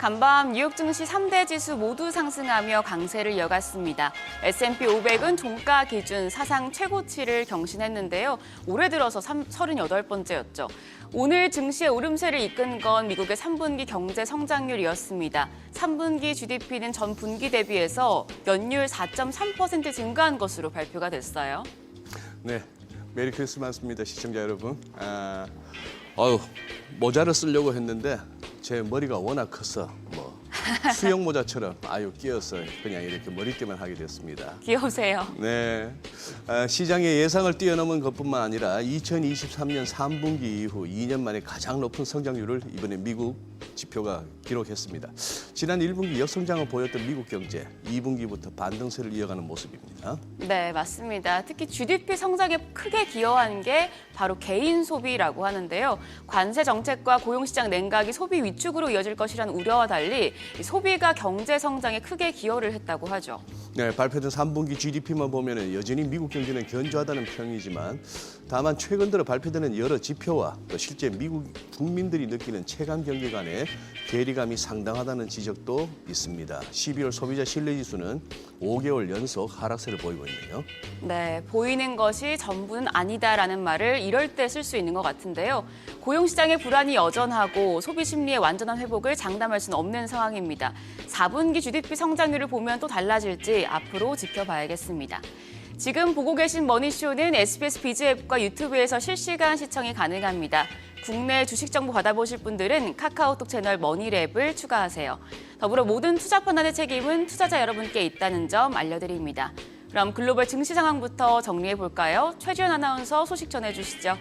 간밤 뉴욕 증시 3대 지수 모두 상승하며 강세를 이어갔습니다. S&P 500은 종가 기준 사상 최고치를 경신했는데요. 올해 들어서 38번째였죠. 오늘 증시의 오름세를 이끈 건 미국의 3분기 경제 성장률이었습니다. 3분기 GDP는 전 분기 대비해서 연율 4.3% 증가한 것으로 발표가 됐어요. 네, 메리 크리스마스입니다, 시청자 여러분. 모자를 쓰려고 했는데 제 머리가 워낙 커서 수영 모자처럼 끼어서 그냥 이렇게 머리띠만 하게 됐습니다. 귀여우세요. 네, 시장의 예상을 뛰어넘은 것뿐만 아니라 2023년 3분기 이후 2년 만에 가장 높은 성장률을 이번에 미국 지표가 기록했습니다. 지난 1분기 역성장을 보였던 미국 경제, 2분기부터 반등세를 이어가는 모습입니다. 네, 맞습니다. 특히 GDP 성장에 크게 기여한 게 바로 개인 소비라고 하는데요. 관세 정책과 고용시장 냉각이 소비 위축으로 이어질 것이라는 우려와 달리 소비가 경제 성장에 크게 기여를 했다고 하죠. 네, 발표된 3분기 GDP만 보면 여전히 미국 경제는 견조하다는 평이지만 다만 최근 들어 발표되는 여러 지표와 또 실제 미국 국민들이 느끼는 체감 경기 간의 괴리감이 상당하다는 지적도 있습니다. 12월 소비자 신뢰지수는 5개월 연속 하락세를 보이고 있네요. 네, 보이는 것이 전부는 아니다라는 말을 이럴 때 쓸 수 있는 것 같은데요. 고용시장의 불안이 여전하고 소비 심리의 완전한 회복을 장담할 수는 없는 상황입니다. 4분기 GDP 성장률을 보면 또 달라질지 앞으로 지켜봐야겠습니다. 지금 보고 계신 머니쇼는 SBS 비즈 앱과 유튜브에서 실시간 시청이 가능합니다. 국내 주식 정보 받아보실 분들은 카카오톡 채널 머니랩을 추가하세요. 더불어 모든 투자 판단의 책임은 투자자 여러분께 있다는 점 알려드립니다. 그럼 글로벌 증시 상황부터 정리해 볼까요? 최지연 아나운서 소식 전해주시죠.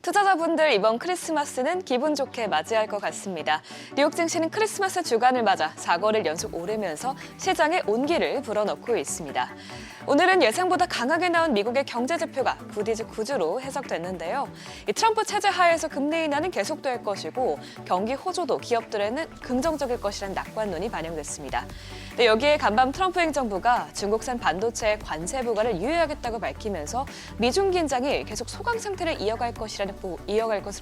투자자분들 이번 크리스마스는 기분 좋게 맞이할 것 같습니다. 뉴욕 증시는 크리스마스 주간을 맞아 4거래일 연속 오르면서 시장에 온기를 불어넣고 있습니다. 오늘은 예상보다 강하게 나온 미국의 경제 지표가 구디즈 9주로 해석됐는데요. 이 트럼프 체제 하에서 금리 인하는 계속될 것이고 경기 호조도 기업들에는 긍정적일 것이라는 낙관론이 반영됐습니다. 여기에 간밤 트럼프 행정부가 중국산 반도체의 관세 부과를 유예하겠다고 밝히면서 미중 긴장이 계속 소강 상태를 이어갈 것을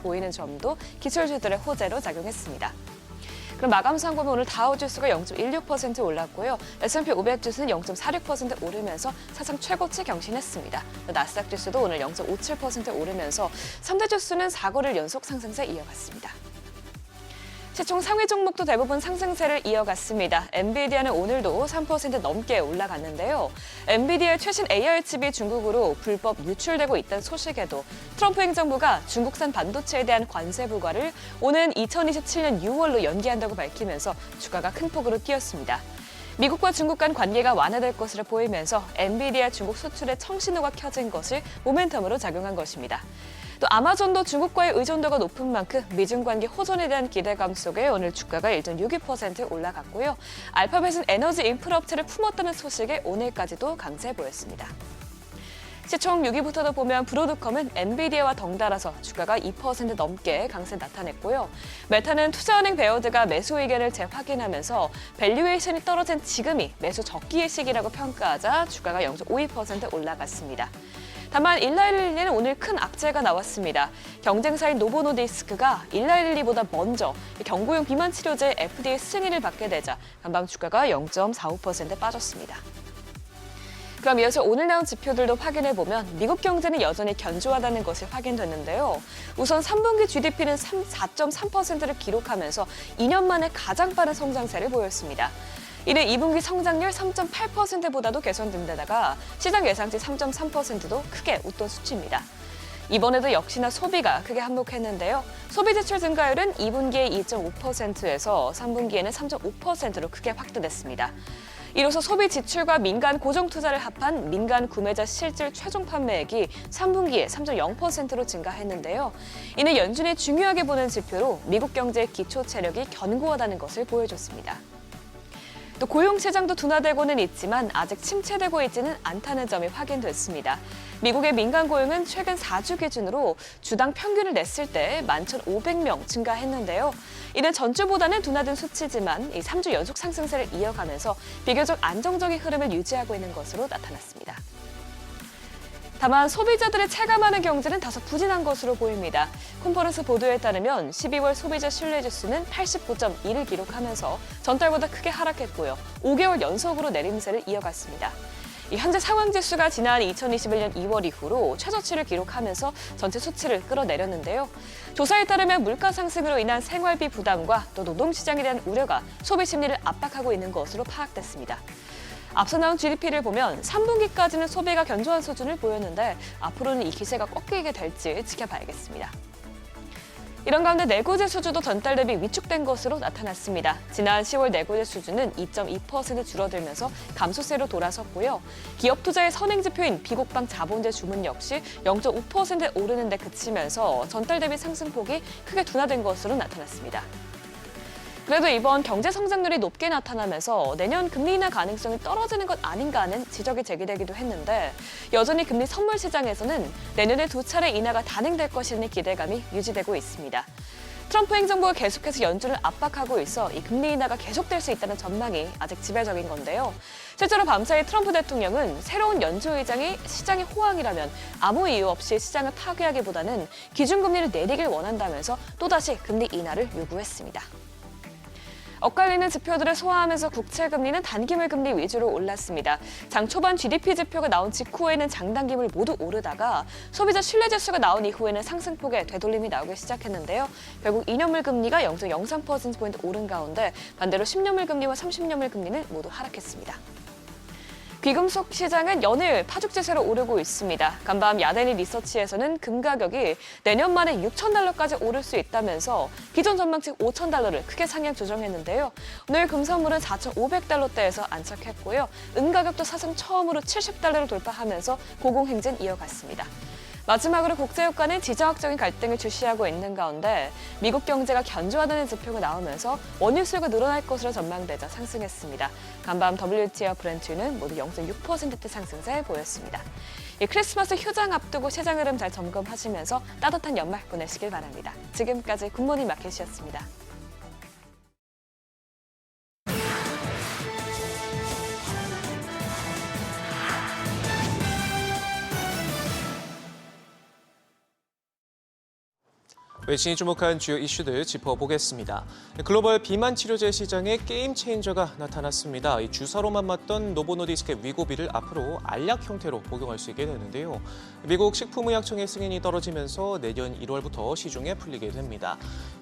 보이는 점도 기술주들의 호재로 작용했습니다. 그럼 마감 상고는 오늘 다우지수가 0.16% 올랐고요. S&P 500 지수는 0.46% 오르면서 사상 최고치 경신했습니다. 나스닥 지수도 오늘 0.57% 오르면서 3대 지수는 4거래일 연속 상승세 이어갔습니다. 시총 상위 종목도 대부분 상승세를 이어갔습니다. 엔비디아는 오늘도 3% 넘게 올라갔는데요. 엔비디아의 최신 AR칩이 중국으로 불법 유출되고 있다는 소식에도 트럼프 행정부가 중국산 반도체에 대한 관세 부과를 오는 2027년 6월로 연기한다고 밝히면서 주가가 큰 폭으로 뛰었습니다. 미국과 중국 간 관계가 완화될 것으로 보이면서 엔비디아 중국 수출의 청신호가 켜진 것이 모멘텀으로 작용한 것입니다. 또 아마존도 중국과의 의존도가 높은 만큼 미중 관계 호전에 대한 기대감 속에 오늘 주가가 1.62% 올라갔고요. 알파벳은 에너지 인프라 업체를 품었다는 소식에 오늘까지도 강세 보였습니다. 시총 6위부터도 보면 브로드컴은 엔비디아와 덩달아서 주가가 2% 넘게 강세 나타냈고요. 메타는 투자은행 베어드가 매수 의견을 재확인하면서 밸류에이션이 떨어진 지금이 매수 적기의 시기라고 평가하자 주가가 0.52% 올라갔습니다. 다만 일라일리는 오늘 큰 악재가 나왔습니다. 경쟁사인 노보노디스크가 일라일리보다 먼저 경구용 비만 치료제 FDA 승인을 받게 되자 간밤 주가가 0.45% 빠졌습니다. 그럼 이어서 오늘 나온 지표들도 확인해보면 미국 경제는 여전히 견조하다는 것이 확인됐는데요. 우선 3분기 GDP는 4.3%를 기록하면서 2년 만에 가장 빠른 성장세를 보였습니다. 이는 2분기 성장률 3.8%보다도 개선된 데다가 시장 예상치 3.3%도 크게 웃돈 수치입니다. 이번에도 역시나 소비가 크게 한몫했는데요. 소비 지출 증가율은 2분기에 2.5%에서 3분기에는 3.5%로 크게 확대됐습니다. 이로써 소비 지출과 민간 고정 투자를 합한 민간 구매자 실질 최종 판매액이 3분기에 3.0%로 증가했는데요. 이는 연준이 중요하게 보는 지표로 미국 경제의 기초 체력이 견고하다는 것을 보여줬습니다. 또 고용 시장도 둔화되고는 있지만 아직 침체되고 있지는 않다는 점이 확인됐습니다. 미국의 민간 고용은 최근 4주 기준으로 주당 평균을 냈을 때 11,500명 증가했는데요. 이는 전주보다는 둔화된 수치지만 3주 연속 상승세를 이어가면서 비교적 안정적인 흐름을 유지하고 있는 것으로 나타났습니다. 다만 소비자들이 체감하는 경제는 다소 부진한 것으로 보입니다. 콘퍼런스 보도에 따르면 12월 소비자 신뢰지수는 89.1을 기록하면서 전달보다 크게 하락했고요. 5개월 연속으로 내림세를 이어갔습니다. 현재 상황지수가 지난 2021년 2월 이후로 최저치를 기록하면서 전체 수치를 끌어내렸는데요. 조사에 따르면 물가 상승으로 인한 생활비 부담과 또 노동시장에 대한 우려가 소비 심리를 압박하고 있는 것으로 파악됐습니다. 앞서 나온 GDP를 보면 3분기까지는 소비가 견조한 수준을 보였는데 앞으로는 이 기세가 꺾이게 될지 지켜봐야겠습니다. 이런 가운데 내고제 수주도 전달 대비 위축된 것으로 나타났습니다. 지난 10월 내고제 수주는 2.2% 줄어들면서 감소세로 돌아섰고요. 기업 투자의 선행지표인 비곡방 자본재 주문 역시 0.5%에 오르는 데 그치면서 전달 대비 상승폭이 크게 둔화된 것으로 나타났습니다. 그래도 이번 경제 성장률이 높게 나타나면서 내년 금리 인하 가능성이 떨어지는 것 아닌가 하는 지적이 제기되기도 했는데 여전히 금리 선물 시장에서는 내년에 2차례 인하가 단행될 것이라는 기대감이 유지되고 있습니다. 트럼프 행정부가 계속해서 연준을 압박하고 있어 이 금리 인하가 계속될 수 있다는 전망이 아직 지배적인 건데요. 실제로 밤사이 트럼프 대통령은 새로운 연준 의장이 시장의 호황이라면 아무 이유 없이 시장을 파괴하기보다는 기준금리를 내리길 원한다면서 또다시 금리 인하를 요구했습니다. 엇갈리는 지표들을 소화하면서 국채금리는 단기물 금리 위주로 올랐습니다. 장 초반 GDP 지표가 나온 직후에는 장단기물 모두 오르다가 소비자 신뢰지수가 나온 이후에는 상승폭의 되돌림이 나오기 시작했는데요. 결국 2년물 금리가 0.03%포인트 오른 가운데 반대로 10년물 금리와 30년물 금리는 모두 하락했습니다. 귀금속 시장은 연일 파죽지세로 오르고 있습니다. 간밤 야데니 리서치에서는 금 가격이 내년 말에 $6,000까지 오를 수 있다면서 기존 전망치 $5,000를 크게 상향 조정했는데요. 오늘 금 선물은 $4,500대에서 안착했고요. 은 가격도 사상 처음으로 $70를 돌파하면서 고공행진 이어갔습니다. 마지막으로 국제유가는 지정학적인 갈등을 주시하고 있는 가운데 미국 경제가 견조하다는 지표가 나오면서 원유 수요가 늘어날 것으로 전망되자 상승했습니다. 간밤 WTI와 브렌트유는 모두 0.6%대 상승세 보였습니다. 크리스마스 휴장 앞두고 시장 흐름 잘 점검하시면서 따뜻한 연말 보내시길 바랍니다. 지금까지 굿모닝 마켓이었습니다. 외신이 주목한 주요 이슈들 짚어보겠습니다. 글로벌 비만 치료제 시장에 게임 체인저가 나타났습니다. 이 주사로만 맞던 노보노디스크의 위고비를 앞으로 알약 형태로 복용할 수 있게 되는데요. 미국 식품의약청의 승인이 떨어지면서 내년 1월부터 시중에 풀리게 됩니다.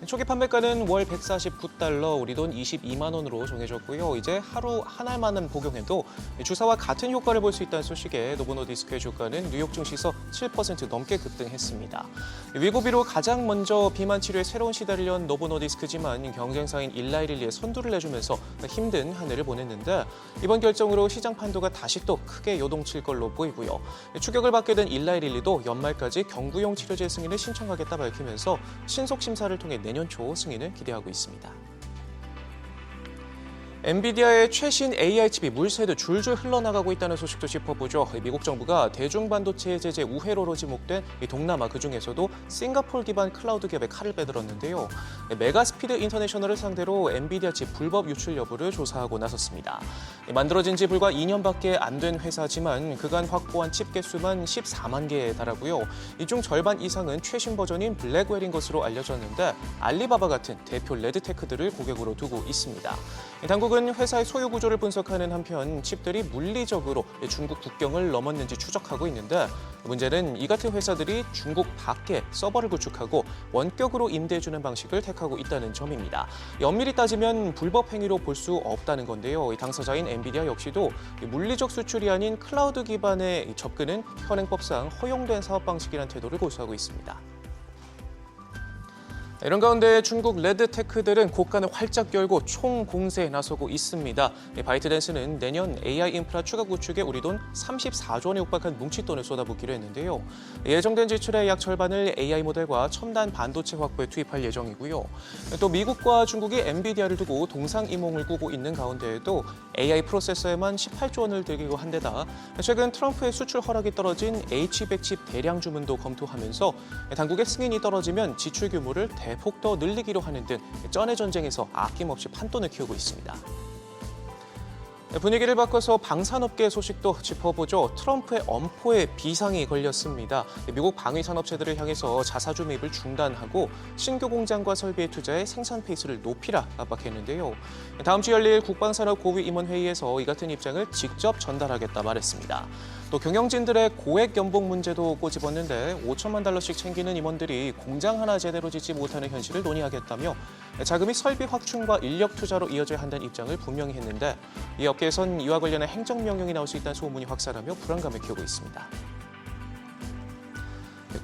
초기 판매가는 월 $149, 우리 돈 22만 원으로 정해졌고요. 이제 하루 한 알만은 복용해도 주사와 같은 효과를 볼 수 있다는 소식에 노보노디스크의 주가는 뉴욕 증시에서 7% 넘게 급등했습니다. 위고비로 가장 먼저 비만 치료에 새로운 시대를 연 노보노디스크지만 경쟁사인 일라이릴리에 선두를 내주면서 힘든 한 해를 보냈는데 이번 결정으로 시장 판도가 다시 또 크게 요동칠 걸로 보이고요. 추격을 받게 된 일라이릴리도 연말까지 경구용 치료제 승인을 신청하겠다 밝히면서 신속 심사를 통해 내년 초 승인을 기대하고 있습니다. 엔비디아의 최신 AI 칩이 물새도 줄줄 흘러나가고 있다는 소식도 짚어보죠. 미국 정부가 대중반도체 제재 우회로로 지목된 동남아 그중에서도 싱가포르 기반 클라우드 기업에 칼을 빼들었는데요. 메가스피드 인터내셔널을 상대로 엔비디아 칩 불법 유출 여부를 조사하고 나섰습니다. 만들어진 지 불과 2년밖에 안 된 회사지만 그간 확보한 칩 개수만 14만 개에 달하고요. 이 중 절반 이상은 최신 버전인 블랙웰인 것으로 알려졌는데 알리바바 같은 대표 레드테크들을 고객으로 두고 있습니다. 당국은 회사의 소유 구조를 분석하는 한편 칩들이 물리적으로 중국 국경을 넘었는지 추적하고 있는데 문제는 이 같은 회사들이 중국 밖에 서버를 구축하고 원격으로 임대해주는 방식을 택하고 있다는 점입니다. 엄밀히 따지면 불법 행위로 볼 수 없다는 건데요. 당사자인 엔비디아 역시도 물리적 수출이 아닌 클라우드 기반의 접근은 현행법상 허용된 사업 방식이라는 태도를 고수하고 있습니다. 이런 가운데 중국 레드테크들은 곳간을 활짝 열고 총공세에 나서고 있습니다. 바이트댄스는 내년 AI 인프라 추가 구축에 우리 돈 34조 원에 육박한 뭉칫돈을 쏟아붓기로 했는데요. 예정된 지출의 약 절반을 AI 모델과 첨단 반도체 확보에 투입할 예정이고요. 또 미국과 중국이 엔비디아를 두고 동상이몽을 꾸고 있는 가운데에도 AI 프로세서에만 18조 원을 들이고 한 데다 최근 트럼프의 수출 허락이 떨어진 H200 칩 대량 주문도 검토하면서 당국의 승인이 떨어지면 지출 규모를 대폭 더 늘리기로 하는 등 쩐의 전쟁에서 아낌없이 판돈을 키우고 있습니다. 분위기를 바꿔서 방산업계 소식도 짚어보죠. 트럼프의 엄포에 비상이 걸렸습니다. 미국 방위산업체들을 향해서 자사주 매입을 중단하고 신규 공장과 설비에 투자해 생산 페이스를 높이라 압박했는데요. 다음 주 열릴 국방산업 고위임원회의에서 이 같은 입장을 직접 전달하겠다 말했습니다. 또 경영진들의 고액 연봉 문제도 꼬집었는데 5천만 달러씩 챙기는 임원들이 공장 하나 제대로 짓지 못하는 현실을 논의하겠다며 자금이 설비 확충과 인력 투자로 이어져야 한다는 입장을 분명히 했는데 이 업계에선 이와 관련한 행정명령이 나올 수 있다는 소문이 확산하며 불안감을 키우고 있습니다.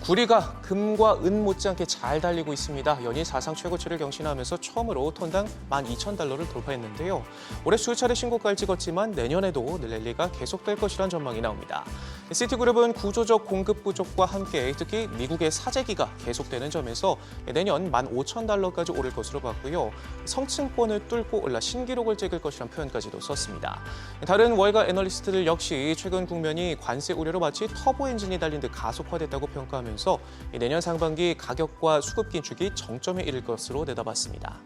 구리가 금과 은 못지않게 잘 달리고 있습니다. 연일 사상 최고치를 경신하면서 처음으로 톤당 12,000달러를 돌파했는데요. 올해 수차례 신고가를 찍었지만 내년에도 랠리가 계속될 것이란 전망이 나옵니다. 시티그룹은 구조적 공급 부족과 함께 특히 미국의 사재기가 계속되는 점에서 내년 15,000달러까지 오를 것으로 봤고요. 성층권을 뚫고 올라 신기록을 찍을 것이란 표현까지도 썼습니다. 다른 월가 애널리스트들 역시 최근 국면이 관세 우려로 마치 터보 엔진이 달린 듯 가속화됐다고 평가하면서 내년 상반기 가격과 수급 긴축이 정점에 이를 것으로 내다봤습니다.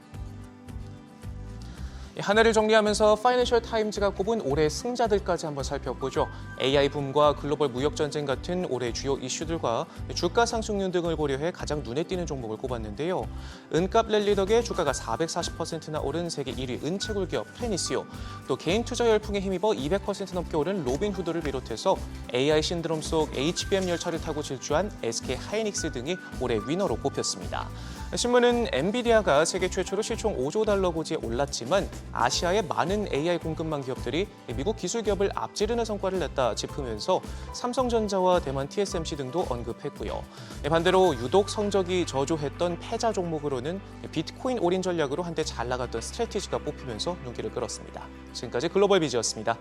한 해를 정리하면서 파이낸셜 타임즈가 꼽은 올해 승자들까지 한번 살펴보죠. AI 붐과 글로벌 무역 전쟁 같은 올해 주요 이슈들과 주가 상승률 등을 고려해 가장 눈에 띄는 종목을 꼽았는데요. 은값 랠리 덕에 주가가 440%나 오른 세계 1위 은채굴 기업 플래니시오, 또 개인 투자 열풍에 힘입어 200% 넘게 오른 로빈후드를 비롯해서 AI 신드롬 속 HBM 열차를 타고 질주한 SK 하이닉스 등이 올해 위너로 꼽혔습니다. 신문은 엔비디아가 세계 최초로 시총 5조 달러 고지에 올랐지만 아시아의 많은 AI 공급망 기업들이 미국 기술 기업을 앞지르는 성과를 냈다 짚으면서 삼성전자와 대만 TSMC 등도 언급했고요. 반대로 유독 성적이 저조했던 패자 종목으로는 비트코인 올인 전략으로 한때 잘 나갔던 스트래티지가 뽑히면서 눈길을 끌었습니다. 지금까지 글로벌 비즈였습니다.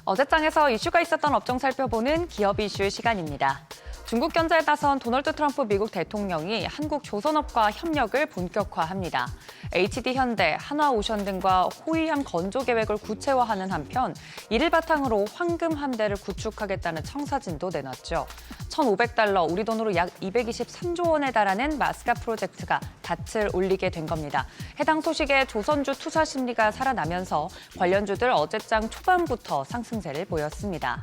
어제장에서 이슈가 있었던 업종 살펴보는 기업 이슈 시간입니다. 중국 견제에 나선 도널드 트럼프 미국 대통령이 한국 조선업과 협력을 본격화합니다. HD-현대, 한화오션 등과 호위함 건조 계획을 구체화하는 한편 이를 바탕으로 황금 함대를 구축하겠다는 청사진도 내놨죠. 1,500달러, 우리 돈으로 약 223조 원에 달하는 마스가 프로젝트가 닻을 올리게 된 겁니다. 해당 소식에 조선주 투자 심리가 살아나면서 관련주들 어제장 초반부터 상승세를 보였습니다.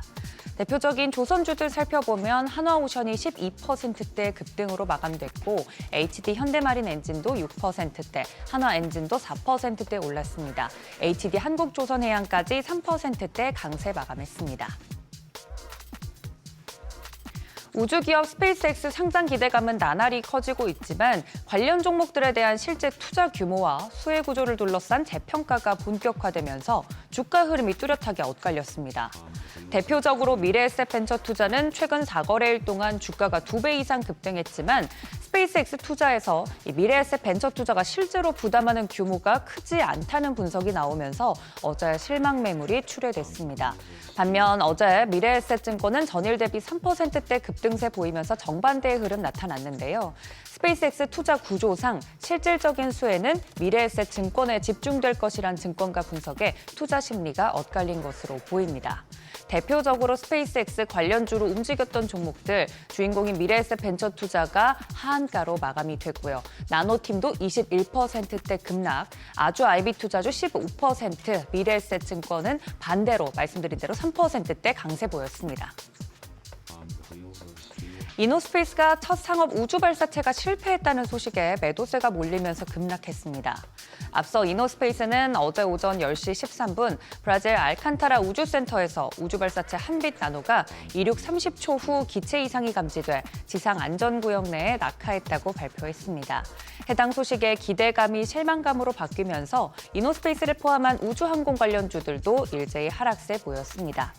대표적인 조선주들 살펴보면 한화오션이 12%대 급등으로 마감됐고 HD-현대마린 엔진도 6%대, 한화엔진도 4%대 올랐습니다. HD 한국조선해양까지 3%대 강세 마감했습니다. 우주기업 스페이스X 상장 기대감은 나날이 커지고 있지만 관련 종목들에 대한 실제 투자 규모와 수혜 구조를 둘러싼 재평가가 본격화되면서 주가 흐름이 뚜렷하게 엇갈렸습니다. 대표적으로 미래에셋 벤처투자는 최근 4거래일 동안 주가가 2배 이상 급등했지만 스페이스X 투자에서 미래에셋 벤처투자가 실제로 부담하는 규모가 크지 않다는 분석이 나오면서 어제 실망 매물이 출회됐습니다. 반면 어제 미래에셋 증권은 전일 대비 3%대 급등세 보이면서 정반대의 흐름 나타났는데요. 스페이스X 투자 구조상 실질적인 수혜는 미래에셋 증권에 집중될 것이란 증권가 분석에 투자 심리가 엇갈린 것으로 보입니다. 대표적으로 스페이스X 관련주로 움직였던 종목들, 주인공인 미래에셋 벤처투자가 하한가로 마감이 됐고요. 나노팀도 21%대 급락, 아주 IB투자주 15%, 미래에셋 증권은 반대로 말씀드린 대로 3%대 강세 보였습니다. 이노스페이스가 첫 상업 우주 발사체가 실패했다는 소식에 매도세가 몰리면서 급락했습니다. 앞서 이노스페이스는 어제 오전 10시 13분 브라질 알칸타라 우주센터에서 우주 발사체 한빛 나노가 이륙 30초 후 기체 이상이 감지돼 지상 안전구역 내에 낙하했다고 발표했습니다. 해당 소식에 기대감이 실망감으로 바뀌면서 이노스페이스를 포함한 우주항공 관련주들도 일제히 하락세 보였습니다.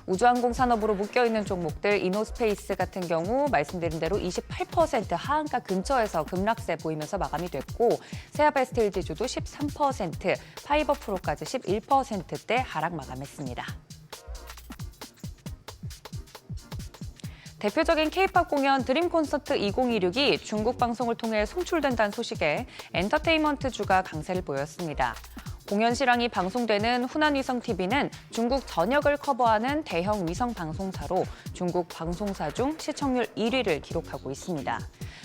우주항공 산업으로 묶여있는 종목들 이노스페이스 같은 경우 말씀드린 대로 28% 하한가 근처에서 급락세 보이면서 마감이 됐고 세아베스틸 지주도 13%, 파이버프로까지 11%대 하락 마감했습니다. 대표적인 K-팝 공연 드림 콘서트 2026이 중국 방송을 통해 송출된다는 소식에 엔터테인먼트주가 강세를 보였습니다. 공연 실황이 방송되는 후난위성TV는 중국 전역을 커버하는 대형 위성 방송사로 중국 방송사 중 시청률 1위를 기록하고 있습니다.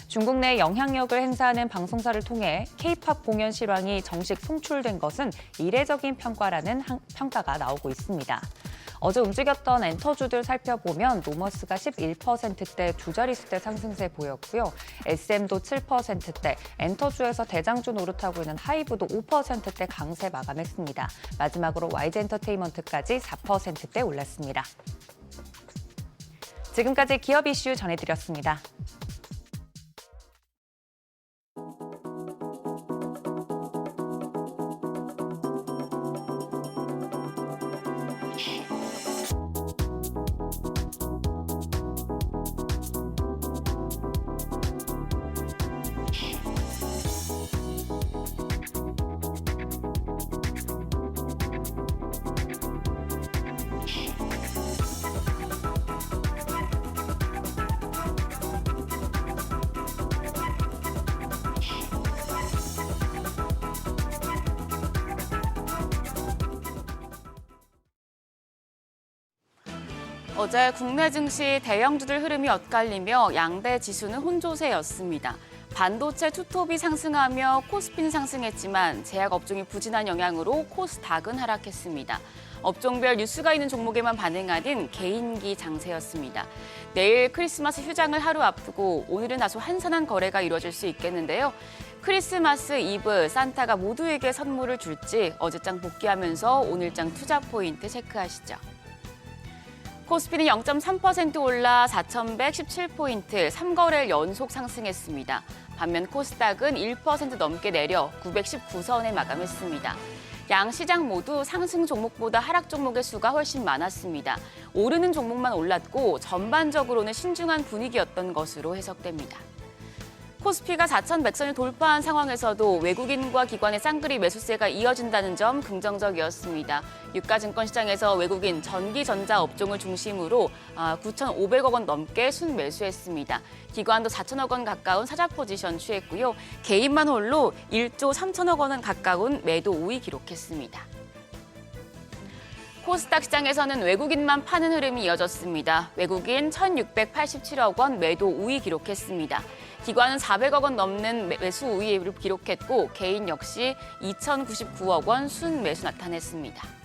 중국 내 영향력을 행사하는 방송사를 통해 K-팝 공연 실황이 정식 송출된 것은 이례적인 평가라는 평가가 나오고 있습니다. 어제 움직였던 엔터주들 살펴보면 노머스가 11%대 두 자릿수대 상승세 보였고요. SM도 7%대, 엔터주에서 대장주 노릇하고 있는 하이브도 5%대 강세 마감했습니다. 마지막으로 YG엔터테인먼트까지 4%대 올랐습니다. 지금까지 기업 이슈 전해드렸습니다. 어제 국내 증시 대형주들 흐름이 엇갈리며 양대 지수는 혼조세였습니다. 반도체 투톱이 상승하며 코스피는 상승했지만 제약 업종이 부진한 영향으로 코스닥은 하락했습니다. 업종별 뉴스가 있는 종목에만 반응하는 개인기 장세였습니다. 내일 크리스마스 휴장을 하루 앞두고 오늘은 다소 한산한 거래가 이루어질 수 있겠는데요. 크리스마스 이브 산타가 모두에게 선물을 줄지 어제장 복귀하면서 오늘장 투자 포인트 체크하시죠. 코스피는 0.3% 올라 4,117포인트, 3거래일 연속 상승했습니다. 반면 코스닥은 1% 넘게 내려 919선에 마감했습니다. 양 시장 모두 상승 종목보다 하락 종목의 수가 훨씬 많았습니다. 오르는 종목만 올랐고 전반적으로는 신중한 분위기였던 것으로 해석됩니다. 코스피가 4,100선을 돌파한 상황에서도 외국인과 기관의 쌍끌이 매수세가 이어진다는 점 긍정적이었습니다. 유가증권 시장에서 외국인 전기, 전자 업종을 중심으로 9,500억 원 넘게 순매수했습니다. 기관도 4천억 원 가까운 사자 포지션 취했고요. 개인만 홀로 1조 3천억 원 가까운 매도 우위 기록했습니다. 코스닥 시장에서는 외국인만 파는 흐름이 이어졌습니다. 외국인 1,687억 원 매도 우위 기록했습니다. 기관은 400억 원 넘는 매수 우위를 기록했고 개인 역시 2,099억 원 순매수 나타냈습니다.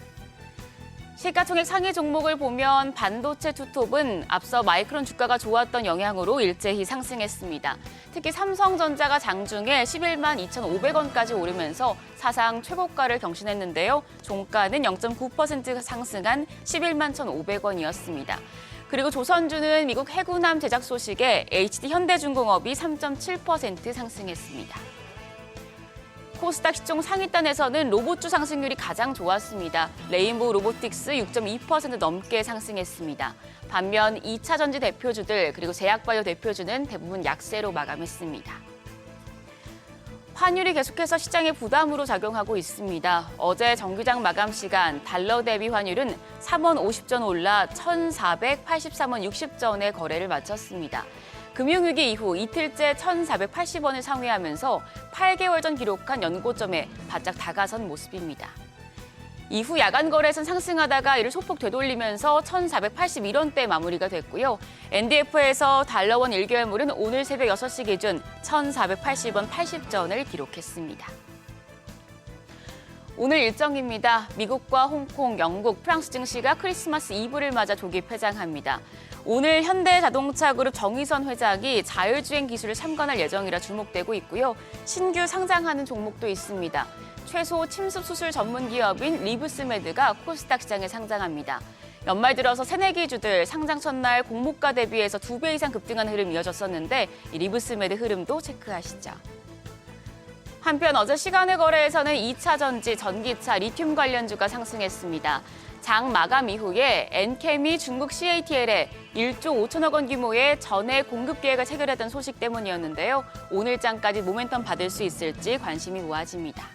시가총액 상위 종목을 보면 반도체 투톱은 앞서 마이크론 주가가 좋았던 영향으로 일제히 상승했습니다. 특히 삼성전자가 장중에 11만 2,500원까지 오르면서 사상 최고가를 경신했는데요. 종가는 0.9% 상승한 11만 1,500원이었습니다. 그리고 조선주는 미국 해군함 제작 소식에 HD 현대중공업이 3.7% 상승했습니다. 코스닥 시총 상위단에서는 로봇주 상승률이 가장 좋았습니다. 레인보우 로보틱스 6.2% 넘게 상승했습니다. 반면 2차 전지 대표주들 그리고 제약바이오 대표주는 대부분 약세로 마감했습니다. 환율이 계속해서 시장에 부담으로 작용하고 있습니다. 어제 정규장 마감 시간 달러 대비 환율은 3원 50전 올라 1,483원 60전에 거래를 마쳤습니다. 금융위기 이후 이틀째 1,480원을 상회하면서 8개월 전 기록한 연고점에 바짝 다가선 모습입니다. 이후 야간 거래선 상승하다가 이를 소폭 되돌리면서 1,481원대 마무리가 됐고요. NDF에서 달러원 1개월물은 오늘 새벽 6시 기준 1,480원 80전을 기록했습니다. 오늘 일정입니다. 미국과 홍콩, 영국, 프랑스 증시가 크리스마스 이브를 맞아 조기 폐장합니다. 오늘 현대자동차 그룹 정의선 회장이 자율주행 기술을 참관할 예정이라 주목되고 있고요. 신규 상장하는 종목도 있습니다. 최소 침습 수술 전문 기업인 리브스메드가 코스닥 시장에 상장합니다. 연말 들어서 새내기주들 상장 첫날 공모가 대비해서 2배 이상 급등한 흐름이 이어졌었는데 이 리브스메드 흐름도 체크하시죠. 한편 어제 시간의 거래에서는 2차 전지, 전기차, 리튬 관련주가 상승했습니다. 장 마감 이후에 엔캠이 중국 CATL에 1조 5천억 원 규모의 전해 공급 계획을 체결했던 소식 때문이었는데요. 오늘장까지 모멘텀 받을 수 있을지 관심이 모아집니다.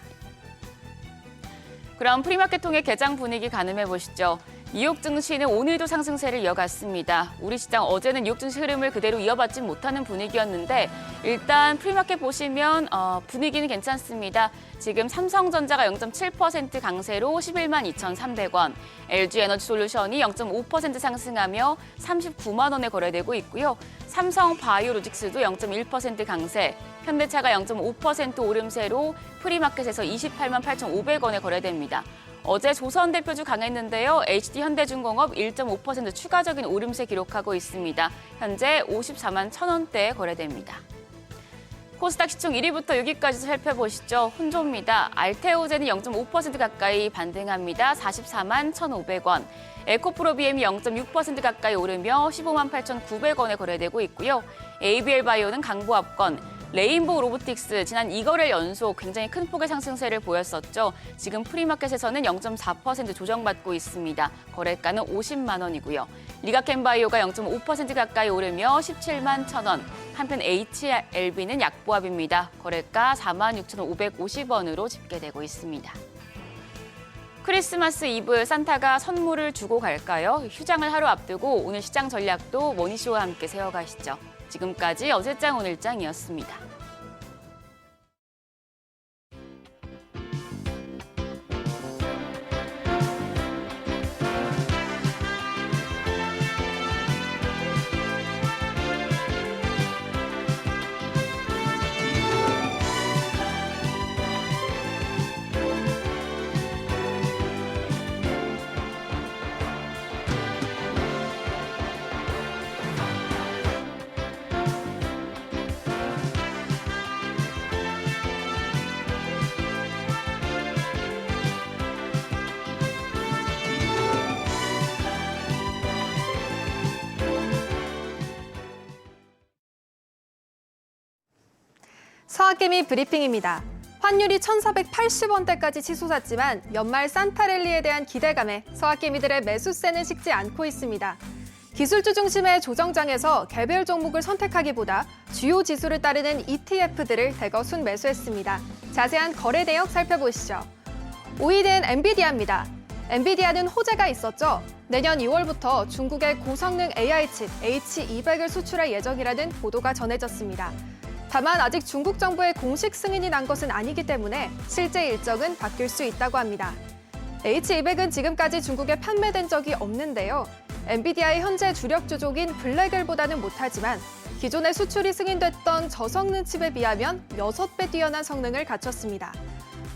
그럼 프리마켓 통해 개장 분위기 가늠해 보시죠. 뉴욕 증시는 오늘도 상승세를 이어갔습니다. 우리 시장 어제는 뉴욕 증시 흐름을 그대로 이어받지 못하는 분위기였는데 일단 프리마켓 보시면 분위기는 괜찮습니다. 지금 삼성전자가 0.7% 강세로 11만 2,300원, LG에너지솔루션이 0.5% 상승하며 39만 원에 거래되고 있고요. 삼성바이오로직스도 0.1% 강세, 현대차가 0.5% 오름세로 프리마켓에서 28만 8,500원에 거래됩니다. 어제 조선 대표주 강했는데요. HD현대중공업 1.5% 추가적인 오름세 기록하고 있습니다. 현재 54만 1,000원대에 거래됩니다. 코스닥 시총 1위부터 6위까지 살펴보시죠. 혼조입니다. 알테오젠이 0.5% 가까이 반등합니다. 44만 1,500원. 에코프로비엠이 0.6% 가까이 오르며 15만 8,900원에 거래되고 있고요. ABL바이오는 강보합권, 레인보우 로보틱스 지난 2거래일 연속 굉장히 큰 폭의 상승세를 보였었죠. 지금 프리마켓에서는 0.4% 조정받고 있습니다. 거래가는 50만 원이고요. 리가켄바이오가 0.5% 가까이 오르며 17만 1,000원. 한편 HLB는 약보합입니다. 거래가 46,550원으로 집계되고 있습니다. 크리스마스 이브 산타가 선물을 주고 갈까요? 휴장을 하루 앞두고 오늘 시장 전략도 모니쇼와 함께 세워가시죠. 지금까지 어제장 오늘장이었습니다. 서학개미 브리핑입니다. 환율이 1,480원대까지 치솟았지만 연말 산타랠리에 대한 기대감에 서학개미들의 매수세는 식지 않고 있습니다. 기술주 중심의 조정장에서 개별 종목을 선택하기보다 주요 지수를 따르는 ETF들을 대거 순매수했습니다. 자세한 거래 내역 살펴보시죠. 5위는 엔비디아입니다. 엔비디아는 호재가 있었죠. 내년 2월부터 중국의 고성능 AI칩 H200을 수출할 예정이라는 보도가 전해졌습니다. 다만 아직 중국 정부의 공식 승인이 난 것은 아니기 때문에 실제 일정은 바뀔 수 있다고 합니다. H200은 지금까지 중국에 판매된 적이 없는데요. 엔비디아의 현재 주력 주종인 블랙엘보다는 못하지만 기존에 수출이 승인됐던 저성능 칩에 비하면 6배 뛰어난 성능을 갖췄습니다.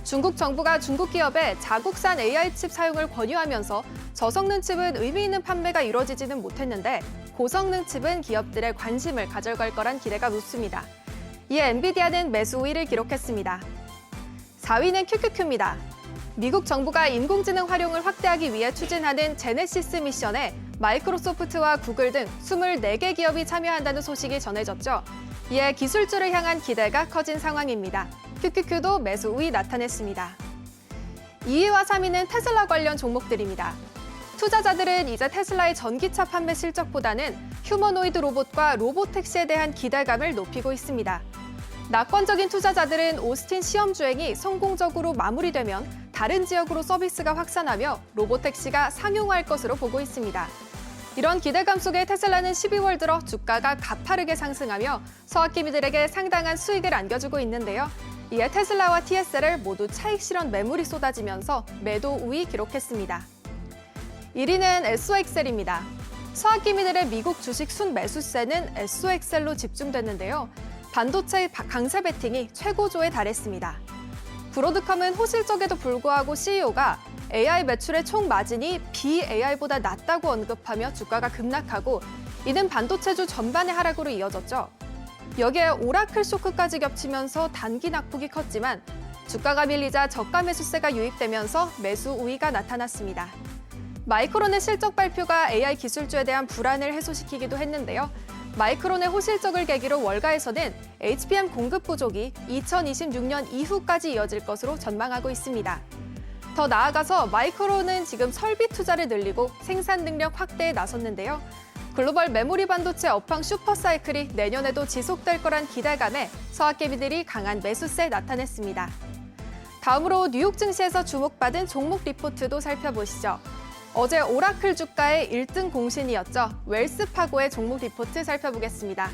중국 정부가 중국 기업에 자국산 AI칩 사용을 권유하면서 저성능 칩은 의미 있는 판매가 이루어지지는 못했는데 고성능 칩은 기업들의 관심을 가져갈 거란 기대가 높습니다. 이에 엔비디아는 매수 우위를 기록했습니다. 4위는 QQQ입니다. 미국 정부가 인공지능 활용을 확대하기 위해 추진하는 제네시스 미션에 마이크로소프트와 구글 등 24개 기업이 참여한다는 소식이 전해졌죠. 이에 기술주를 향한 기대가 커진 상황입니다. QQQ도 매수 우위 나타냈습니다. 2위와 3위는 테슬라 관련 종목들입니다. 투자자들은 이제 테슬라의 전기차 판매 실적보다는 휴머노이드 로봇과 로보택시에 대한 기대감을 높이고 있습니다. 낙관적인 투자자들은 오스틴 시험 주행이 성공적으로 마무리되면 다른 지역으로 서비스가 확산하며 로보택시가 상용화할 것으로 보고 있습니다. 이런 기대감 속에 테슬라는 12월 들어 주가가 가파르게 상승하며 서학개미들에게 상당한 수익을 안겨주고 있는데요. 이에 테슬라와 TSL을 모두 차익 실현 매물이 쏟아지면서 매도 우위 기록했습니다. 1위는 SOXL입니다. 서학개미들의 미국 주식 순매수세는 SOXL로 집중됐는데요. 반도체 강세 베팅이 최고조에 달했습니다. 브로드컴은 호실적에도 불구하고 CEO가 AI 매출의 총 마진이 BAI보다 낮다고 언급하며 주가가 급락하고 이는 반도체주 전반의 하락으로 이어졌죠. 여기에 오라클 쇼크까지 겹치면서 단기 낙폭이 컸지만 주가가 밀리자 저가 매수세가 유입되면서 매수 우위가 나타났습니다. 마이크론의 실적 발표가 AI 기술주에 대한 불안을 해소시키기도 했는데요. 마이크론의 호실적을 계기로 월가에서는 HBM 공급 부족이 2026년 이후까지 이어질 것으로 전망하고 있습니다. 더 나아가서 마이크론은 지금 설비 투자를 늘리고 생산 능력 확대에 나섰는데요. 글로벌 메모리 반도체 업황 슈퍼사이클이 내년에도 지속될 거란 기대감에 서학개미들이 강한 매수세 나타냈습니다. 다음으로 뉴욕 증시에서 주목받은 종목 리포트도 살펴보시죠. 어제 오라클 주가의 1등 공신이었죠. 웰스파고의 종목 리포트 살펴보겠습니다.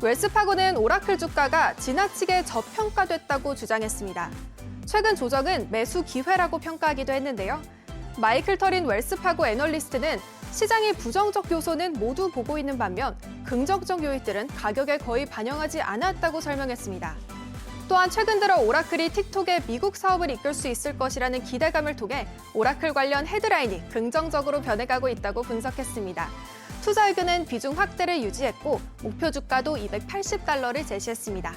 웰스파고는 오라클 주가가 지나치게 저평가됐다고 주장했습니다. 최근 조정은 매수 기회라고 평가하기도 했는데요. 마이클 터린 웰스파고 애널리스트는 시장의 부정적 요소는 모두 보고 있는 반면 긍정적 요인들은 가격에 거의 반영하지 않았다고 설명했습니다. 또한 최근 들어 오라클이 틱톡의 미국 사업을 이끌 수 있을 것이라는 기대감을 통해 오라클 관련 헤드라인이 긍정적으로 변해가고 있다고 분석했습니다. 투자 의견은 비중 확대를 유지했고 목표 주가도 $280를 제시했습니다.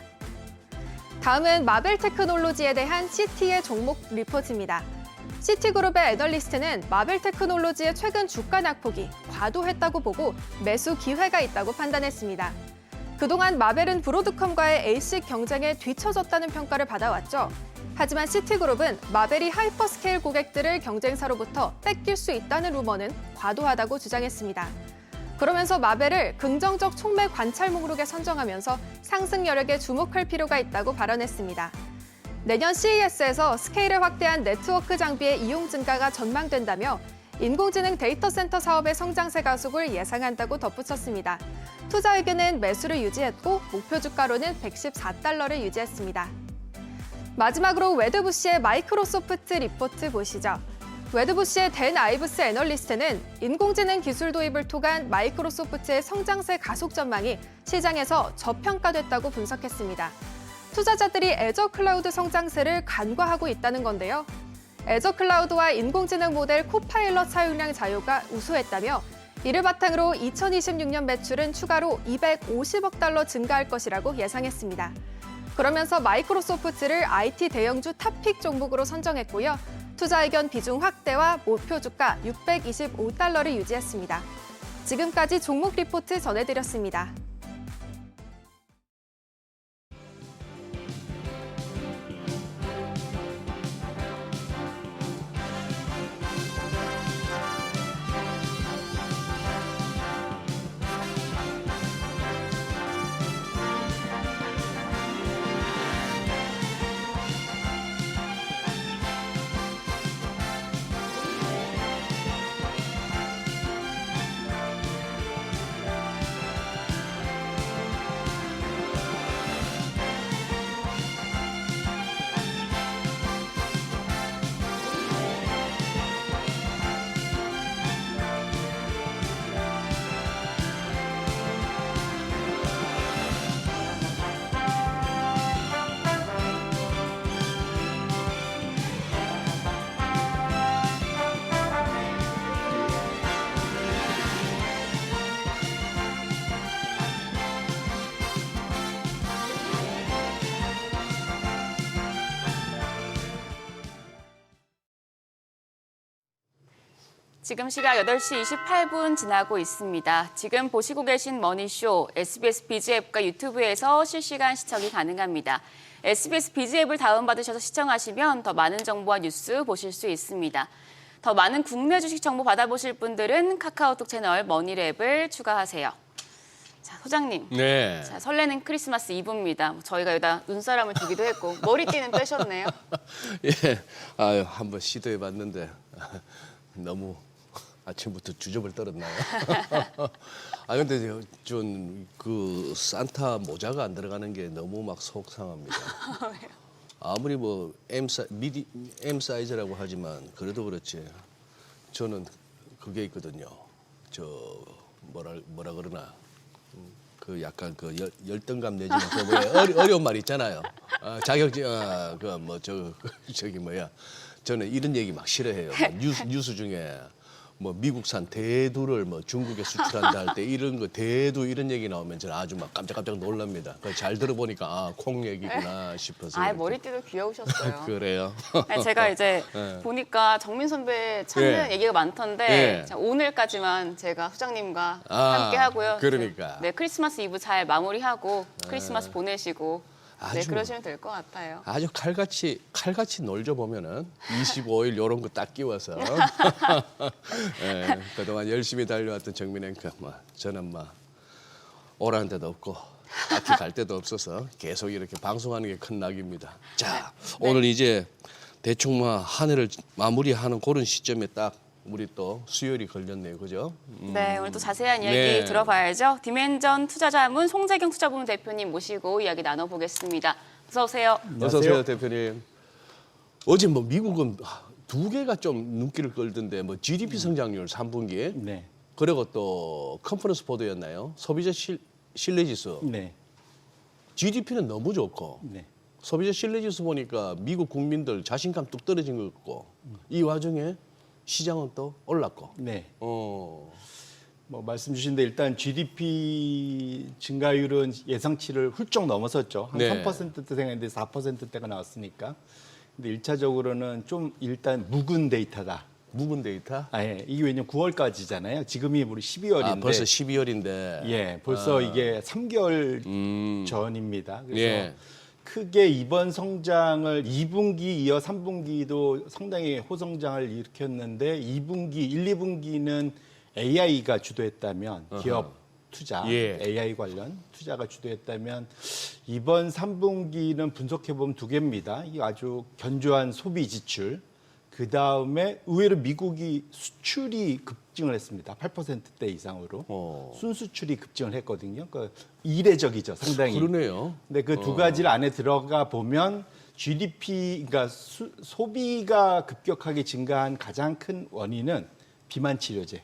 다음은 마벨 테크놀로지에 대한 시티의 종목 리포트입니다. 시티그룹의 애널리스트는 마벨 테크놀로지의 최근 주가 낙폭이 과도했다고 보고 매수 기회가 있다고 판단했습니다. 그동안 마벨은 브로드컴과의 A식 경쟁에 뒤처졌다는 평가를 받아왔죠. 하지만 시티그룹은 마벨이 하이퍼스케일 고객들을 경쟁사로부터 뺏길 수 있다는 루머는 과도하다고 주장했습니다. 그러면서 마벨을 긍정적 촉매 관찰 목록에 선정하면서 상승 여력에 주목할 필요가 있다고 발언했습니다. 내년 CES에서 스케일을 확대한 네트워크 장비의 이용 증가가 전망된다며 인공지능 데이터 센터 사업의 성장세 가속을 예상한다고 덧붙였습니다. 투자 의견은 매수를 유지했고 목표 주가로는 $114를 유지했습니다. 마지막으로 웨드부시의 마이크로소프트 리포트 보시죠. 웨드부시의 댄 아이브스 애널리스트는 인공지능 기술 도입을 통한 마이크로소프트의 성장세 가속 전망이 시장에서 저평가됐다고 분석했습니다. 투자자들이 애저 클라우드 성장세를 간과하고 있다는 건데요. 애저 클라우드와 인공지능 모델 코파일럿 사용량 자유가 우수했다며 이를 바탕으로 2026년 매출은 추가로 $250억 증가할 것이라고 예상했습니다. 그러면서 마이크로소프트를 IT 대형주 탑픽 종목으로 선정했고요. 투자 의견 비중 확대와 목표 주가 $625를 유지했습니다. 지금까지 종목 리포트 전해드렸습니다. 지금 시각 8시 28분 지나고 있습니다. 지금 보시고 계신 머니쇼 SBS 비즈 앱과 유튜브에서 실시간 시청이 가능합니다. SBS 비즈 앱을 다운받으셔서 시청하시면 더 많은 정보와 뉴스 보실 수 있습니다. 더 많은 국내 주식 정보 받아보실 분들은 카카오톡 채널 머니랩을 추가하세요. 자, 소장님. 네. 자, 설레는 크리스마스 이브입니다. 저희가 여기다 눈사람을 두기도 했고 머리띠는 떼셨네요. 예, 아유 한번 시도해봤는데 너무 아침부터 주접을 떨었나요? 아 근데 좀 그 산타 모자가 안 들어가는 게 너무 막 속상합니다. 아무리 뭐 M 사이즈라고 하지만 그래도 그렇지. 저는 그게 있거든요. 저 뭐라 그러나 그 약간 그 열등감 내지는 그 어려운 말 있잖아요. 자격증 그 뭐 저기 뭐야. 저는 이런 얘기 막 싫어해요. 뉴스 중에 뭐 미국산 대두를 뭐 중국에 수출한다 할 때 이런 거 대두 이런 얘기 나오면 저는 아주 막 깜짝깜짝 놀랍니다. 잘 들어보니까 콩 얘기구나 싶어서. 아, 머리띠도 귀여우셨어요. 그래요. 아니, 제가 이제 네. 보니까 정민 선배 찾는 예. 얘기가 많던데 예. 자, 오늘까지만 제가 소장님과 아, 함께 하고요. 그러니까. 네, 크리스마스 이브 잘 마무리하고 크리스마스 보내시고 네, 아주 그러시면 될 것 같아요. 아주 칼같이 놀죠 보면은 25일 요런 거 딱 끼워서 예, 그동안 열심히 달려왔던 정민 앵커 저는 오라는 데도 없고 딱히 갈 데도 없어서 계속 이렇게 방송하는 게 큰 낙입니다. 자, 오늘 이제 대충 한 해를 마무리하는 그런 시점에 딱 우리 또 수요일이 걸렸네요, 그죠? 네, 오늘 또 자세한 이야기 네. 들어봐야죠. 디멘전 투자자문 송재경 투자부문 대표님 모시고 이야기 나눠보겠습니다. 어서 오세요. 어서 오세요, 대표님. 어제 뭐 미국은 두 개가 좀 눈길을 끌던데 뭐 GDP 성장률 3분기 네. 그리고 또 컨퍼런스 보도였나요? 소비자 신뢰지수. 네. GDP는 너무 좋고 네. 소비자 신뢰지수 보니까 미국 국민들 자신감 뚝 떨어진 것 같고 이 와중에 시장은 또 올랐고. 네. 어. 뭐 말씀 주신 데 일단 GDP 증가율은 예상치를 훌쩍 넘어섰죠. 한 네. 3%대 생각했는데 4%대가 나왔으니까. 근데 1차적으로는 좀 일단 묵은 데이터다. 묵은 데이터? 예. 이게 왜냐면 9월까지잖아요. 지금이 우리 12월인데. 아, 벌써 12월인데. 예. 벌써 이게 3개월 전입니다. 그래서 예. 크게 이번 성장을 2분기 이어 3분기도 상당히 호성장을 일으켰는데 2분기, 1, 2분기는 AI가 주도했다면 기업 투자, 예. AI 관련 투자가 주도했다면 이번 3분기는 분석해보면 두 개입니다. 이 아주 견조한 소비 지출, 그 다음에 의외로 미국이 수출이 급증을 했습니다. 8%대 이상으로. 순수출이 급증을 했거든요. 그러니까 이례적이죠, 상당히. 그러네요. 근데 그 두 가지를 안에 들어가 보면 GDP, 그러니까 소비가 급격하게 증가한 가장 큰 원인은 비만 치료제.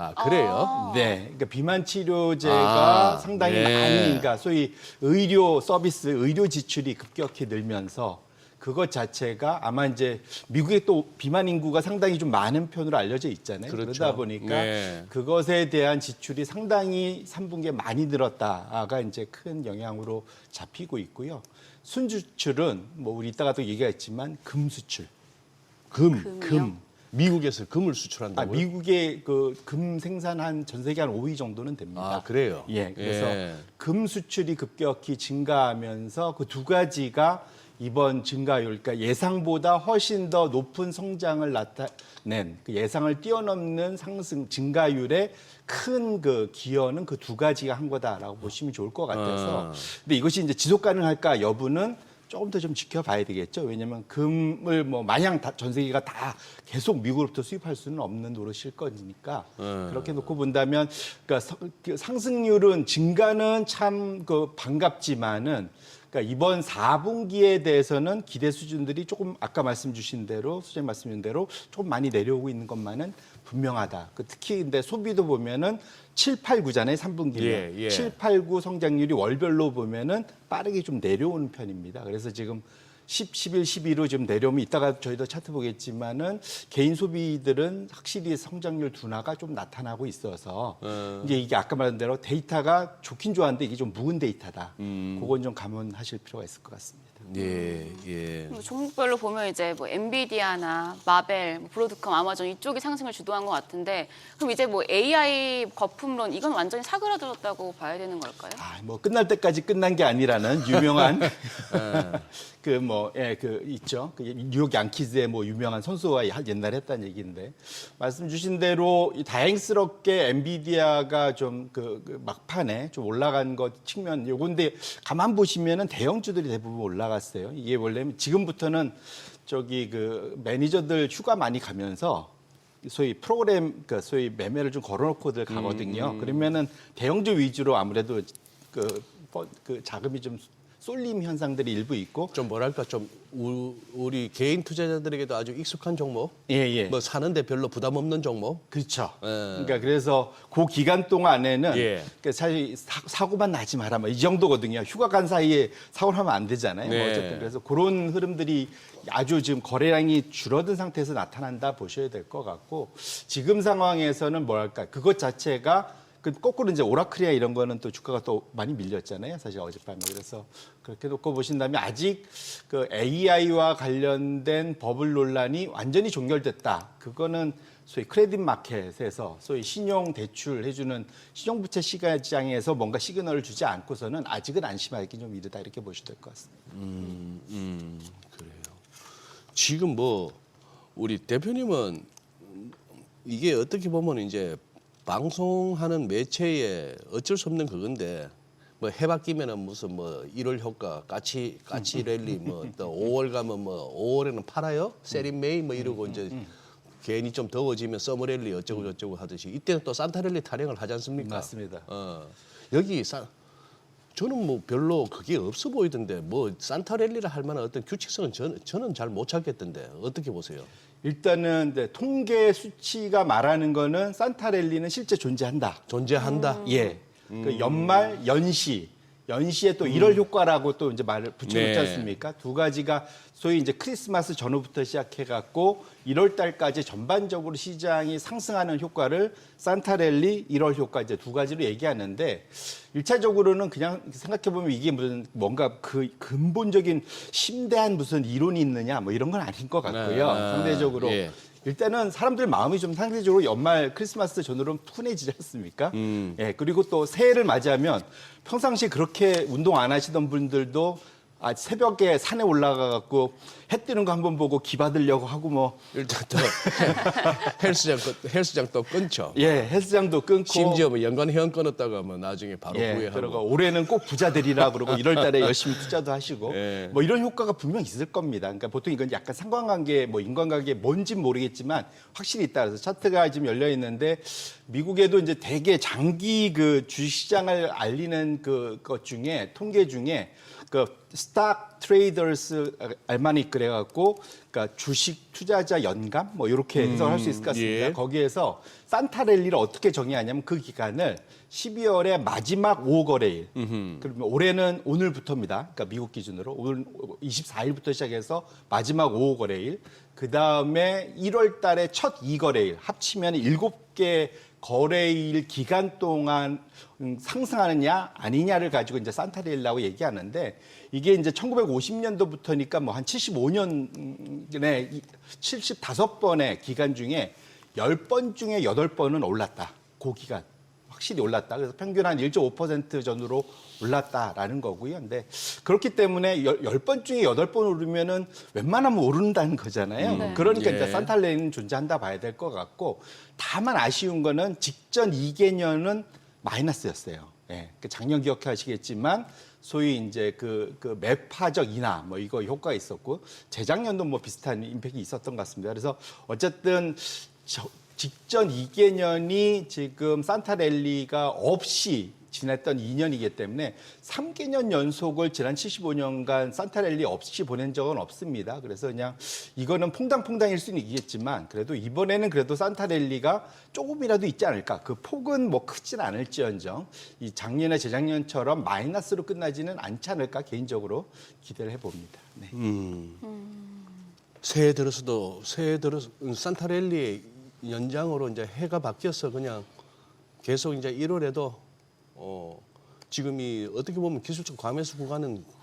아, 그래요? 네, 그러니까 비만 치료제가 상당히 네. 많이, 그러니까 소위 의료 서비스, 의료 지출이 급격히 늘면서 그것 자체가 아마 이제 미국의 또 비만 인구가 상당히 좀 많은 편으로 알려져 있잖아요. 그렇죠. 그러다 보니까 네. 그것에 대한 지출이 상당히 3분기에 많이 늘었다가 이제 큰 영향으로 잡히고 있고요. 순수출은 뭐 우리 이따가 또 얘기했지만 금 수출. 금. 미국에서 금을 수출한다고요? 미국의 그 금 생산한 전 세계 한 5위 정도는 됩니다. 아, 그래요? 예, 그래서 예. 금 수출이 급격히 증가하면서 그 두 가지가 이번 증가율, 그러니까 예상보다 훨씬 더 높은 성장을 나타낸 그 예상을 뛰어넘는 상승 증가율의 큰 그 기여는 그 두 가지가 한 거다라고 보시면 좋을 것 같아서. 근데 이것이 이제 지속 가능할까 여부는 조금 더 좀 지켜봐야 되겠죠. 왜냐하면 금을 뭐 마냥 전 세계가 다 계속 미국으로부터 수입할 수는 없는 노릇일 거니까 그렇게 놓고 본다면, 그러니까 상승률은 증가는 참 그 반갑지만은. 그러니까 이번 4분기에 대해서는 기대 수준들이 조금 아까 말씀 주신 대로 수장님 말씀 주신 대로 조금 많이 내려오고 있는 것만은 분명하다. 특히 근데 소비도 보면은 7, 8, 9잖아요. 3분기는. 예, 예. 7, 8, 9 성장률이 월별로 보면은 빠르게 좀 내려오는 편입니다. 그래서 지금 10, 11, 12로 좀 내려오면 이따가 저희도 차트 보겠지만은 개인 소비들은 확실히 성장률 둔화가 좀 나타나고 있어서 이제 이게 아까 말한 대로 데이터가 좋긴 좋았는데 이게 좀 묵은 데이터다. 그건 좀 감안하실 필요가 있을 것 같습니다. 예, 예. 뭐 종목별로 보면 이제 뭐 엔비디아나 마벨, 뭐 브로드컴, 아마존 이쪽이 상승을 주도한 것 같은데 그럼 이제 뭐 AI 거품론 이건 완전히 사그라들었다고 봐야 되는 걸까요? 뭐 끝날 때까지 끝난 게 아니라는 유명한 있죠. 그 뉴욕 양키즈의 뭐 유명한 선수가 옛날에 했다는 얘기인데 말씀 주신 대로 다행스럽게 엔비디아가 좀 그 막판에 좀 올라간 것 측면 요건데 가만 보시면은 대형주들이 대부분 올라갔어요. 이게 원래 지금부터는 저기 그 매니저들 휴가 많이 가면서 소위 프로그램 그 소위 매매를 좀 걸어놓고들 가거든요. 그러면은 대형주 위주로 아무래도 그 자금이 좀 쏠림 현상들이 일부 있고 좀 뭐랄까 좀 우리 개인 투자자들에게도 아주 익숙한 종목. 예. 뭐 사는데 별로 부담 없는 종목. 그렇죠. 예. 그러니까 그래서 그 기간 동안에는 예. 그러니까 사실 사고만 나지 마라 이 정도거든요. 휴가 간 사이에 사고를 하면 안 되잖아요. 네. 어쨌든 그래서 그런 흐름들이 아주 지금 거래량이 줄어든 상태에서 나타난다 보셔야 될 것 같고 지금 상황에서는 뭐랄까 그것 자체가 거꾸로 이제 오라클이나 이런 거는 또 주가가 또 많이 밀렸잖아요. 사실 어젯밤에. 그래서 그렇게 놓고 보신다면 아직 그 AI와 관련된 버블 논란이 완전히 종결됐다. 그거는 소위 크레딧 마켓에서 소위 신용 대출 해주는 신용부채 시장에서 뭔가 시그널을 주지 않고서는 아직은 안심하기 좀 이르다 이렇게 보셔야 될 것 같습니다. 그래요. 지금 뭐 우리 대표님은 이게 어떻게 보면 이제 방송하는 매체에 어쩔 수 없는 그건데 뭐 해바뀌면은 무슨 뭐 1월 효과 까치 랠리 뭐 또 5월 가면 뭐 5월에는 팔아요 세린 메이 뭐 이러고 이제 괜히 좀 더워지면 서머랠리 어쩌고 저쩌고 하듯이 이때는 또 산타랠리 타령을 하지 않습니까? 맞습니다. 여기 저는 뭐 별로 그게 없어 보이던데 뭐 산타랠리를 할 만한 어떤 규칙성은 저는 잘 못 찾겠던데 어떻게 보세요? 일단은 통계 수치가 말하는 거는 산타랠리는 실제 존재한다. 존재한다. 예. 그 연말 연시에 또 1월 효과라고 또 이제 말을 붙여놓지 네. 않습니까? 두 가지가 소위 이제 크리스마스 전후부터 시작해갖고 1월 달까지 전반적으로 시장이 상승하는 효과를 산타랠리 1월 효과 이제 두 가지로 얘기하는데 1차적으로는 그냥 생각해보면 이게 무슨 뭔가 그 근본적인 심대한 무슨 이론이 있느냐 뭐 이런 건 아닌 것 같고요. 상대적으로. 예. 일단은 사람들 마음이 좀 상대적으로 연말 크리스마스 전후로는 푸근해지지 않습니까? 예, 그리고 또 새해를 맞이하면 평상시 그렇게 운동 안 하시던 분들도 새벽에 산에 올라가 갖고 해 뜨는 거 한번 보고 기 받으려고 하고 뭐 일단 또 헬스장 또 끊죠. 예, 헬스장도 끊고 심지어 뭐 연간 회원 끊었다가 뭐 나중에 바로 예, 후회하고. 그러고 올해는 꼭 부자 되리라 그러고 1월 달에 열심히 투자도 하시고 예. 뭐 이런 효과가 분명 있을 겁니다. 그러니까 보통 이건 약간 상관관계 뭐 인과관계 뭔진 모르겠지만 확실히 있다. 그래서 차트가 지금 열려 있는데 미국에도 이제 대개 장기 그 주식시장을 알리는 것 중에 통계 중에 그 스탁 트레이더스 알마닉 그래갖고 그러니까 주식 투자자 연감 뭐 이렇게 해석할 수 있을 것 같습니다. 예. 거기에서 산타랠리를 어떻게 정의하냐면 그 기간을 12월의 마지막 5거래일. 그러면 올해는 오늘부터입니다. 그러니까 미국 기준으로 오늘 24일부터 시작해서 마지막 5거래일. 그 다음에 1월 달에 첫 2거래일 합치면 7개 거래일 기간 동안 상승하느냐 아니냐를 가지고 이제 산타랠리라고 얘기하는데 이게 이제 1950년도부터니까 뭐 한 75년에 75번의 기간 중에 10번 중에 8번은 올랐다. 그 기간. 확실히 올랐다. 그래서 평균 한 1.5% 전후로 올랐다라는 거고요. 근데 그렇기 때문에 10번 중에 8번 오르면은 웬만하면 오른다는 거잖아요. 그러니까 예. 이제 산타랠리는 존재한다 봐야 될 것 같고 다만 아쉬운 거는 직전 2개년은 마이너스였어요. 예. 작년 기억하시겠지만 소위 이제 그 매파적 인하 뭐 이거 효과가 있었고 재작년도 뭐 비슷한 임팩이 있었던 것 같습니다. 그래서 어쨌든 직전 2개년이 지금 산타랠리가 없이 지냈던 2년이기 때문에 3개년 연속을 지난 75년간 산타랠리 없이 보낸 적은 없습니다. 그래서 그냥 이거는 퐁당퐁당일 수는 있겠지만 그래도 이번에는 그래도 산타랠리가 조금이라도 있지 않을까. 그 폭은 뭐 크진 않을지언정 이 작년에 재작년처럼 마이너스로 끝나지는 않지 않을까 개인적으로 기대를 해봅니다. 네. 새해 들어서 산타랠리 연장으로 이제 해가 바뀌어서 그냥 계속 이제 1월에도 지금이 어떻게 보면 기술적 과매수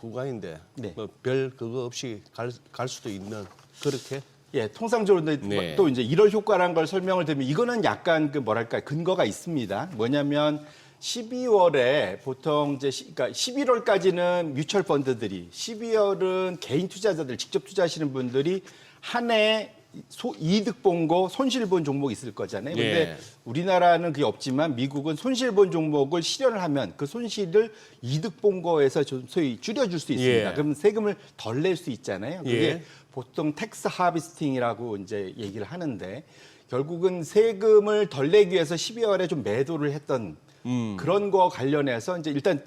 구간인데 네. 뭐 별 그거 없이 갈 수도 있는 그렇게 예, 통상적으로 네. 또 이제 1월 효과라는 걸 설명을 드리면 이거는 약간 그 뭐랄까 근거가 있습니다. 뭐냐면 12월에 보통 이제 그러니까 11월까지는 뮤추얼 펀드들이 12월은 개인 투자자들 직접 투자하시는 분들이 한 해 이득 본 거 손실 본 종목 있을 거잖아요. 근데 예. 우리나라는 그게 없지만 미국은 손실 본 종목을 실현을 하면 그 손실을 이득 본 거에서 소위 줄여줄 수 있습니다. 예. 그럼 세금을 덜 낼 수 있잖아요. 그게 예. 보통 텍스 하비스팅이라고 이제 얘기를 하는데 결국은 세금을 덜 내기 위해서 12월에 좀 매도를 했던 그런 거 관련해서 이제 일단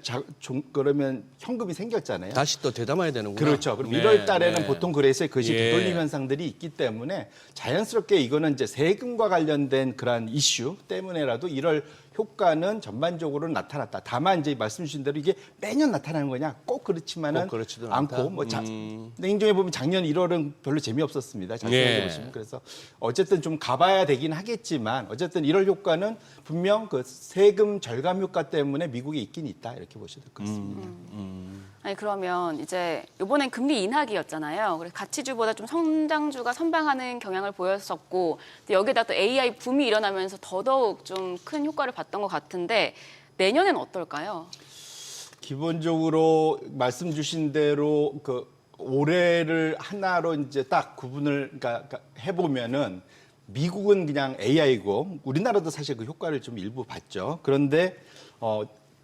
그러면 현금이 생겼잖아요. 다시 또 되담아야 되는구나. 그렇죠. 그럼 네, 1월 달에는 네. 보통 그래서 그것이 예. 되돌림 현상들이 있기 때문에 자연스럽게 이거는 이제 세금과 관련된 그러한 이슈 때문에라도 1월 효과는 전반적으로 나타났다. 다만 이제 말씀 주신 대로 이게 매년 나타나는 거냐? 꼭 그렇지만은 꼭 그렇지도 않고 않다. 뭐 냉정해 보면 작년 1월은 별로 재미없었습니다. 잘 예. 생각해 보시면. 그래서 어쨌든 좀 가봐야 되긴 하겠지만 어쨌든 1월 효과는 분명 그 세금 절감 효과 때문에 미국에 있긴 있다. 이렇게 보셔도 될 것 같습니다. 아니 그러면 이제 이번엔 금리 인하기였잖아요. 그래서 가치주보다 좀 성장주가 선방하는 경향을 보였었고 또 여기다 또 AI 붐이 일어나면서 더더욱 좀 큰 효과를 봤던 것 같은데 내년엔 어떨까요? 기본적으로 말씀 주신 대로 그 올해를 하나로 이제 딱 구분을 그러니까 해보면은 미국은 그냥 AI고 우리나라도 사실 그 효과를 좀 일부 봤죠. 그런데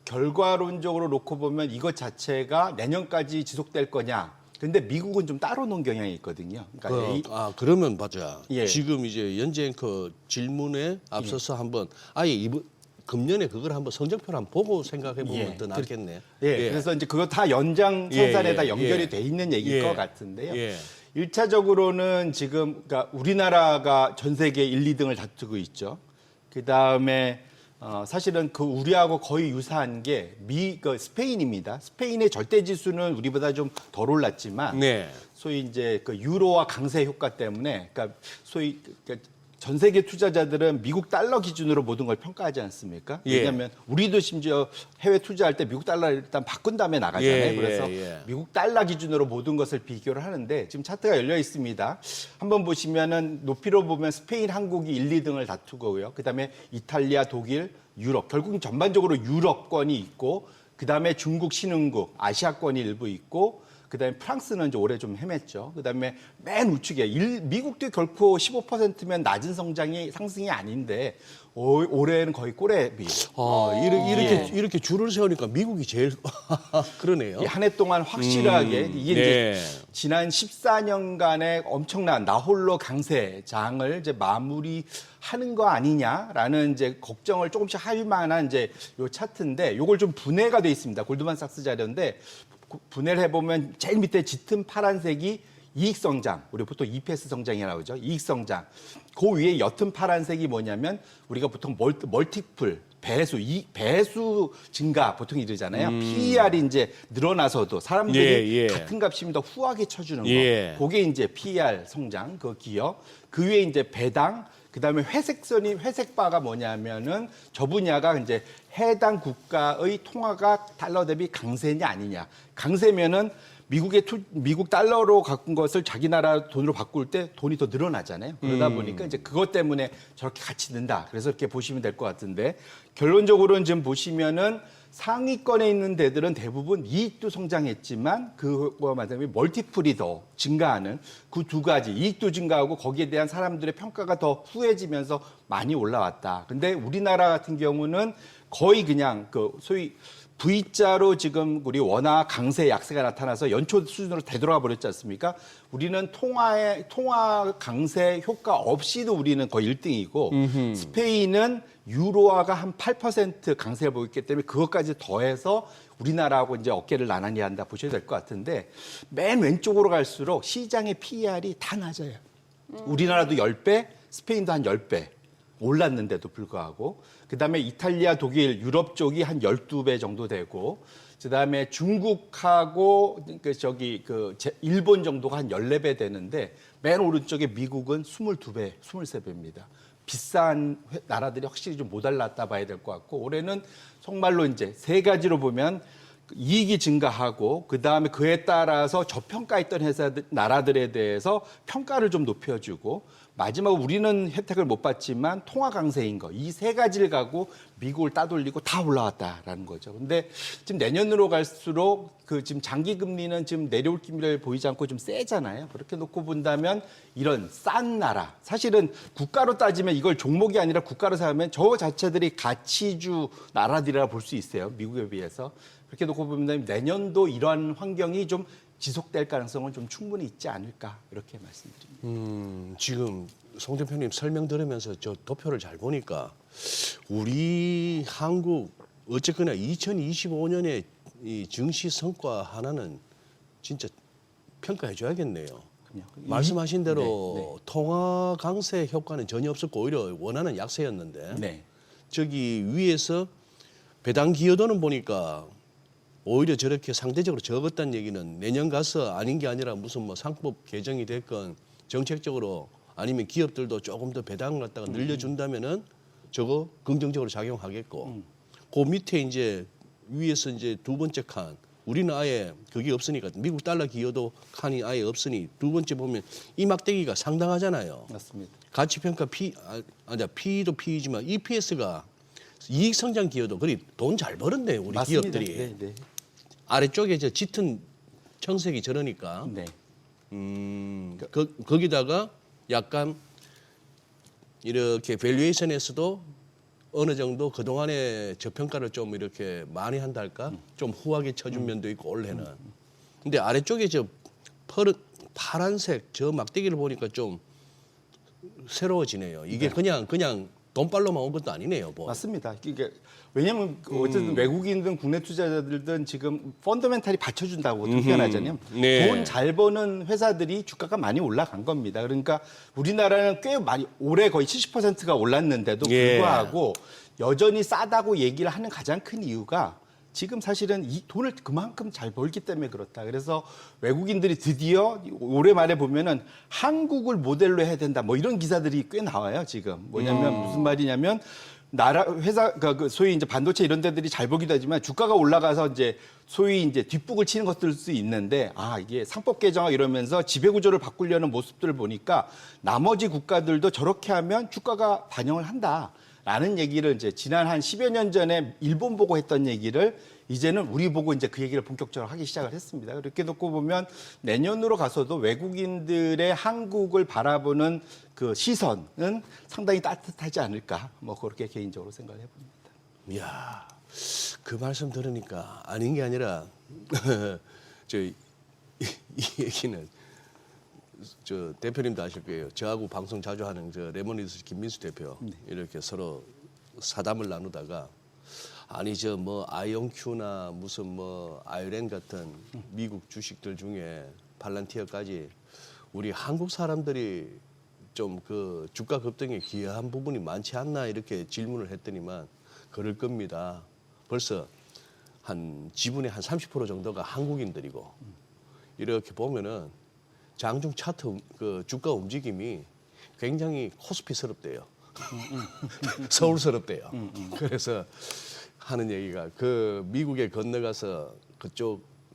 결과론적으로 놓고 보면 이것 자체가 내년까지 지속될 거냐 근데 미국은 좀 따로 놓은 경향이 있거든요. 그러니까 그러면 맞아. 예. 지금 이제 연재 앵커 질문에 앞서서 한번 아예 이번 금년에 그걸 한번 성적표를 한번 보고 생각해 보면 예. 더 낫겠네. 예, 그래서 이제 그거 다 연장 선산에 예, 다 예, 연결이 예. 돼 있는 얘기일 예. 것 같은데요. 예. 1차적으로는 지금 그러니까 우리나라가 전 세계 1, 2등을 다투고 있죠. 그다음에 사실은 그 우리하고 거의 유사한 게 스페인입니다. 스페인의 절대 지수는 우리보다 좀 덜 올랐지만 네. 소위 이제 그 유로화 강세 효과 때문에 그러니까 소위 전 세계 투자자들은 미국 달러 기준으로 모든 걸 평가하지 않습니까? 예. 왜냐하면 우리도 심지어 해외 투자할 때 미국 달러를 일단 바꾼 다음에 나가잖아요. 예, 그래서 예. 미국 달러 기준으로 모든 것을 비교를 하는데 지금 차트가 열려 있습니다. 한번 보시면은 높이로 보면 스페인, 한국이 1, 2등을 다투고요. 그다음에 이탈리아, 독일, 유럽. 결국 전반적으로 유럽권이 있고 그다음에 중국, 신흥국, 아시아권이 일부 있고 그다음에 프랑스는 이제 올해 좀 헤맸죠. 그다음에 맨 우측에 미국도 결코 15%면 낮은 상승이 아닌데 올해는 거의 꼴에비. 이렇게 줄을 세우니까 미국이 제일 그러네요. 한 해 동안 확실하게 이게 네. 이제 지난 14년간의 엄청난 나홀로 강세장을 이제 마무리하는 거 아니냐라는 이제 걱정을 조금씩 할 만한 이제 요 차트인데 요걸 좀 분해가 돼 있습니다. 골드만삭스 자료인데 분해를 해보면 제일 밑에 짙은 파란색이 이익 성장, 우리 보통 EPS 성장이라고 하죠. 이익 성장. 그 위에 옅은 파란색이 뭐냐면 우리가 보통 멀티플, 배수 증가 보통 이러잖아요. PER이 이제 늘어나서도 사람들이 같은 값이면 더 후하게 쳐주는 거. 그게 이제 PER 성장, 그 기업. 그 위에 이제 배당, 그다음에 회색바가 뭐냐면은 저 분야가 이제 해당 국가의 통화가 달러 대비 강세냐 아니냐. 강세면은 미국 달러로 갖은 것을 자기 나라 돈으로 바꿀 때 돈이 더 늘어나잖아요. 그러다 보니까 이제 그것 때문에 저렇게 같이 는다. 그래서 이렇게 보시면 될 것 같은데 결론적으로는 지금 보시면은 상위권에 있는 데들은 대부분 이익도 성장했지만 그거와 마찬가지로 멀티플이 더 증가하는 그 두 가지 이익도 증가하고 거기에 대한 사람들의 평가가 더 후해지면서 많이 올라왔다. 근데 우리나라 같은 경우는 거의 그냥 그 소위 V자로 지금 우리 워낙 강세 약세가 나타나서 연초 수준으로 되돌아가 버렸지 않습니까? 우리는 통화 강세 효과 없이도 우리는 거의 1등이고 스페인은 유로화가 한 8% 강세를 보고 있기 때문에 그것까지 더해서 우리나라하고 이제 어깨를 나란히 한다 보셔야 될 것 같은데 맨 왼쪽으로 갈수록 시장의 PER이 다 낮아요. 우리나라도 10배, 스페인도 한 10배. 올랐는데도 불구하고 그다음에 이탈리아, 독일, 유럽 쪽이 한 12배 정도 되고 그다음에 중국하고 일본 정도가 한 14배 되는데 맨 오른쪽에 미국은 22배, 23배입니다. 비싼 나라들이 확실히 좀 모자랐다 봐야 될 것 같고 올해는 정말로 이제 세 가지로 보면 이익이 증가하고 그다음에 그에 따라서 저평가했던 나라들에 대해서 평가를 좀 높여주고 마지막으로 우리는 혜택을 못 받지만 통화 강세인 거 이 세 가지를 가고 미국을 따돌리고 다 올라왔다라는 거죠. 근데 지금 내년으로 갈수록 그 지금 장기 금리는 지금 내려올 기미를 보이지 않고 좀 세잖아요. 그렇게 놓고 본다면 이런 싼 나라 사실은 국가로 따지면 이걸 종목이 아니라 국가로 생각하면 저 자체들이 가치주 나라들이라 볼 수 있어요. 미국에 비해서. 그렇게 놓고 보면 내년도 이러한 환경이 좀 지속될 가능성은 좀 충분히 있지 않을까 이렇게 말씀드립니다. 지금 송 대표님 설명 들으면서 저 도표를 잘 보니까 우리 한국 어쨌거나 2025년에 이 증시 성과 하나는 진짜 평가해줘야겠네요. 말씀하신 대로 통화 강세 효과는 전혀 없었고 오히려 원하는 약세였는데 저기 위에서 배당 기여도는 보니까 오히려 저렇게 상대적으로 적었다는 얘기는 내년 가서 아닌 게 아니라 무슨 뭐 상법 개정이 됐건 정책적으로 아니면 기업들도 조금 더 배당을 갖다가 늘려준다면은 저거 긍정적으로 작용하겠고 그 밑에 이제 위에서 이제 두 번째 칸 우리는 아예 그게 없으니까 미국 달러 기여도 칸이 아예 없으니 두 번째 보면 이 막대기가 상당하잖아요. 맞습니다. 가치평가 P도 P이지만 EPS가 이익 성장 기여도 그리 돈 잘 벌었네 우리 맞습니다. 기업들이. 아래쪽에 저 짙은 청색이 저러니까 거기다가 약간 이렇게 밸류에이션에서도 어느 정도 그동안의 저평가를 좀 이렇게 많이 한달까 좀 후하게 쳐준 면도 있고 올해는 근데 아래쪽에 저 파란색 저 막대기를 보니까 좀 새로워지네요. 이게 그냥 돈빨로만 온 것도 아니네요. 뭐. 맞습니다. 이게 왜냐하면 어쨌든 외국인든 국내 투자자들든 지금 펀더멘탈이 받쳐준다고 표현하잖아요. 네. 돈 잘 버는 회사들이 주가가 많이 올라간 겁니다. 그러니까 우리나라는 꽤 많이 올해 거의 70%가 올랐는데도 예. 불구하고 여전히 싸다고 얘기를 하는 가장 큰 이유가 지금 사실은 이 돈을 그만큼 잘 벌기 때문에 그렇다. 그래서 외국인들이 드디어 올해 말에 보면은 한국을 모델로 해야 된다. 뭐 이런 기사들이 꽤 나와요, 지금. 뭐냐면 무슨 말이냐면 나라 회사 그 소위 이제 반도체 이런 데들이 잘 벌기도 하지만 주가가 올라가서 이제 소위 이제 뒷북을 치는 것들 수 있는데 이게 상법 개정하고 이러면서 지배 구조를 바꾸려는 모습들을 보니까 나머지 국가들도 저렇게 하면 주가가 반영을 한다. 라는 얘기를 이제 지난 한 10여 년 전에 일본 보고 했던 얘기를 이제는 우리 보고 이제 그 얘기를 본격적으로 하기 시작을 했습니다. 그렇게 놓고 보면 내년으로 가서도 외국인들의 한국을 바라보는 그 시선은 상당히 따뜻하지 않을까. 뭐 그렇게 개인적으로 생각을 해봅니다. 이야, 그 말씀 들으니까 아닌 게 아니라 이 얘기는 저 대표님도 아실 거예요. 저하고 방송 자주 하는 저 레모니드 김민수 대표 이렇게 서로 사담을 나누다가 아니 저 뭐 아이온큐나 무슨 뭐 아이랜 같은 미국 주식들 중에 팔란티어까지 우리 한국 사람들이 좀 그 주가 급등에 기여한 부분이 많지 않나 이렇게 질문을 했더니만 그럴 겁니다. 벌써 한 지분의 한 30% 정도가 한국인들이고 이렇게 보면은 장중 차트 그 주가 움직임이 굉장히 코스피스럽대요. 서울스럽대요. 그래서 하는 얘기가 그 미국에 건너가서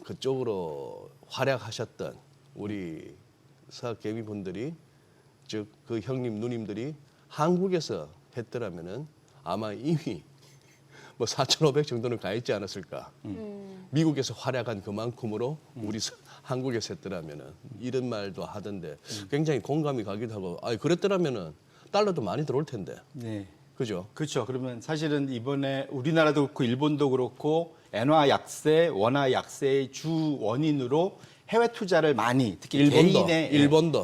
그쪽으로 활약하셨던 우리 서학개미분들이 즉 그 형님 누님들이 한국에서 했더라면은 아마 이미 뭐 4,500 정도는 가 있지 않았을까. 미국에서 활약한 그만큼으로 우리 한국에서 했더라면은 이런 말도 하던데 굉장히 공감이 가기도 하고 그랬더라면은 달러도 많이 들어올 텐데. 네. 그죠? 그렇죠. 그러면 사실은 이번에 우리나라도 그렇고 일본도 그렇고 엔화 약세, 원화 약세의 주 원인으로 해외 투자를 많이 특히 일본도, 개인의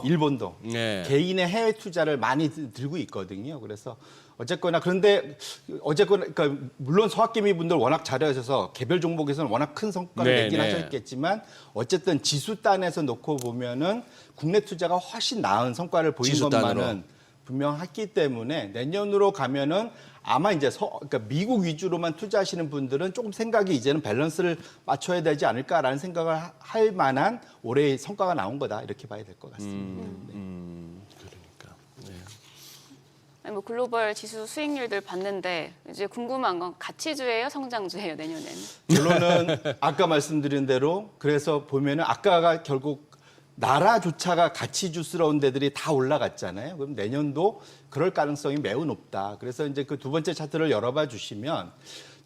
일본도. 네. 개인의 해외 투자를 많이 들고 있거든요. 그래서 어쨌거나 그러니까 물론 서학개미 분들 워낙 잘하셔서 개별 종목에서는 워낙 큰 성과를 네, 내긴 네. 하셨겠지만 어쨌든 지수단에서 놓고 보면은 국내 투자가 훨씬 나은 성과를 보인 지수단으로. 것만은 분명했기 때문에 내년으로 가면은 아마 이제 그러니까 미국 위주로만 투자하시는 분들은 조금 생각이 이제는 밸런스를 맞춰야 되지 않을까라는 생각을 할 만한 올해의 성과가 나온 거다 이렇게 봐야 될 것 같습니다. 그러니까. 네. 아니, 뭐 글로벌 지수 수익률들 봤는데 이제 궁금한 건 가치주예요, 성장주예요 내년에는? 결론은 아까 말씀드린 대로 그래서 보면은 아까가 결국 나라조차가 가치주스러운 데들이 다 올라갔잖아요. 그럼 내년도 그럴 가능성이 매우 높다. 그래서 이제 그 두 번째 차트를 열어봐 주시면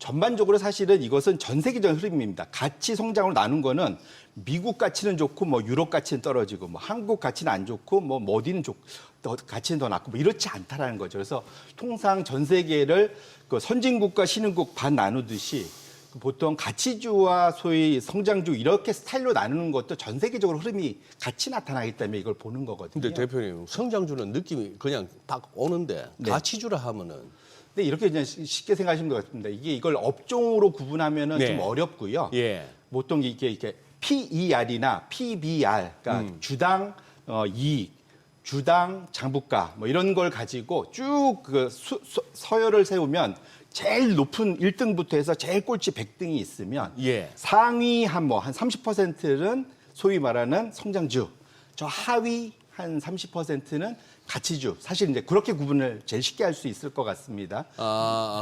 전반적으로 사실은 이것은 전 세계적인 흐름입니다. 가치 성장으로 나눈 거는 미국 가치는 좋고 뭐 유럽 가치는 떨어지고 뭐 한국 가치는 안 좋고 뭐 어디는 가치는 더 낮고 뭐 이렇지 않다라는 거죠. 그래서 통상 전 세계를 그 선진국과 신흥국 반 나누듯이 보통 가치주와 소위 성장주 이렇게 스타일로 나누는 것도 전 세계적으로 흐름이 같이 나타나기 때문에 이걸 보는 거거든요. 근데 대표님 성장주는 느낌이 그냥 딱 오는데 네. 가치주라 하면은 근데 이렇게 그냥 쉽게 생각하시면 것 같습니다. 이걸 업종으로 구분하면은 네. 좀 어렵고요. 예. 보통 이게 PER이나 PBR, 그러니까 주당 이익, 주당 장부가 뭐 이런 걸 가지고 쭉 그 서열을 세우면 제일 높은 1등부터 해서 제일 꼴찌 100등이 있으면 예. 상위 한 30%는 소위 말하는 성장주, 저 하위 한 30%는 가치주. 사실 이제 그렇게 구분을 제일 쉽게 할 수 있을 것 같습니다.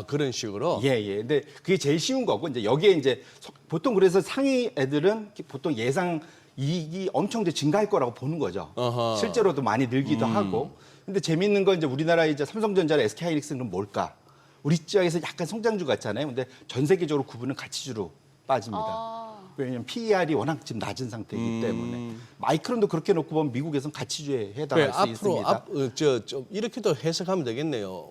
그런 식으로. 예. 근데 그게 제일 쉬운 거고 이제 여기에 이제 보통 그래서 상위 애들은 보통 예상 이익이 엄청 이제 증가할 거라고 보는 거죠. 어허. 실제로도 많이 늘기도 하고. 근데 재밌는 건 이제 우리나라 이제 삼성전자나 SK하이닉스는 뭘까? 우리 지역에서 약간 성장주 같잖아요. 근데 전 세계적으로 구분은 가치주로 빠집니다. 왜냐하면 PER이 워낙 지금 낮은 상태이기 때문에 마이크론도 그렇게 놓고 보면 미국에서는 가치주에 해당할 수 앞으로 있습니다. 좀 이렇게도 해석하면 되겠네요.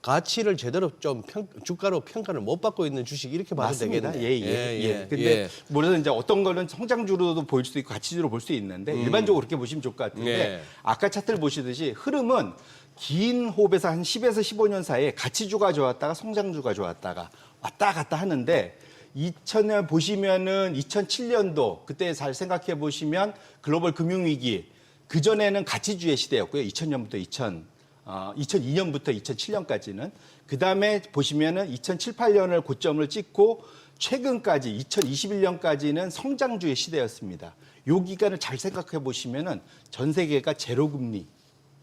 가치를 제대로 좀 주가로 평가를 못 받고 있는 주식 이렇게 봐도 맞습니다. 되겠네. 예. 근데 물론 이제 어떤 거는 성장주로도 보일 수도 있고 가치주로 볼 수 있는데 일반적으로 그렇게 보시면 좋을 것 같은데 예. 아까 아까 차트를 보시듯이 흐름은 긴 호흡에서 한 10에서 15년 사이에 가치주가 좋았다가 성장주가 좋았다가 왔다 갔다 하는데 2000년 보시면은 2007년도 그때 잘 생각해 보시면 글로벌 금융위기 그전에는 가치주의 시대였고요. 2000년부터 2002년부터 2007년까지는 그다음에 보시면은 2007, 8년을 고점을 찍고 최근까지 2021년까지는 성장주의 시대였습니다. 요 기간을 잘 생각해 보시면은 전 세계가 제로 금리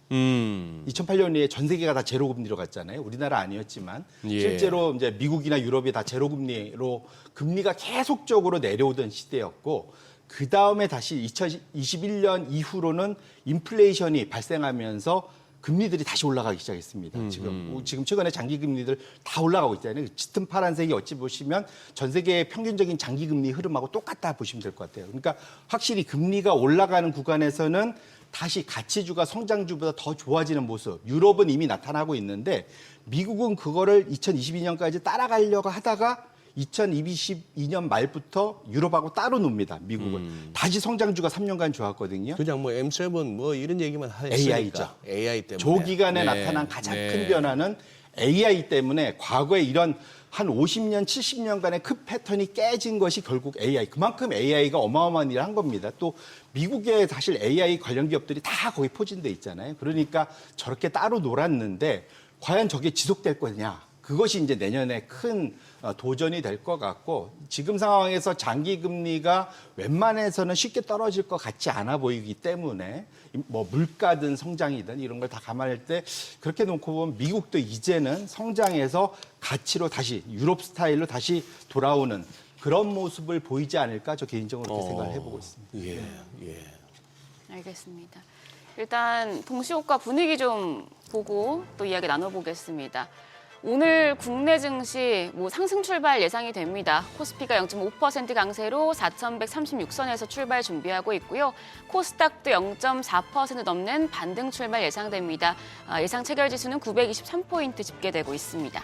2008년에 전 세계가 다 제로 금리로 갔잖아요. 우리나라 아니었지만 예. 실제로 이제 미국이나 유럽이 다 제로 금리로 금리가 계속적으로 내려오던 시대였고 그 다음에 다시 2021년 이후로는 인플레이션이 발생하면서 금리들이 다시 올라가기 시작했습니다. 지금 최근에 장기 금리들 다 올라가고 있잖아요. 짙은 파란색이 어찌 보시면 전 세계의 평균적인 장기 금리 흐름하고 똑같다 보시면 될 것 같아요. 그러니까 확실히 금리가 올라가는 구간에서는 다시 가치주가 성장주보다 더 좋아지는 모습. 유럽은 이미 나타나고 있는데 미국은 그거를 2022년까지 따라가려고 하다가 2022년 말부터 유럽하고 따로 놉니다. 미국은. 다시 성장주가 3년간 좋았거든요. 그냥 뭐 M7 뭐 이런 얘기만 하니까 AI죠. AI 때문에. 조기간에 나타난 가장 큰 변화는 AI 때문에 과거에 이런 한 50년, 70년간의 큰 패턴이 깨진 것이 결국 AI. 그만큼 AI가 어마어마한 일을 한 겁니다. 또 미국에 사실 AI 관련 기업들이 다 거기 포진돼 있잖아요. 그러니까 저렇게 따로 놀았는데 과연 저게 지속될 거냐. 그것이 이제 내년에 큰 도전이 될 것 같고 지금 상황에서 장기 금리가 웬만해서는 쉽게 떨어질 것 같지 않아 보이기 때문에 뭐 물가든 성장이든 이런 걸 다 감안할 때 그렇게 놓고 보면 미국도 이제는 성장해서 가치로 다시 유럽 스타일로 다시 돌아오는 그런 모습을 보이지 않을까 저 개인적으로 그렇게 생각을 해보고 있습니다. 예. 알겠습니다. 일단 동시호가 분위기 좀 보고 또 이야기 나눠보겠습니다. 오늘 국내 증시 상승 출발 예상이 됩니다. 코스피가 0.5% 강세로 4,136선에서 출발 준비하고 있고요. 코스닥도 0.4% 넘는 반등 출발 예상됩니다. 예상 체결 지수는 923포인트 집계되고 있습니다.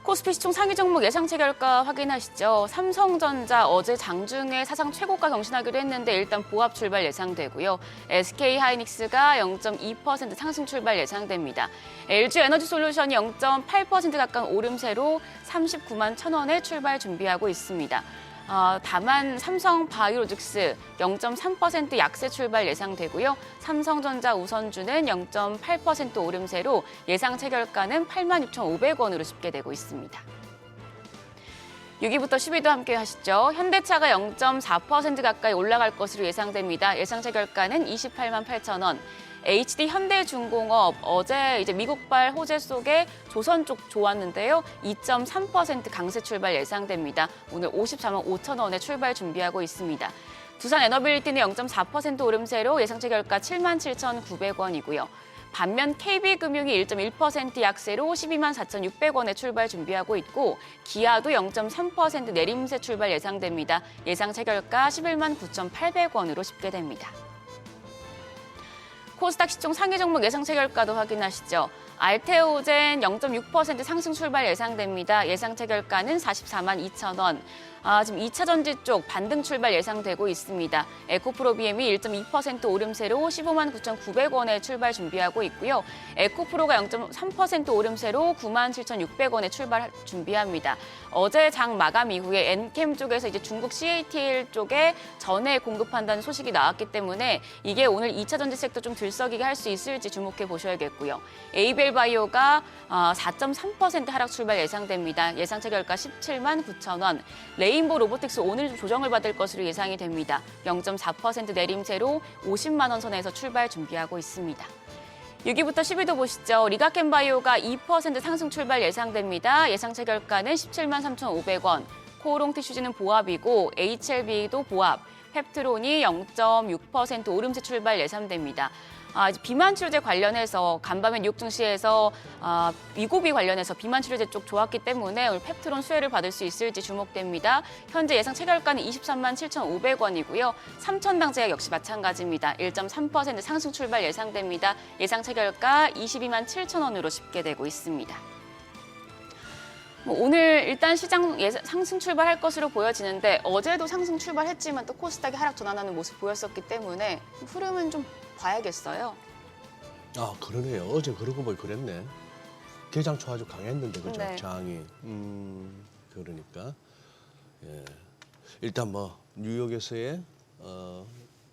코스피 시총 상위 종목 예상 체결가 확인하시죠. 삼성전자 어제 장중에 사상 최고가 경신하기로 했는데 일단 보합 출발 예상되고요. SK하이닉스가 0.2% 상승 출발 예상됩니다. LG에너지솔루션이 0.8% 가까운 오름세로 39만 1,000원에 출발 준비하고 있습니다. 다만 삼성바이오로직스 0.3% 약세 출발 예상되고요. 삼성전자 우선주는 0.8% 오름세로 예상 체결가는 86,500원으로 집계되고 있습니다. 6위부터 10위도 함께 하시죠. 현대차가 0.4% 가까이 올라갈 것으로 예상됩니다. 예상 체결가는 28만 8,000원. HD 현대중공업 어제 미국발 호재 속에 조선 쪽 좋았는데요. 2.3% 강세 출발 예상됩니다. 오늘 54만 5천 원에 출발 준비하고 있습니다. 두산 에너빌리티는 0.4% 오름세로 예상 체결가 7만 7,900원이고요. 반면 KB금융이 1.1% 약세로 12만 4,600원에 출발 준비하고 있고 기아도 0.3% 내림세 출발 예상됩니다. 예상 체결가 11만 9,800원으로 집계됩니다. 코스닥 시총 상위 종목 예상 체결가도 확인하시죠. 알테오젠 0.6% 상승 출발 예상됩니다. 예상 체결가는 44만 2천 원. 지금 2차 전지 쪽 반등 출발 예상되고 있습니다. 에코프로비엠이 1.2% 오름세로 15만 9,900원에 출발 준비하고 있고요. 에코프로가 0.3% 오름세로 9만 7,600원에 출발 준비합니다. 어제 장 마감 이후에 엔캠 쪽에서 중국 CATL 쪽에 전해 공급한다는 소식이 나왔기 때문에 이게 오늘 2차 전지 섹터 좀 들썩이게 할 수 있을지 주목해 보셔야겠고요. 에이벨바이오가 4.3% 하락 출발 예상됩니다. 예상 체결가 17만 9천 원. 레인보 로보틱스 오늘 조정을 받을 것으로 예상이 됩니다. 0.4% 내림세로 50만 원 선에서 출발 준비하고 있습니다. 6위부터 10위도 보시죠. 리가켄바이오가 2% 상승 출발 예상됩니다. 예상 체결가는 17만 3,500원. 코오롱 티슈즈는 보합이고 HLB도 보합. 펩트론이 0.6% 오름세 출발 예상됩니다. 이제 비만 치료제 관련해서 간밤에 뉴욕 증시에서 위고비 관련해서 비만 치료제 쪽 좋았기 때문에 오늘 펩트론 수혜를 받을 수 있을지 주목됩니다. 현재 예상 체결가는 23만 7,500원이고요. 3,000당 제약 역시 마찬가지입니다. 1.3% 상승 출발 예상됩니다. 예상 체결가 22만 7,000원으로 집계되고 있습니다. 오늘 일단 시장 상승 출발할 것으로 보여지는데 어제도 상승 출발했지만 또 코스닥이 하락 전환하는 모습 보였었기 때문에 흐름은 좀 봐야겠어요. 그러네요. 어제 그러고 보니 그랬네. 개장 초 아주 강했는데 그죠? 네. 장이. 그러니까 일단 뭐 뉴욕에서의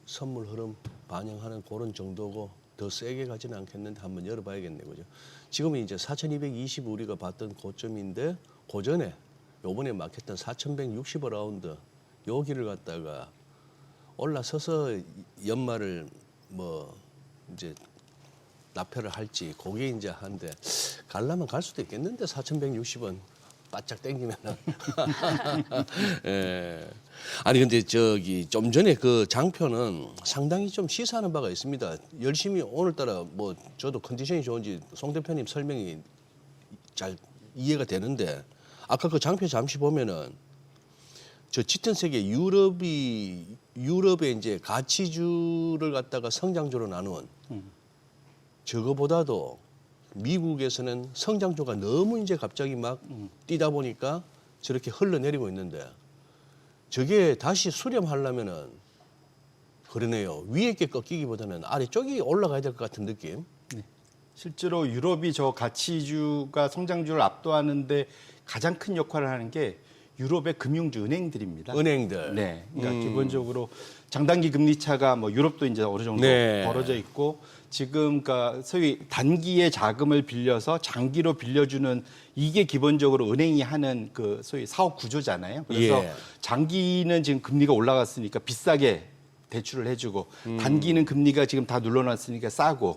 선물 흐름 반영하는 그런 정도고 더 세게 가지는 않겠는데 한번 열어봐야겠네요, 그죠? 지금은 이제 4,220 우리가 봤던 고점인데 고전에 요번에 막혔던 4,160 라운드 여기를 갖다가 올라서서 연말을 뭐 이제 납표를 할지 그게 이제 한데 가려면 갈 수도 있겠는데 4,160원 바짝 땡기면은 예. 아니 근데 저기 좀 전에 그 장표는 상당히 좀 시사하는 바가 있습니다. 열심히 오늘따라 뭐 저도 컨디션이 좋은지 송 대표님 설명이 잘 이해가 되는데 아까 그 장표 잠시 보면은 저 짙은 색의 유럽의 이제 가치주를 갖다가 성장주로 나눈 저거보다도 미국에서는 성장주가 너무 이제 갑자기 막 뛰다 보니까 저렇게 흘러내리고 있는데 저게 다시 수렴하려면은 그러네요. 위에 게 꺾이기보다는 아래쪽이 올라가야 될 것 같은 느낌. 실제로 유럽이 저 가치주가 성장주를 압도하는데 가장 큰 역할을 하는 게 유럽의 금융주 은행들입니다. 은행들. 네. 그러니까 기본적으로 장단기 금리 차가 뭐 유럽도 이제 어느 정도 네. 벌어져 있고 지금 그러니까 소위 단기의 자금을 빌려서 장기로 빌려주는 이게 기본적으로 은행이 하는 그 소위 사업 구조잖아요. 그래서 예. 장기는 지금 금리가 올라갔으니까 비싸게 대출을 해주고 단기는 금리가 지금 다 눌러놨으니까 싸고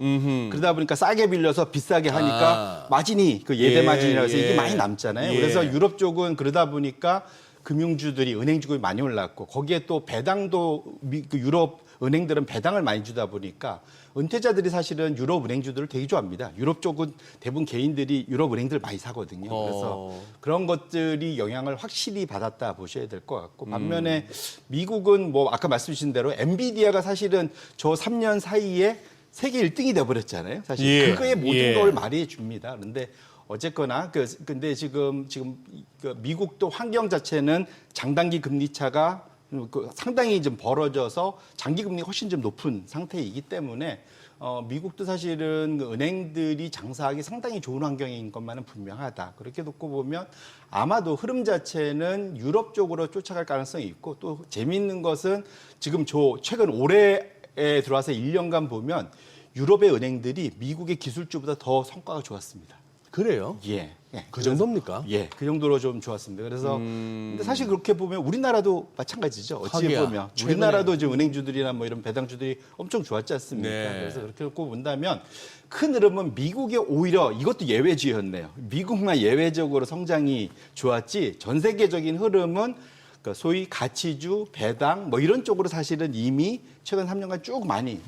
그러다 보니까 싸게 빌려서 비싸게 하니까 마진이 그 예대 마진이라고 해서 이게 많이 남잖아요. 예. 그래서 유럽 쪽은 그러다 보니까 금융주들이 은행주가 많이 올랐고 거기에 또 배당도 그 유럽 은행들은 배당을 많이 주다 보니까 은퇴자들이 사실은 유럽 은행주들을 되게 좋아합니다. 유럽 쪽은 대부분 개인들이 유럽 은행들 많이 사거든요. 그래서 그런 것들이 영향을 확실히 받았다 보셔야 될 것 같고 반면에 미국은 뭐 아까 말씀 주신 대로 엔비디아가 사실은 저 3년 사이에 세계 1등이 돼버렸잖아요. 사실 예. 그거에 모든 예. 걸 말해 줍니다. 그런데 어쨌거나 근데 지금 그 미국도 환경 자체는 장단기 금리 차가 상당히 좀 벌어져서 장기 금리가 훨씬 좀 높은 상태이기 때문에 미국도 사실은 그 은행들이 장사하기 상당히 좋은 환경인 것만은 분명하다. 그렇게 놓고 보면 아마도 흐름 자체는 유럽 쪽으로 쫓아갈 가능성이 있고 또 재미있는 것은 지금 최근 올해에 들어와서 1년간 보면 유럽의 은행들이 미국의 기술주보다 더 성과가 좋았습니다. 그래요? 예. 그 정도입니까? 예, 그 정도로 좀 좋았습니다. 그래서 근데 사실 그렇게 보면 우리나라도 마찬가지죠. 어찌 하기야. 보면 최근에. 우리나라도 지금 은행주들이나 뭐 이런 배당주들이 엄청 좋았지 않습니까? 네. 그래서 그렇게 놓고 본다면 큰 흐름은 미국이 오히려 이것도 예외주였네요. 미국만 예외적으로 성장이 좋았지 전 세계적인 흐름은 소위 가치주, 배당 뭐 이런 쪽으로 사실은 이미 최근 3년간 쭉 많이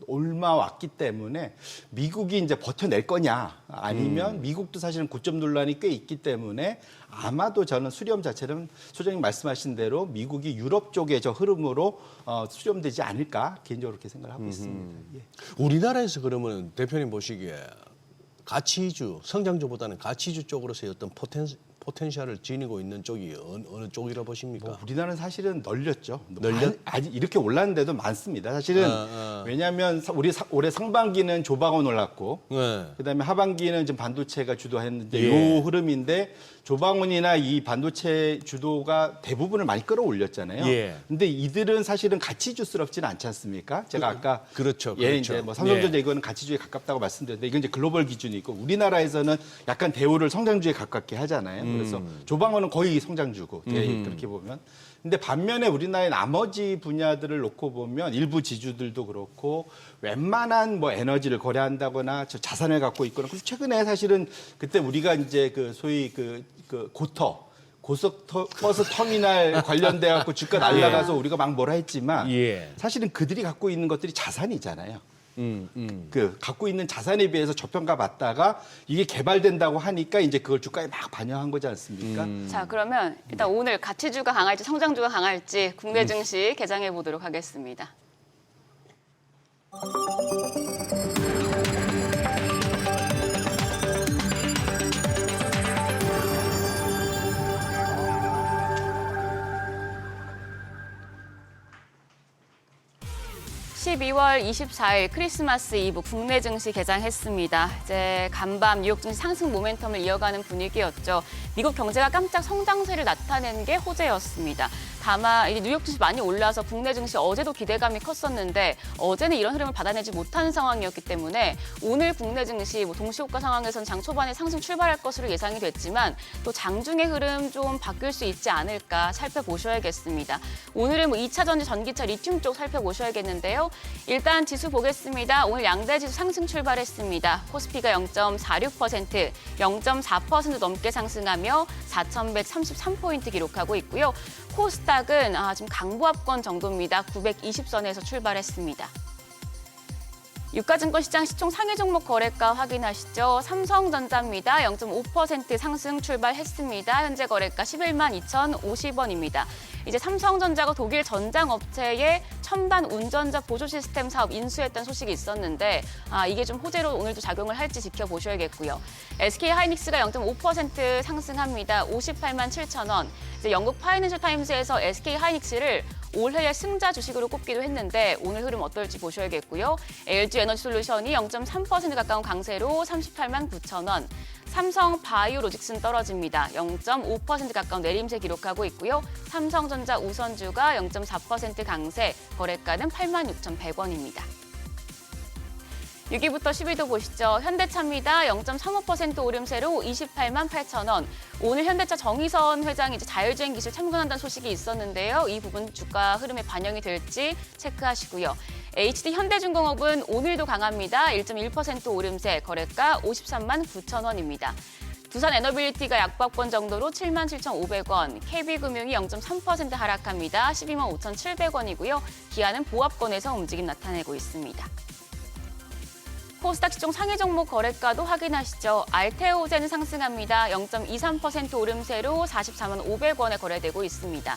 올라왔기 때문에 미국이 이제 버텨낼 거냐 아니면 미국도 사실은 고점 논란이 꽤 있기 때문에 아마도 저는 수렴 자체는 소장님 말씀하신 대로 미국이 유럽 쪽의 저 흐름으로 수렴되지 않을까 개인적으로 그렇게 생각을 하고 있습니다. 예. 우리나라에서 그러면 대표님 보시기에 가치주, 성장주보다는 가치주 쪽으로서의 어떤 포텐셜을 지니고 있는 쪽이 어느 쪽이라 보십니까? 우리나라는 사실은 널렸죠. 널렸? 아직 이렇게 올랐는데도 많습니다. 사실은 왜냐하면 우리 올해 상반기는 조방원 올랐고 네. 그다음에 하반기는 지금 반도체가 주도했는데 예. 요 흐름인데 조방원이나 이 반도체 주도가 대부분을 많이 끌어올렸잖아요. 예. 근데 이들은 사실은 가치주스럽지는 않지 않습니까? 제가 아까 그렇죠. 예, 그렇죠. 이제 뭐 삼성전자 예. 이거는 가치주에 가깝다고 말씀드렸는데 이건 이제 글로벌 기준이 있고 우리나라에서는 약간 대우를 성장주에 가깝게 하잖아요. 그래서 조방원은 거의 성장주고 그렇게 보면. 근데 반면에 우리나라의 나머지 분야들을 놓고 보면 일부 지주들도 그렇고 웬만한 뭐 에너지를 거래한다거나 저 자산을 갖고 있거나 그리고 최근에 사실은 그때 우리가 이제 그 소위 그 고터 고속버스 터미널 관련돼 갖고 주가 날라가서 우리가 막 뭐라 했지만 예. 사실은 그들이 갖고 있는 것들이 자산이잖아요. 그 갖고 있는 자산에 비해서 저평가 받다가 이게 개발된다고 하니까 이제 그걸 주가에 막 반영한 거지 않습니까? 자, 그러면 일단 오늘 가치주가 강할지 성장주가 강할지 국내 증시 개장해 보도록 하겠습니다. (12월 24일) 크리스마스 이브 국내 증시 개장했습니다. 이제 간밤 뉴욕 증시 상승 모멘텀을 이어가는 분위기였죠. 미국 경제가 깜짝 성장세를 나타낸 게 호재였습니다. 다만 이제 뉴욕 증시 많이 올라서 국내 증시 어제도 기대감이 컸었는데 어제는 이런 흐름을 받아내지 못한 상황이었기 때문에 오늘 국내 증시 동시호가 상황에서는 장 초반에 상승 출발할 것으로 예상이 됐지만 또 장중의 흐름 좀 바뀔 수 있지 않을까 살펴보셔야겠습니다. 오늘은 2차 전지, 전기차, 리튬 쪽 살펴보셔야겠는데요. 일단 지수 보겠습니다. 오늘 양대 지수 상승 출발했습니다. 코스피가 0.46%, 0.4% 넘게 상승하며 4,133포인트 기록하고 있고요. 코스닥은 지금 강보합권 정도입니다. 920선에서 출발했습니다. 유가증권 시장 시총 상위 종목 거래가 확인하시죠. 삼성전자입니다. 0.5% 상승 출발했습니다. 현재 거래가 11만 2,050원입니다. 이제 삼성전자가 독일 전장업체의 첨단 운전자 보조 시스템 사업 인수했던 소식이 있었는데 이게 좀 호재로 오늘도 작용을 할지 지켜보셔야겠고요. SK하이닉스가 0.5% 상승합니다. 58만 7천원. 이제 영국 파이낸셜 타임스에서 SK하이닉스를 올해의 승자 주식으로 꼽기도 했는데 오늘 흐름 어떨지 보셔야겠고요. LG 에너지 솔루션이 0.3% 가까운 강세로 38만 9천원. 삼성 바이오로직스는 떨어집니다. 0.5% 가까운 내림세 기록하고 있고요. 삼성전자 우선주가 0.4% 강세, 거래가는 86,100원입니다. 6위부터 10위도 보시죠. 현대차입니다. 0.35% 오름세로 28만 8천원. 오늘 현대차 정의선 회장이 이제 자율주행 기술 참관한다는 소식이 있었는데요. 이 부분 주가 흐름에 반영이 될지 체크하시고요. HD 현대중공업은 오늘도 강합니다. 1.1% 오름세, 거래가 53만 9천원입니다. 두산 에너빌리티가 약보합권 정도로 7만 7,500원, KB금융이 0.3% 하락합니다. 12만 5,700원이고요. 기아는 보합권에서 움직임 나타내고 있습니다. 코스닥 시총 상위 종목 거래가도 확인하시죠. 알테오젠은 상승합니다. 0.23% 오름세로 44만 500원에 거래되고 있습니다.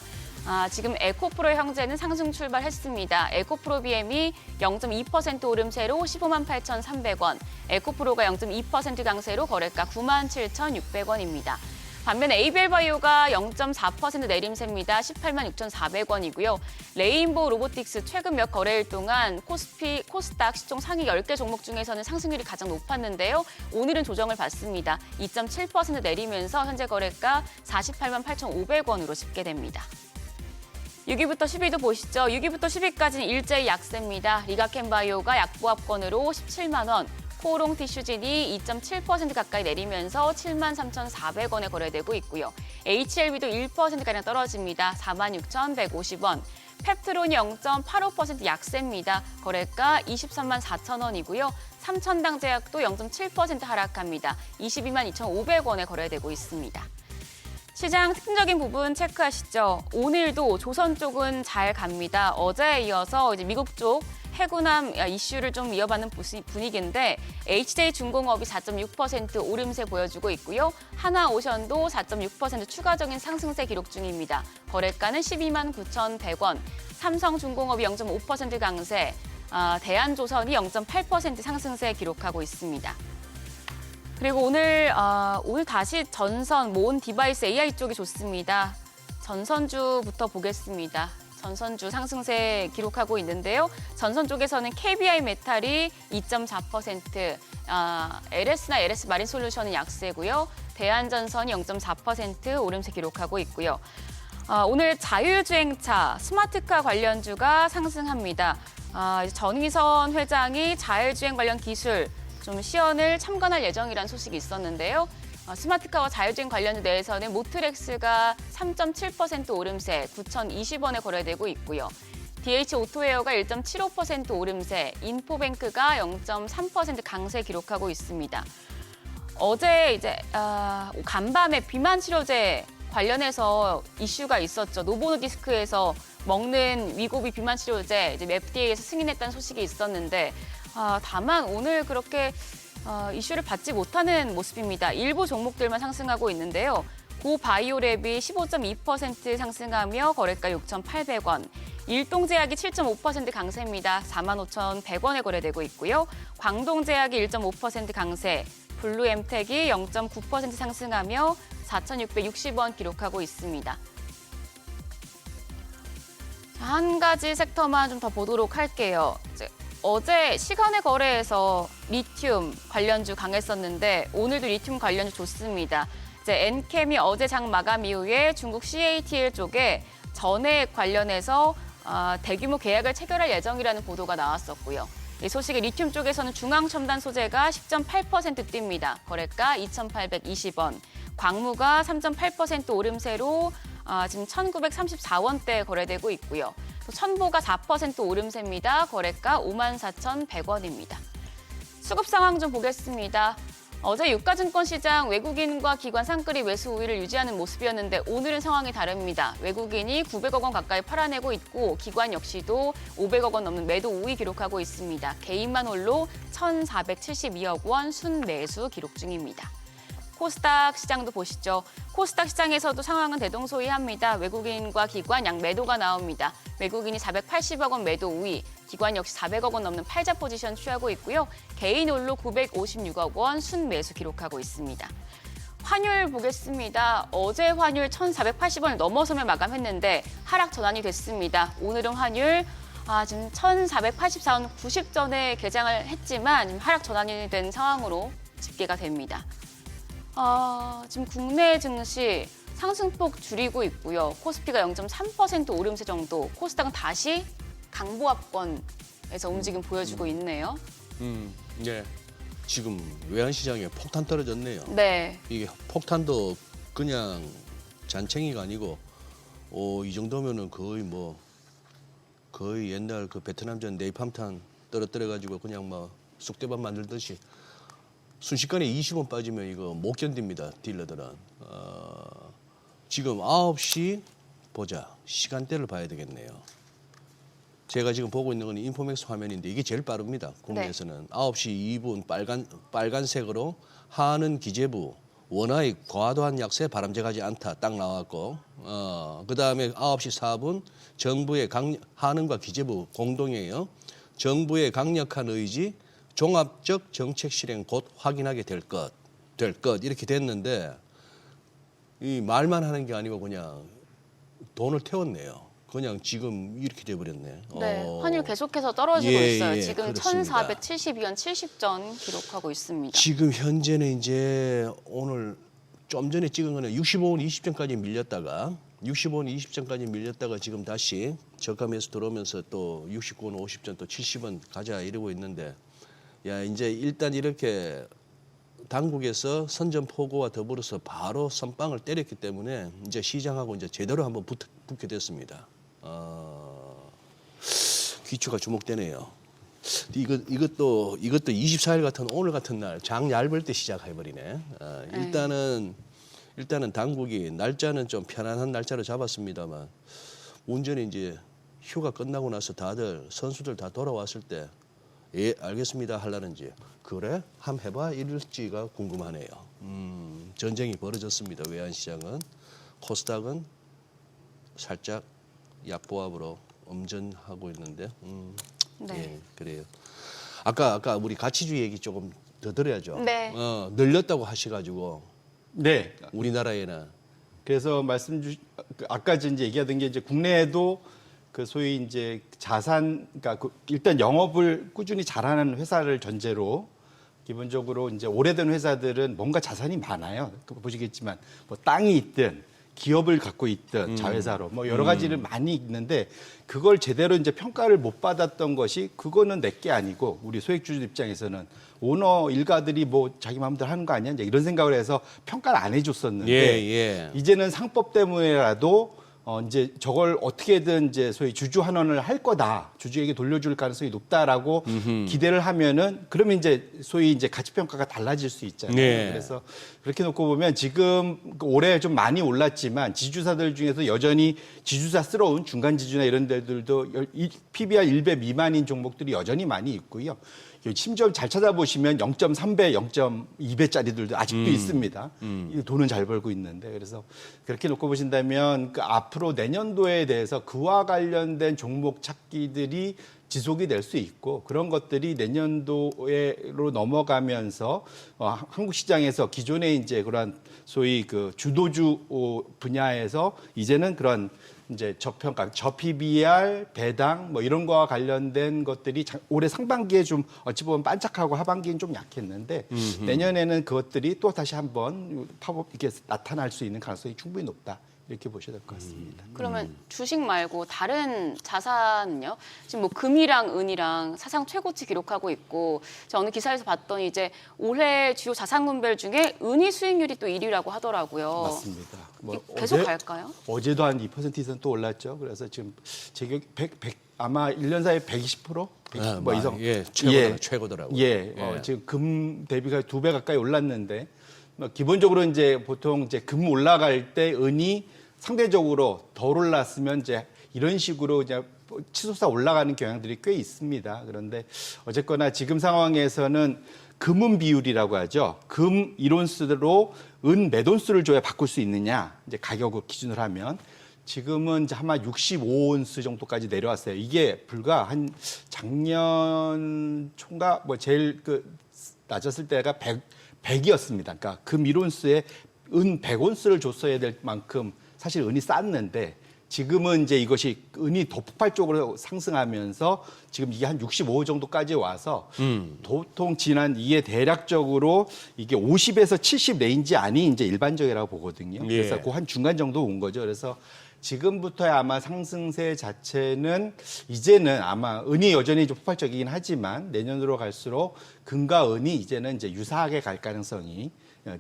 지금 에코프로 형제는 상승 출발했습니다. 에코프로 BM이 0.2% 오름세로 15만 8,300원, 에코프로가 0.2% 강세로 거래가 9만 7,600원입니다. 반면에 에이벨바이오가 0.4% 내림세입니다. 18만 6,400원이고요. 레인보우 로보틱스 최근 몇 거래일 동안 코스닥 시총 상위 10개 종목 중에서는 상승률이 가장 높았는데요. 오늘은 조정을 받습니다. 2.7% 내리면서 현재 거래가 48만 8,500원으로 집계됩니다. 6위부터 10위도 보시죠. 6위부터 10위까지는 일제히 약세입니다. 리가켄바이오가 약보합권으로 17만 원, 코오롱 티슈진이 2.7% 가까이 내리면서 7만 3,400원에 거래되고 있고요. HLB도 1%가량 떨어집니다. 46,150원. 펩트론이 0.85% 약세입니다. 거래가 23만 4천원이고요. 삼천당제약도 0.7% 하락합니다. 22만 2,500원에 거래되고 있습니다. 시장 특징적인 부분 체크하시죠. 오늘도 조선 쪽은 잘 갑니다. 어제에 이어서 이제 미국 쪽 해군함 이슈를 좀 이어받는 분위기인데 HJ중공업이 4.6% 오름세 보여주고 있고요. 하나오션도 4.6% 추가적인 상승세 기록 중입니다. 거래가는 12만 9,100원. 삼성중공업이 0.5% 강세, 대한조선이 0.8% 상승세 기록하고 있습니다. 그리고 오늘 다시 전선, 모온 디바이스 AI 쪽이 좋습니다. 전선주부터 보겠습니다. 전선주 상승세 기록하고 있는데요. 전선 쪽에서는 KBI 메탈이 2.4%, LS나 LS 마린 솔루션은 약세고요. 대한전선이 0.4% 오름세 기록하고 있고요. 오늘 자율주행차, 스마트카 관련주가 상승합니다. 전희선 회장이 자율주행 관련 기술 좀 시연을 참관할 예정이라는 소식이 있었는데요. 스마트카와 자율주행 관련주 내에서는 모트렉스가 3.7% 오름세 9,020원에 거래되고 있고요. DH 오토웨어가 1.75% 오름세, 인포뱅크가 0.3% 강세 기록하고 있습니다. 어제 이제 간밤에 비만 치료제 관련해서 이슈가 있었죠. 노보노디스크에서 먹는 위고비 비만 치료제 이제 FDA에서 승인했다는 소식이 있었는데 다만 오늘 그렇게 이슈를 받지 못하는 모습입니다. 일부 종목들만 상승하고 있는데요. 고바이오랩이 15.2% 상승하며 거래가 6,800원. 일동제약이 7.5% 강세입니다. 45,100원에 거래되고 있고요. 광동제약이 1.5% 강세, 블루엠텍이 0.9% 상승하며 4,660원 기록하고 있습니다. 한 가지 섹터만 좀 더 보도록 할게요. 어제 시간의 거래에서 리튬 관련주 강했었는데 오늘도 리튬 관련주 좋습니다. 엔캠이 어제 장 마감 이후에 중국 CATL 쪽에 전액 관련해서 대규모 계약을 체결할 예정이라는 보도가 나왔었고요. 이 소식에 리튬 쪽에서는 중앙첨단 소재가 10.8% 뜁니다. 거래가 2,820원. 광무가 3.8% 오름세로 지금 1,934원대 거래되고 있고요. 또 천보가 4% 오름세입니다. 거래가 54,100원입니다. 수급 상황 좀 보겠습니다. 어제 유가증권 시장 외국인과 기관 상끌이 매수 우위를 유지하는 모습이었는데 오늘은 상황이 다릅니다. 외국인이 900억 원 가까이 팔아내고 있고 기관 역시도 500억 원 넘는 매도 우위 기록하고 있습니다. 개인만 홀로 1,472억 원 순매수 기록 중입니다. 코스닥 시장도 보시죠. 코스닥 시장에서도 상황은 대동소이합니다. 외국인과 기관 양 매도가 나옵니다. 외국인이 480억 원 매도 우위, 기관 역시 400억 원 넘는 팔자 포지션 취하고 있고요. 개인 홀로 956억 원 순매수 기록하고 있습니다. 환율 보겠습니다. 어제 환율 1,480원을 넘어서며 마감했는데 하락 전환이 됐습니다. 오늘은 환율 지금 1,484원 90전에 개장을 했지만 지금 하락 전환이 된 상황으로 집계가 됩니다. 지금 국내 증시 상승폭 줄이고 있고요. 코스피가 0.3% 오름세 정도, 코스닥은 다시 강보합권에서 움직임 보여주고 있네요. 네. 지금 외환시장에 폭탄 떨어졌네요. 네. 이게 폭탄도 그냥 잔챙이가 아니고 이 정도면은 거의 옛날 그 베트남전 네이팜탄 떨어뜨려가지고 그냥 뭐 쑥대밥 만들듯이 순식간에 20원 빠지면 이거 못 견딥니다. 딜러들은. 지금 9시 보자. 시간대를 봐야 되겠네요. 제가 지금 보고 있는 건 인포맥스 화면인데 이게 제일 빠릅니다. 국내에서는. 네. 9시 2분 빨간색으로 하는 기재부 원화의 과도한 약세 바람직하지 않다 딱 나왔고 그다음에 9시 4분 정부의 하는과 기재부 공동이에요. 정부의 강력한 의지 종합적 정책 실행 곧 확인하게 될 것 이렇게 됐는데 이 말만 하는 게 아니고 그냥 돈을 태웠네요. 그냥 지금 이렇게 돼버렸네. 네, 환율 계속해서 떨어지고 있어요. 지금 그렇습니다. 1,472원 70전 기록하고 있습니다. 지금 현재는 이제 오늘 좀 전에 찍은 거는 65원 20전까지 밀렸다가 65원 20전까지 밀렸다가 지금 다시 저감에서 들어오면서 또 69원 50전 또 70원 가자 이러고 있는데 이제 일단 이렇게 당국에서 선전포고와 더불어서 바로 선빵을 때렸기 때문에 이제 시장하고 이제 제대로 한번 붙게 됐습니다. 귀추가 주목되네요. 이것도 24일 같은 오늘 같은 날 장 얇을 때 시작해버리네. 일단은 당국이 날짜는 좀 편안한 날짜로 잡았습니다만 온전히 이제 휴가 끝나고 나서 다들 선수들 다 돌아왔을 때 예, 알겠습니다 하려는지 그래? 한번 해봐 이럴지가 궁금하네요. 전쟁이 벌어졌습니다. 외환시장은. 코스닥은 살짝 약보합으로 엄전하고 있는데 네. 예, 그래요. 아까 우리 가치주의 얘기 조금 더 들어야죠. 네. 늘렸다고 하셔가지고 네. 우리나라에는 그래서 아까 이제 얘기하던 게 이제 국내에도 그 소위 이제 자산, 그러니까 일단 영업을 꾸준히 잘하는 회사를 전제로 기본적으로 이제 오래된 회사들은 뭔가 자산이 많아요. 보시겠지만 뭐 땅이 있든 기업을 갖고 있든 자회사로 뭐 여러 가지를 많이 있는데 그걸 제대로 이제 평가를 못 받았던 것이 그거는 내게 아니고 우리 소액주주 입장에서는 오너 일가들이 뭐 자기 마음대로 하는 거 아니야? 이제 이런 생각을 해서 평가를 안 해줬었는데 이제는 상법 때문에라도 이제 저걸 어떻게든 이제 소위 주주 환원을 할 거다, 주주에게 돌려줄 가능성이 높다라고 기대를 하면은 그러면 이제 소위 이제 가치 평가가 달라질 수 있잖아요. 네. 그래서 그렇게 놓고 보면 지금 올해 좀 많이 올랐지만 지주사들 중에서 여전히 지주사스러운 중간 지주나 이런 데들도 PBR 1배 미만인 종목들이 여전히 많이 있고요. 심지어 잘 찾아보시면 0.3배, 0.2배짜리들도 아직도 있습니다. 돈은 잘 벌고 있는데 그래서 그렇게 놓고 보신다면 그 앞으로 내년도에 대해서 그와 관련된 종목 찾기들이 지속이 될 수 있고 그런 것들이 내년도로 넘어가면서 한국 시장에서 기존에 이제 그런 소위 그 주도주 분야에서 이제는 그런 이제 저평가, 저PBR, 배당 뭐 이런 거와 관련된 것들이 올해 상반기에 좀 어찌 보면 반짝하고 하반기엔 좀 약했는데 내년에는 그것들이 또 다시 한번 팝업 이렇게 나타날 수 있는 가능성이 충분히 높다. 이렇게 보셔야 될 것 같습니다. 그러면 주식 말고 다른 자산은요? 지금 뭐 금이랑 은이랑 사상 최고치 기록하고 있고 제가 어느 기사에서 봤더니 이제 올해 주요 자산군별 중에 은이 수익률이 또 1위라고 하더라고요. 맞습니다. 뭐 계속 갈까요? 어제도 한 2% 이상 또 올랐죠. 그래서 지금 제격 100 아마 1년 사이에 120%? 100, 뭐 이상. 예, 최고더라고요. 예, 지금 금 대비가 2배 가까이 올랐는데 기본적으로 이제 보통 이제 금 올라갈 때 은이 상대적으로 덜 올랐으면 이제 이런 식으로 이제 치솟아 올라가는 경향들이 꽤 있습니다. 그런데 어쨌거나 지금 상황에서는 금은 비율이라고 하죠. 금 1온스로 은 몇 온스를 줘야 바꿀 수 있느냐. 이제 가격을 기준으로 하면 지금은 이제 아마 65온스 정도까지 내려왔어요. 이게 불과 한 작년 초인가 뭐 제일 그 낮았을 때가 100이었습니다. 그러니까 금 1온스에 은 100온스를 줬어야 될 만큼 사실 은이 쌌는데 지금은 이제 이것이 은이 더 폭발적으로 상승하면서 지금 이게 한 65 정도까지 와서 보통 지난 이게 대략적으로 이게 50에서 70 레인지 안이 이제 일반적이라고 보거든요. 예. 그래서 그 한 중간 정도 온 거죠. 그래서 지금부터야 아마 상승세 자체는 이제는 아마 은이 여전히 좀 폭발적이긴 하지만 내년으로 갈수록 금과 은이 이제는 이제 유사하게 갈 가능성이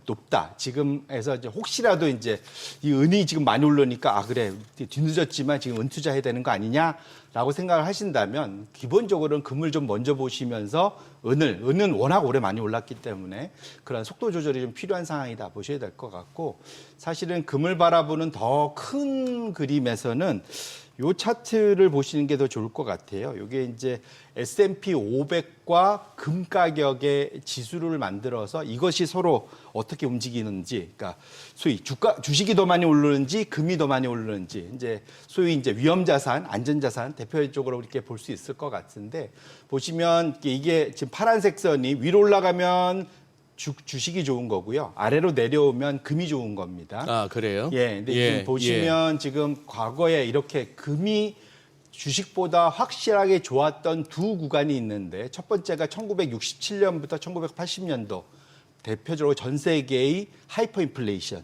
높다. 지금에서 이제 혹시라도 이제 이 은이 지금 많이 오르니까 그래 뒤늦었지만 지금 은 투자해야 되는 거 아니냐라고 생각을 하신다면 기본적으로는 금을 좀 먼저 보시면서 은은 워낙 오래 많이 올랐기 때문에 그런 속도 조절이 좀 필요한 상황이다 보셔야 될 것 같고 사실은 금을 바라보는 더 큰 그림에서는 요 차트를 보시는 게 더 좋을 것 같아요. 이게 이제 S&P 500과 금 가격의 지수를 만들어서 이것이 서로 어떻게 움직이는지, 그러니까 소위 주식이 더 많이 오르는지 금이 더 많이 오르는지, 이제 소위 이제 위험 자산, 안전 자산 대표적으로 이렇게 볼 수 있을 것 같은데 보시면 이게 지금 파란색 선이 위로 올라가면 주식이 좋은 거고요. 아래로 내려오면 금이 좋은 겁니다. 아, 그래요? 예, 근데 지금 보시면 지금 과거에 이렇게 금이 주식보다 확실하게 좋았던 두 구간이 있는데 첫 번째가 1967년부터 1980년도 대표적으로 전 세계의 하이퍼 인플레이션.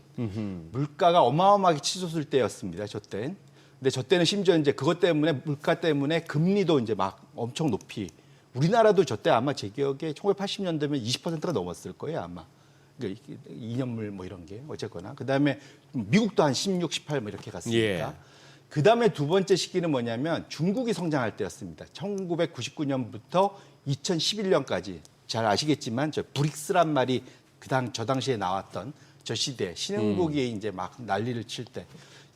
물가가 어마어마하게 치솟을 때였습니다. 저 때는. 근데 저 때는 심지어 이제 그것 때문에 물가 때문에 금리도 이제 막 엄청 높이 우리나라도 저 때 아마 제 기억에 1980년대면 20%가 넘었을 거예요, 아마. 그러니까 이년물 뭐 이런 게 어쨌거나. 그다음에 미국도 한 16, 18 뭐 이렇게 갔으니까. 예. 그다음에 두 번째 시기는 뭐냐면 중국이 성장할 때였습니다. 1999년부터 2011년까지 잘 아시겠지만 저 브릭스란 말이 저 당시에 나왔던 저 시대 신흥국이 이제 막 난리를 칠 때.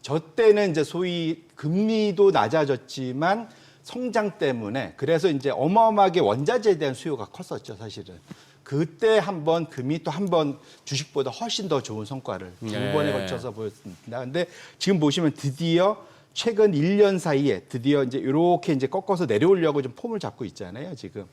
저 때는 이제 소위 금리도 낮아졌지만 성장 때문에 그래서 이제 어마어마하게 원자재에 대한 수요가 컸었죠, 사실은. 그때 한번 금이 또 한 번 주식보다 훨씬 더 좋은 성과를 두 번에 걸쳐서 보였습니다. 근데 지금 보시면 드디어 최근 1년 사이에 드디어 이제 이렇게 이제 꺾어서 내려오려고 좀 폼을 잡고 있잖아요, 지금.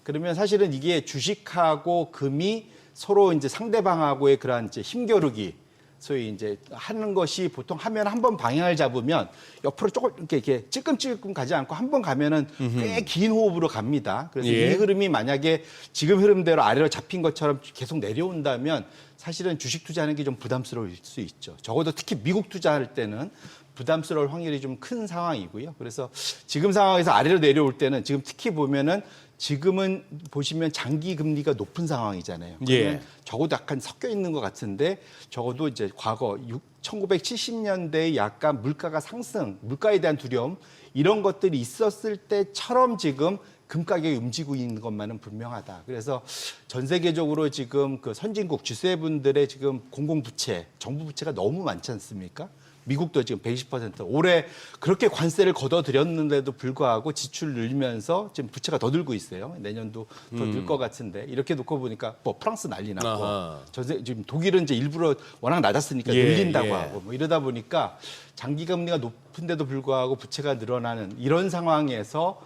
그러면 사실은 이게 주식하고 금이 서로 이제 상대방하고의 그러한 이제 힘겨루기 소위 이제 하는 것이 보통 하면 한 번 방향을 잡으면 옆으로 조금 이렇게 찔끔찔끔 가지 않고 한 번 가면은 꽤 긴 호흡으로 갑니다. 그래서 이 흐름이 만약에 지금 흐름대로 아래로 잡힌 것처럼 계속 내려온다면 사실은 주식 투자하는 게 좀 부담스러울 수 있죠. 적어도 특히 미국 투자할 때는 부담스러울 확률이 좀 큰 상황이고요. 그래서 지금 상황에서 아래로 내려올 때는 지금 특히 보면은 지금은 보시면 장기 금리가 높은 상황이잖아요. 그러면 적어도 약간 섞여 있는 것 같은데 적어도 이제 과거 1970년대에 약간 물가가 상승, 물가에 대한 두려움 이런 것들이 있었을 때처럼 지금 금 가격이 움직이고 있는 것만은 분명하다. 그래서 전 세계적으로 지금 그 선진국 G7들의 지금 공공부채, 정부 부채가 너무 많지 않습니까? 미국도 지금 120% 올해 그렇게 관세를 걷어들였는데도 불구하고 지출 늘면서 지금 부채가 더 들고 있어요. 내년도 더 늘 것 같은데 이렇게 놓고 보니까 뭐 프랑스 난리 났고 아하. 지금 독일은 이제 일부러 워낙 낮았으니까 예, 늘린다고 예. 하고 뭐 이러다 보니까 장기 금리가 높은데도 불구하고 부채가 늘어나는 이런 상황에서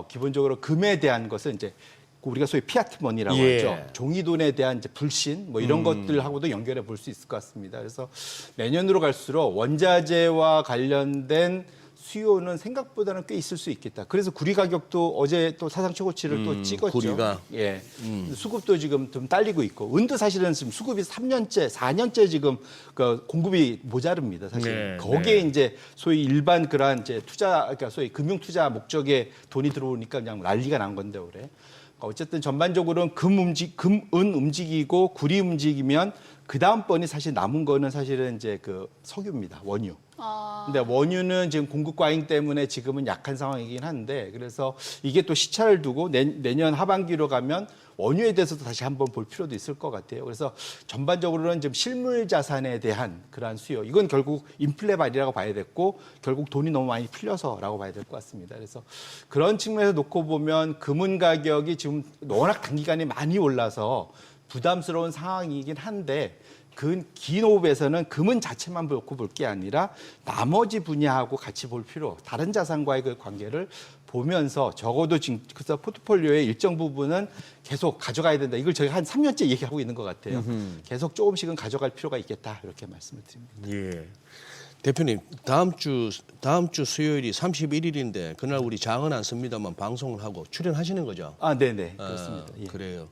기본적으로 금에 대한 것은 이제 우리가 소위 피아트 머니라고 예. 하죠. 종이 돈에 대한 이제 불신 뭐 이런 것들하고도 연결해 볼 수 있을 것 같습니다. 그래서 내년으로 갈수록 원자재와 관련된 수요는 생각보다는 꽤 있을 수 있겠다. 그래서 구리 가격도 어제 또 사상 최고치를 또 찍었죠. 구리가. 예. 수급도 지금 좀 딸리고 있고 은도 사실은 지금 수급이 3년째, 4년째 지금 그 공급이 모자릅니다. 사실 네, 거기에 이제 소위 일반 그러한 이제 투자, 그러니까 소위 금융 투자 목적에 돈이 들어오니까 그냥 난리가 난 건데 올해. 어쨌든 전반적으로는 금, 은 움직이고 구리 움직이면 그 다음 번이 사실 남은 거는 사실은 이제 그 석유입니다. 원유. 근데 원유는 지금 공급 과잉 때문에 지금은 약한 상황이긴 한데 그래서 이게 또 시차를 두고 내년 하반기로 가면 원유에 대해서도 다시 한번 볼 필요도 있을 것 같아요. 그래서 전반적으로는 지금 실물 자산에 대한 그러한 수요. 이건 결국 인플레 발이라고 봐야 됐고 결국 돈이 너무 많이 풀려서라고 봐야 될 것 같습니다. 그래서 그런 측면에서 놓고 보면 금은 가격이 지금 워낙 단기간에 많이 올라서 부담스러운 상황이긴 한데 그 긴 호흡에서는 금은 자체만 놓고 볼 게 아니라 나머지 분야하고 같이 볼 필요, 다른 자산과의 그 관계를 보면서 적어도 지금 그래서 포트폴리오의 일정 부분은 계속 가져가야 된다. 이걸 저희가 한 3년째 얘기하고 있는 것 같아요. 계속 조금씩은 가져갈 필요가 있겠다. 이렇게 말씀을 드립니다. 예. 대표님, 다음 주 수요일이 31일인데 그날 우리 장은 않습니다만 방송을 하고 출연하시는 거죠? 아, 네네. 그렇습니다. 예. 그래요.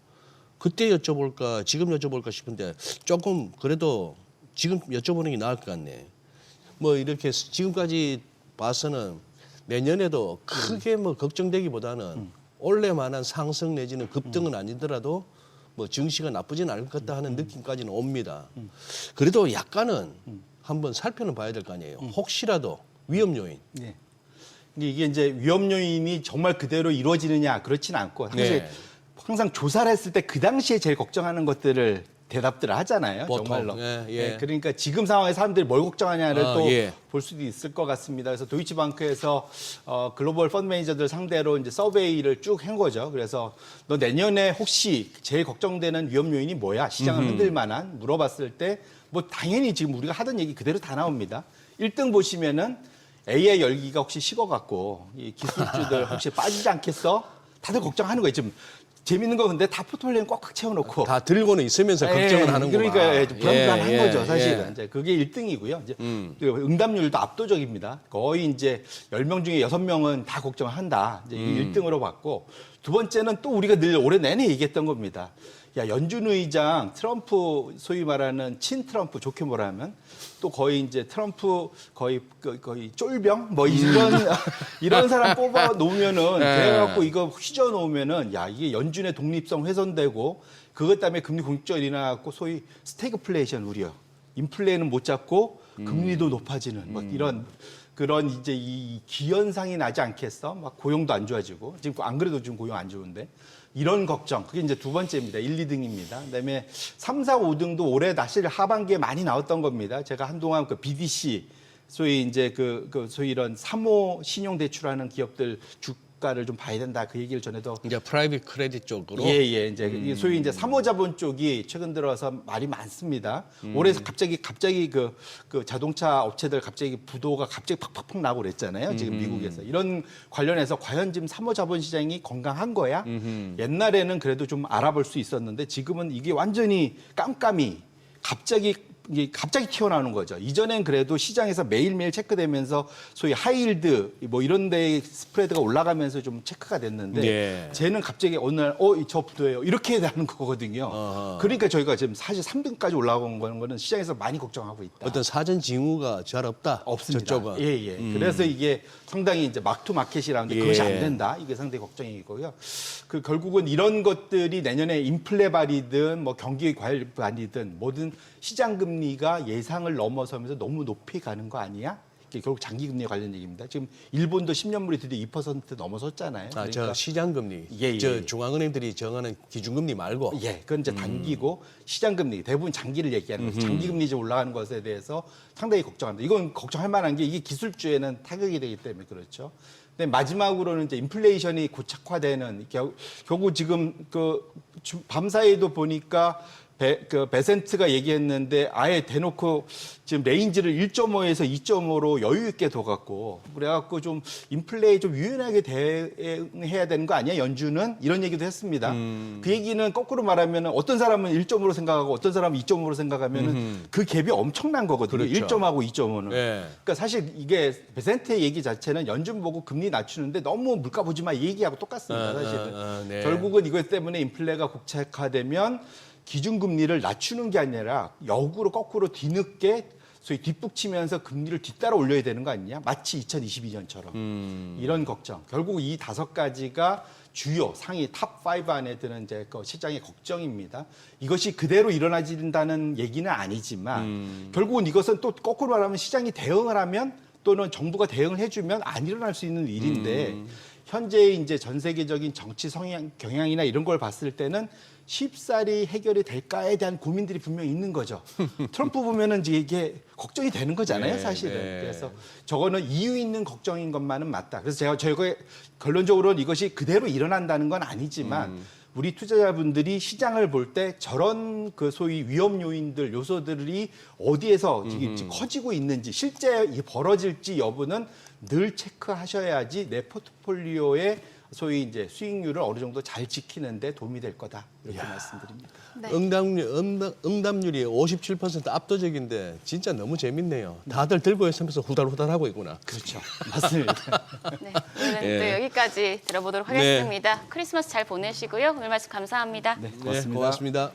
그때 여쭤볼까, 지금 여쭤볼까 싶은데 조금 그래도 지금 여쭤보는 게 나을 것 같네. 뭐 이렇게 지금까지 봐서는 내년에도 크게 뭐 걱정되기보다는 올해만한 상승 내지는 급등은 아니더라도 뭐 증시가 나쁘진 않을 것 같다 하는 느낌까지는 옵니다. 그래도 약간은 한번 살펴는 봐야 될 거 아니에요. 혹시라도 위험 요인. 네. 근데 이게 이제 위험 요인이 정말 그대로 이루어지느냐 그렇지는 않고 사실 네. 항상 조사를 했을 때 그 당시에 제일 걱정하는 것들을 대답들을 하잖아요. 보통. 정말로. 예, 예. 네, 그러니까 지금 상황에 사람들이 뭘 걱정하냐를 또 예. 볼 수도 있을 것 같습니다. 그래서 도이치방크에서 글로벌 펀드 매니저들 상대로 이제 서베이를 쭉 한 거죠. 그래서 너 내년에 혹시 제일 걱정되는 위험 요인이 뭐야? 시장을 흔들 만한 물어봤을 때 뭐 당연히 지금 우리가 하던 얘기 그대로 다 나옵니다. 1등 보시면은 AI 열기가 혹시 식어갖고 이 기술주들 혹시 빠지지 않겠어? 다들 걱정하는 거예요. 지금 재밌는 거 근데 다 포트폴리오는 꽉꽉 채워놓고 다 들고는 있으면서 걱정을 하는 거구나. 그러니까 좀 불안불안한 예, 거죠, 예, 사실은. 예. 이제 그게 1등이고요. 이제 응답률도 압도적입니다. 거의 이제 10명 중에 6명은 다 걱정을 한다. 이제 1등으로 봤고 두 번째는 또 우리가 늘 올해 내내 얘기했던 겁니다. 야, 연준 의장 트럼프 소위 말하는 친 트럼프 좋게 말하면 또 거의 이제 트럼프 거의 쫄병 뭐 이런 사람 뽑아 놓으면은 그래갖고 이거 휘저 놓으면은 야 이게 연준의 독립성 훼손되고 그것 때문에 금리 공격적이 일어나갖고 소위 스태그플레이션 우려 인플레는 못 잡고 금리도 높아지는 뭐 이런 그런 이제 이 기현상이 나지 않겠어? 막 고용도 안 좋아지고 지금 안 그래도 지금 고용 안 좋은데 이런 걱정 그게 이제 두 번째입니다. 1, 2등입니다. 그다음에 3, 4, 5등도 올해 사실 하반기에 많이 나왔던 겁니다. 제가 한동안 그 BDC 소위 이제 그 소위 이런 3호 신용 대출하는 기업들 주가를 좀 봐야 된다 그 얘기를 전에도 이제 프라이빗 크레딧 쪽으로. 예, 이제 소위 이제 3호 자본 쪽이 최근 들어서 말이 많습니다. 올해 갑자기 그 자동차 업체들 갑자기 부도가 갑자기 팍팍팍 나고 그랬잖아요. 지금 미국에서. 이런 관련해서 과연 지금 3호 자본 시장이 건강한 거야? 옛날에는 그래도 좀 알아볼 수 있었는데 지금은 이게 완전히 깜깜이 갑자기 튀어나오는 거죠. 이전엔 그래도 시장에서 매일매일 체크되면서 소위 하이힐드 뭐 이런 데 스프레드가 올라가면서 좀 체크가 됐는데 예. 쟤는 갑자기 어느 날 저 부도예요. 이렇게 되는 거거든요. 그러니까 저희가 지금 사실 3등까지 올라온 거는 시장에서 많이 걱정하고 있다. 어떤 사전 징후가 잘 없다. 없습니다. 저쪽은. 예. 그래서 이게 상당히 이제 막투 마켓이라는데 그것이 안 된다. 이게 상당히 걱정이고요. 그 결국은 이런 것들이 내년에 인플레 발이든 뭐 경기 과열 발이든 모든 시장 금리 기준금리가 예상을 넘어서면서 너무 높이 가는 거 아니야? 이게 결국 장기금리에 관련 얘기입니다. 지금 일본도 10년물이 드디어 2% 넘어섰잖아요. 저 시장금리, 예. 저 중앙은행들이 정하는 기준금리 말고. 예, 그건 이제 단기고 시장금리 대부분 장기를 얘기하는 거죠. 장기금리 이제 올라가는 것에 대해서 상당히 걱정합니다. 이건 걱정할 만한 게 이게 기술주에는 타격이 되기 때문에 그렇죠. 근데 마지막으로는 이제 인플레이션이 고착화되는 결국 지금 밤사이에도 보니까 베센트가 얘기했는데 아예 대놓고 지금 레인지를 1.5에서 2.5로 여유 있게 둬갖고 그래갖고 좀 인플레에 좀 유연하게 대응해야 되는 거 아니야 연준은 이런 얘기도 했습니다. 그 얘기는 거꾸로 말하면 어떤 사람은 1.5로 생각하고 어떤 사람은 2.5로 생각하면은 그 갭이 엄청난 거거든요. 그렇죠. 1.5하고 2.5는. 예. 그러니까 사실 이게 베센트의 얘기 자체는 연준 보고 금리 낮추는데 너무 물가 보지 마 얘기하고 똑같습니다. 사실은. 네. 결국은 이것 때문에 인플레가 국책화되면 기준금리를 낮추는 게 아니라 역으로 거꾸로 뒤늦게 소위 뒷북치면서 금리를 뒤따라 올려야 되는 거 아니냐? 마치 2022년처럼. 이런 걱정. 결국 이 5가지가 주요 상위 탑5 안에 드는 이제 그 시장의 걱정입니다. 이것이 그대로 일어나진다는 얘기는 아니지만 결국은 이것은 또 거꾸로 말하면 시장이 대응을 하면 또는 정부가 대응을 해주면 안 일어날 수 있는 일인데 현재 이제 전 세계적인 정치 경향이나 이런 걸 봤을 때는 쉽사리 해결이 될까에 대한 고민들이 분명히 있는 거죠. 트럼프 보면은 이제 이게 걱정이 되는 거잖아요, 사실은. 네. 그래서 저거는 이유 있는 걱정인 것만은 맞다. 그래서 저희가 결론적으로는 이것이 그대로 일어난다는 건 아니지만 우리 투자자분들이 시장을 볼 때 저런 그 소위 위험 요인들, 요소들이 어디에서 커지고 있는지, 실제 벌어질지 여부는 늘 체크하셔야지 내 포트폴리오의 소위 이제 수익률을 어느 정도 잘 지키는데 도움이 될 거다 이렇게 말씀드립니다. 네. 응답률이 57% 압도적인데 진짜 너무 재밌네요. 다들 들고 있으면서 후달후달하고 있구나. 그렇죠, 맞습니다. 네, 오늘은 예. 또 여기까지 들어보도록 하겠습니다. 크리스마스 잘 보내시고요. 오늘 말씀 감사합니다. 네, 네, 고맙습니다.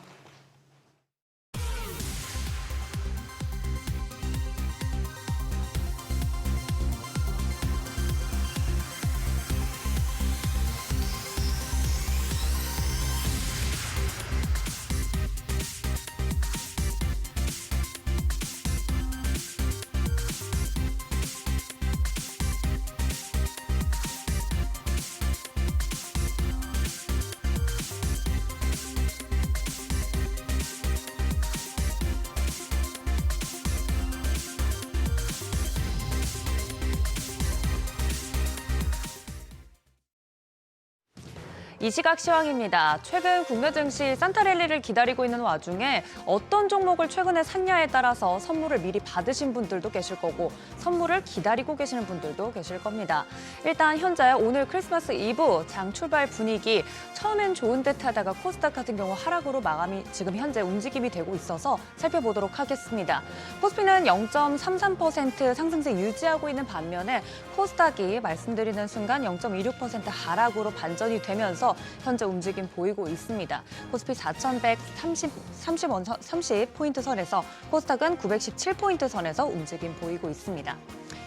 이 시각 시황입니다. 최근 국내 증시 산타랠리를 기다리고 있는 와중에 어떤 종목을 최근에 샀냐에 따라서 선물을 미리 받으신 분들도 계실 거고 선물을 기다리고 계시는 분들도 계실 겁니다. 일단 현재 오늘 크리스마스 이브 장 출발 분위기 처음엔 좋은 듯 하다가 코스닥 같은 경우 하락으로 마감이 지금 현재 움직임이 되고 있어서 살펴보도록 하겠습니다. 코스피는 0.33% 상승세 유지하고 있는 반면에 코스닥이 말씀드리는 순간 0.26% 하락으로 반전이 되면서 현재 움직임 보이고 있습니다. 코스피 4,130포인트 선에서 코스닥은 917포인트 선에서 움직임 보이고 있습니다.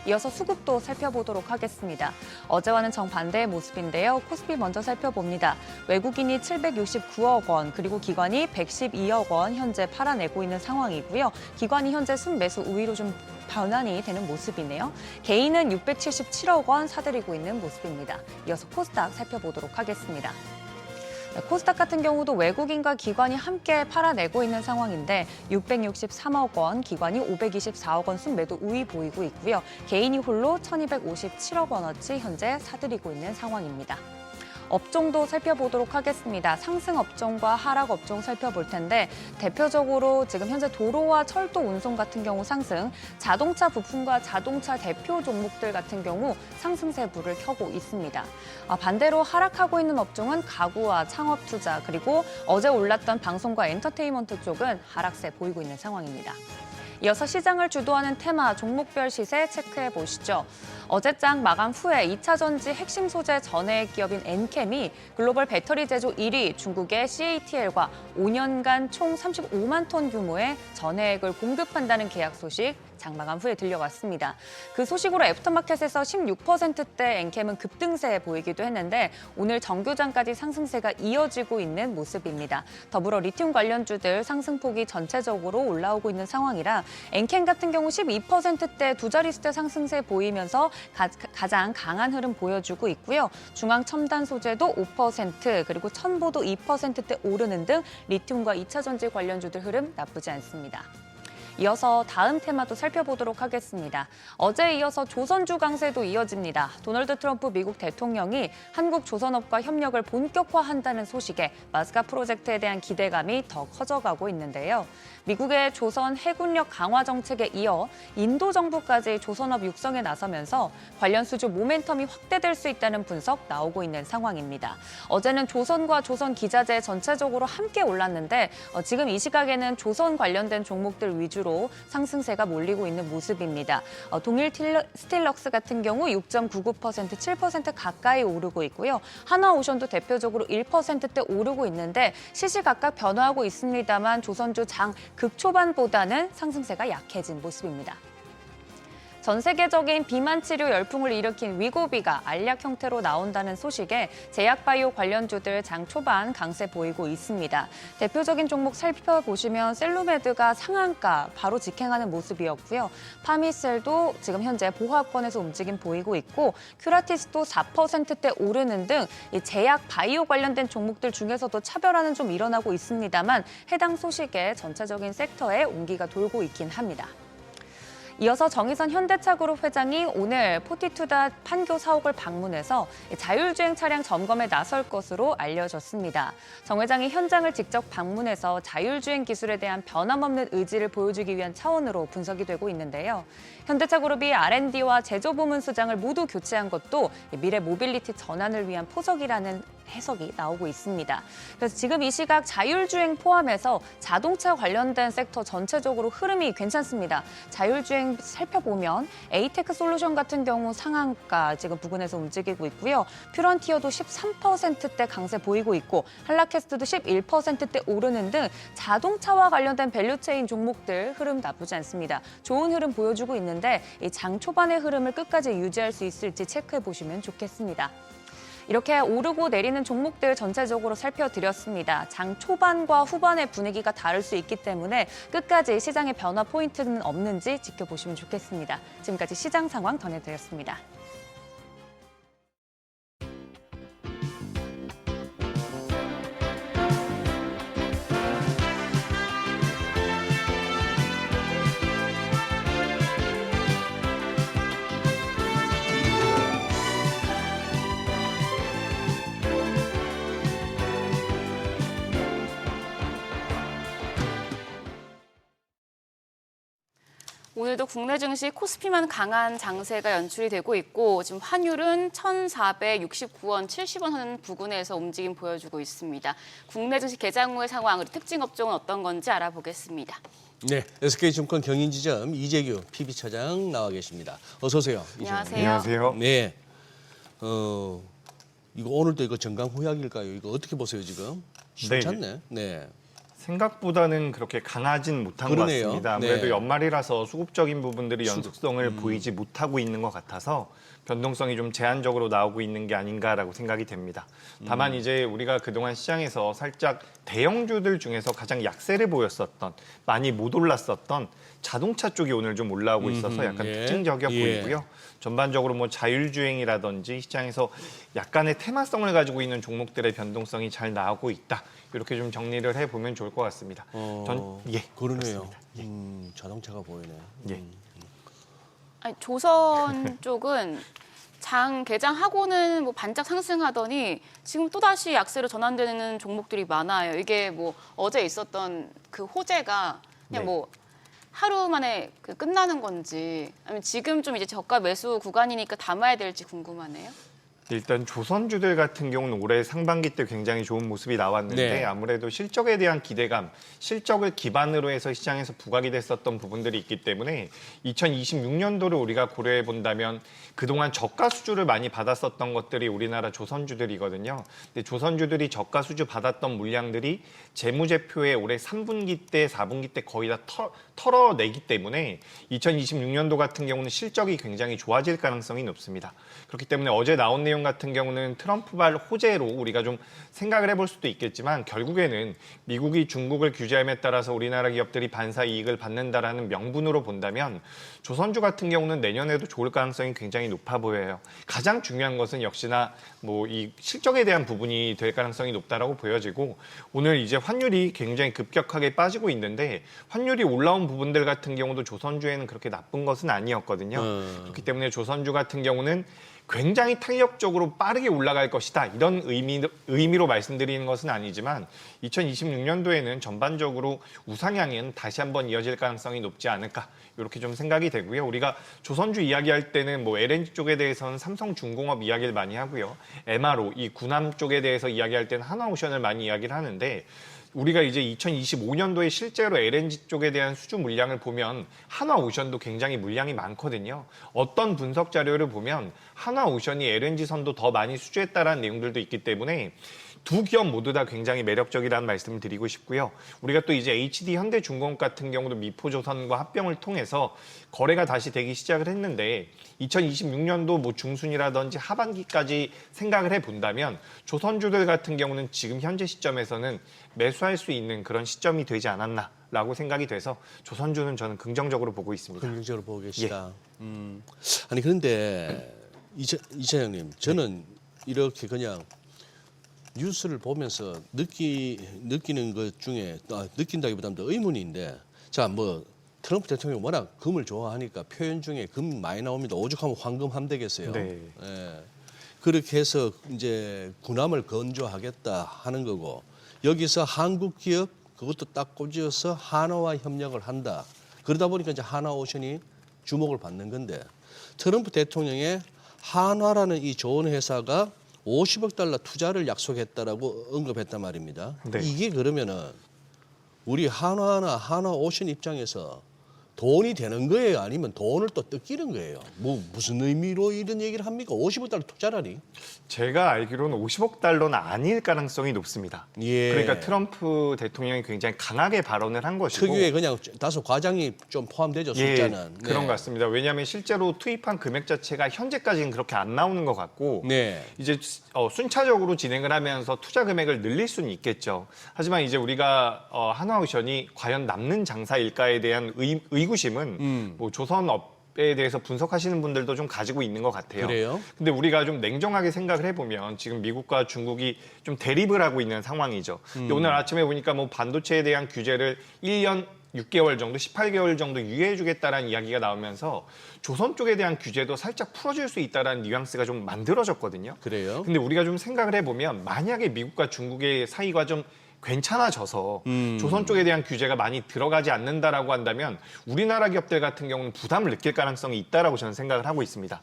이어서 수급도 살펴보도록 하겠습니다. 어제와는 정반대의 모습인데요. 코스피 먼저 살펴봅니다. 외국인이 769억 원, 그리고 기관이 112억 원 현재 팔아내고 있는 상황이고요. 기관이 현재 순매수 우위로 좀 변환이 되는 모습이네요. 개인은 677억 원 사들이고 있는 모습입니다. 이어서 코스닥 살펴보도록 하겠습니다. 코스닥 같은 경우도 외국인과 기관이 함께 팔아내고 있는 상황인데 663억 원, 기관이 524억 원 순매도 우위 보이고 있고요. 개인이 홀로 1,257억 원어치 현재 사들이고 있는 상황입니다. 업종도 살펴보도록 하겠습니다. 상승 업종과 하락 업종 살펴볼 텐데 대표적으로 지금 현재 도로와 철도 운송 같은 경우 상승, 자동차 부품과 자동차 대표 종목들 같은 경우 상승세 불을 켜고 있습니다. 반대로 하락하고 있는 업종은 가구와 창업 투자, 그리고 어제 올랐던 방송과 엔터테인먼트 쪽은 하락세 보이고 있는 상황입니다. 이어서 시장을 주도하는 테마 종목별 시세 체크해 보시죠. 어제장 마감 후에 2차 전지 핵심 소재 전해액 기업인 엔캠이 글로벌 배터리 제조 1위 중국의 CATL과 5년간 총 35만 톤 규모의 전해액을 공급한다는 계약 소식 장마감 후에 들려왔습니다. 그 소식으로 애프터마켓에서 16%대 엔캠은 급등세 보이기도 했는데 오늘 정교장까지 상승세가 이어지고 있는 모습입니다. 더불어 리튬 관련주들 상승폭이 전체적으로 올라오고 있는 상황이라 엔캠 같은 경우 12%대 두 자릿수 상승세 보이면서 가장 강한 흐름 보여주고 있고요. 중앙 첨단 소재도 5% 그리고 첨보도 2%대 오르는 등 리튬과 2차 전지 관련주들 흐름 나쁘지 않습니다. 이어서 다음 테마도 살펴보도록 하겠습니다. 어제에 이어서 조선주 강세도 이어집니다. 도널드 트럼프 미국 대통령이 한국 조선업과 협력을 본격화한다는 소식에 마스카 프로젝트에 대한 기대감이 더 커져가고 있는데요. 미국의 조선 해군력 강화 정책에 이어 인도 정부까지 조선업 육성에 나서면서 관련 수주 모멘텀이 확대될 수 있다는 분석 나오고 있는 상황입니다. 어제는 조선과 조선 기자재 전체적으로 함께 올랐는데 지금 이 시각에는 조선 관련된 종목들 위주로 상승세가 몰리고 있는 모습입니다. 동일 스틸럭스 같은 경우 6.99%, 7% 가까이 오르고 있고요. 하나오션도 대표적으로 1%대 오르고 있는데 시시각각 변화하고 있습니다만 조선주 장 극초반보다는 상승세가 약해진 모습입니다. 전 세계적인 비만 치료 열풍을 일으킨 위고비가 알약 형태로 나온다는 소식에 제약바이오 관련주들 장 초반 강세 보이고 있습니다. 대표적인 종목 살펴보시면 셀루메드가 상한가 바로 직행하는 모습이었고요. 파미셀도 지금 현재 보합권에서 움직임 보이고 있고 큐라티스도 4%대 오르는 등 제약 바이오 관련된 종목들 중에서도 차별화는 좀 일어나고 있습니다만 해당 소식에 전체적인 섹터에 온기가 돌고 있긴 합니다. 이어서 정의선 현대차그룹 회장이 오늘 포티투다 판교 사옥을 방문해서 자율주행 차량 점검에 나설 것으로 알려졌습니다. 정 회장이 현장을 직접 방문해서 자율주행 기술에 대한 변함없는 의지를 보여주기 위한 차원으로 분석이 되고 있는데요. 현대차그룹이 R&D와 제조부문 수장을 모두 교체한 것도 미래 모빌리티 전환을 위한 포석이라는 해석이 나오고 있습니다. 그래서 지금 이 시각 자율주행 포함해서 자동차 관련된 섹터 전체적으로 흐름이 괜찮습니다. 자율주행 살펴보면 에이테크 솔루션 같은 경우 상한가 지금 부근에서 움직이고 있고요. 퓨런티어도 13%대 강세 보이고 있고 한라캐스트도 11%대 오르는 등 자동차와 관련된 밸류체인 종목들 흐름 나쁘지 않습니다. 좋은 흐름 보여주고 있는데 이 장 초반의 흐름을 끝까지 유지할 수 있을지 체크해 보시면 좋겠습니다. 이렇게 오르고 내리는 종목들 전체적으로 살펴드렸습니다. 장 초반과 후반의 분위기가 다를 수 있기 때문에 끝까지 시장의 변화 포인트는 없는지 지켜보시면 좋겠습니다. 지금까지 시장 상황 전해드렸습니다. 오늘도 국내 증시 코스피만 강한 장세가 연출이 되고 있고 지금 환율은 1,469원, 70원 하는 부근에서 움직임 보여주고 있습니다. 국내 증시 개장 후의 상황, 그리고 특징 업종은 어떤 건지 알아보겠습니다. 네, SK증권 경인지점 이재규 PB차장 나와 계십니다. 어서 오세요. 안녕하세요. 안녕하세요. 네, 이거 오늘도 이거 정강 후약일까요? 이거 어떻게 보세요 지금? 괜찮네. 네. 생각보다는 그렇게 강하진 못한 그러네요. 것 같습니다. 아무래도 네. 연말이라서 수급적인 부분들이 연속성을 보이지 못하고 있는 것 같아서 변동성이 좀 제한적으로 나오고 있는 게 아닌가라고 생각이 됩니다. 다만 이제 우리가 그동안 시장에서 살짝 대형주들 중에서 가장 약세를 보였었던, 많이 못 올랐었던 자동차 쪽이 오늘 좀 올라오고 있어서 약간 예. 특징적이어 예. 보이고요. 전반적으로 뭐 자율주행이라든지 시장에서 약간의 테마성을 가지고 있는 종목들의 변동성이 잘 나오고 있다. 이렇게 좀 정리를 해보면 좋을 것 같습니다. 그러네요. 그렇습니다. 자동차가 보이네. 예. 아니, 조선 쪽은 장 개장하고는 뭐 반짝 상승하더니 지금 또다시 약세로 전환되는 종목들이 많아요. 이게 뭐 어제 있었던 그 호재가 그냥 네. 뭐 하루 만에 끝나는 건지 아니면 지금 좀 이제 저가 매수 구간이니까 담아야 될지 궁금하네요. 일단 조선주들 같은 경우는 올해 상반기 때 굉장히 좋은 모습이 나왔는데 네. 아무래도 실적에 대한 기대감, 실적을 기반으로 해서 시장에서 부각이 됐었던 부분들이 있기 때문에 2026년도를 우리가 고려해 본다면 그동안 저가 수주를 많이 받았었던 것들이 우리나라 조선주들이거든요. 근데 조선주들이 저가 수주 받았던 물량들이 재무제표에 올해 3분기 때, 4분기 때 거의 다 털어내기 때문에 2026년도 같은 경우는 실적이 굉장히 좋아질 가능성이 높습니다. 그렇기 때문에 어제 나온 내용 같은 경우는 트럼프발 호재로 우리가 좀 생각을 해볼 수도 있겠지만 결국에는 미국이 중국을 규제함에 따라서 우리나라 기업들이 반사 이익을 받는다라는 명분으로 본다면 조선주 같은 경우는 내년에도 좋을 가능성이 굉장히 높아 보여요. 가장 중요한 것은 역시나 뭐 이 실적에 대한 부분이 될 가능성이 높다라고 보여지고 오늘 이제 환율이 굉장히 급격하게 빠지고 있는데 환율이 올라온 부분들 같은 경우도 조선주에는 그렇게 나쁜 것은 아니었거든요. 그렇기 때문에 조선주 같은 경우는 굉장히 탄력적으로 빠르게 올라갈 것이다. 이런 의미로 말씀드리는 것은 아니지만 2026년도에는 전반적으로 우상향은 다시 한번 이어질 가능성이 높지 않을까 이렇게 좀 생각이 되고요. 우리가 조선주 이야기할 때는 뭐 LNG 쪽에 대해서는 삼성중공업 이야기를 많이 하고요. MRO, 이 군함 쪽에 대해서 이야기할 때는 한화오션을 많이 이야기를 하는데 우리가 이제 2025년도에 실제로 LNG 쪽에 대한 수주 물량을 보면 한화오션도 굉장히 물량이 많거든요. 어떤 분석 자료를 보면 한화오션이 LNG 선도 더 많이 수주했다라는 내용들도 있기 때문에 두 기업 모두 다 굉장히 매력적이라는 말씀을 드리고 싶고요. 우리가 또 이제 HD 현대중공업 같은 경우도 미포조선과 합병을 통해서 거래가 다시 되기 시작을 했는데 2026년도 뭐 중순이라든지 하반기까지 생각을 해본다면 조선주들 같은 경우는 지금 현재 시점에서는 매수할 수 있는 그런 시점이 되지 않았나라고 생각이 돼서 조선주는 저는 긍정적으로 보고 있습니다. 긍정적으로 보고 계시다. 아니 그런데 이차장님, 저는 이렇게 그냥 뉴스를 보면서 느끼는 것 중에 느낀다기보다는 더 의문인데, 자 뭐 트럼프 대통령이 워낙 금을 좋아하니까 표현 중에 금 많이 나옵니다. 오죽하면 황금함 되겠어요. 네. 예. 그렇게 해서 이제 군함을 건조하겠다 하는 거고 여기서 한국 기업 그것도 딱 꽂아서 한화와 협력을 한다. 그러다 보니까 이제 한화오션이 주목을 받는 건데 트럼프 대통령의 한화라는 이 좋은 회사가 50억 달러 투자를 약속했다라고 언급했단 말입니다. 네. 이게 그러면은 우리 한화나 한화오션 입장에서 돈이 되는 거예요? 아니면 돈을 또 뜯기는 거예요? 뭐 무슨 의미로 이런 얘기를 합니까? 50억 달러 투자라니? 제가 알기로는 50억 달러는 아닐 가능성이 높습니다. 예. 그러니까 트럼프 대통령이 굉장히 강하게 발언을 한 것이고 특유의 그냥 다소 과장이 좀 포함되죠, 예, 숫자는. 그런 네. 것 같습니다. 왜냐하면 실제로 투입한 금액 자체가 현재까지는 그렇게 안 나오는 것 같고 네. 이제 순차적으로 진행을 하면서 투자 금액을 늘릴 수는 있겠죠. 하지만 이제 우리가 한화오션이 과연 남는 장사일까에 대한 의구심은 뭐 조선업에 대해서 분석하시는 분들도 좀 가지고 있는 것 같아요. 그래요? 근데 우리가 좀 냉정하게 생각을 해보면 지금 미국과 중국이 좀 대립을 하고 있는 상황이죠. 근데 오늘 아침에 보니까 뭐 반도체에 대한 규제를 1년 6개월 정도, 18개월 정도 유예해주겠다라는 이야기가 나오면서 조선 쪽에 대한 규제도 살짝 풀어줄 수 있다라는 뉘앙스가 좀 만들어졌거든요. 그래요? 근데 우리가 좀 생각을 해보면 만약에 미국과 중국의 사이가 좀 괜찮아져서 조선 쪽에 대한 규제가 많이 들어가지 않는다라고 한다면 우리나라 기업들 같은 경우는 부담을 느낄 가능성이 있다라고 저는 생각을 하고 있습니다.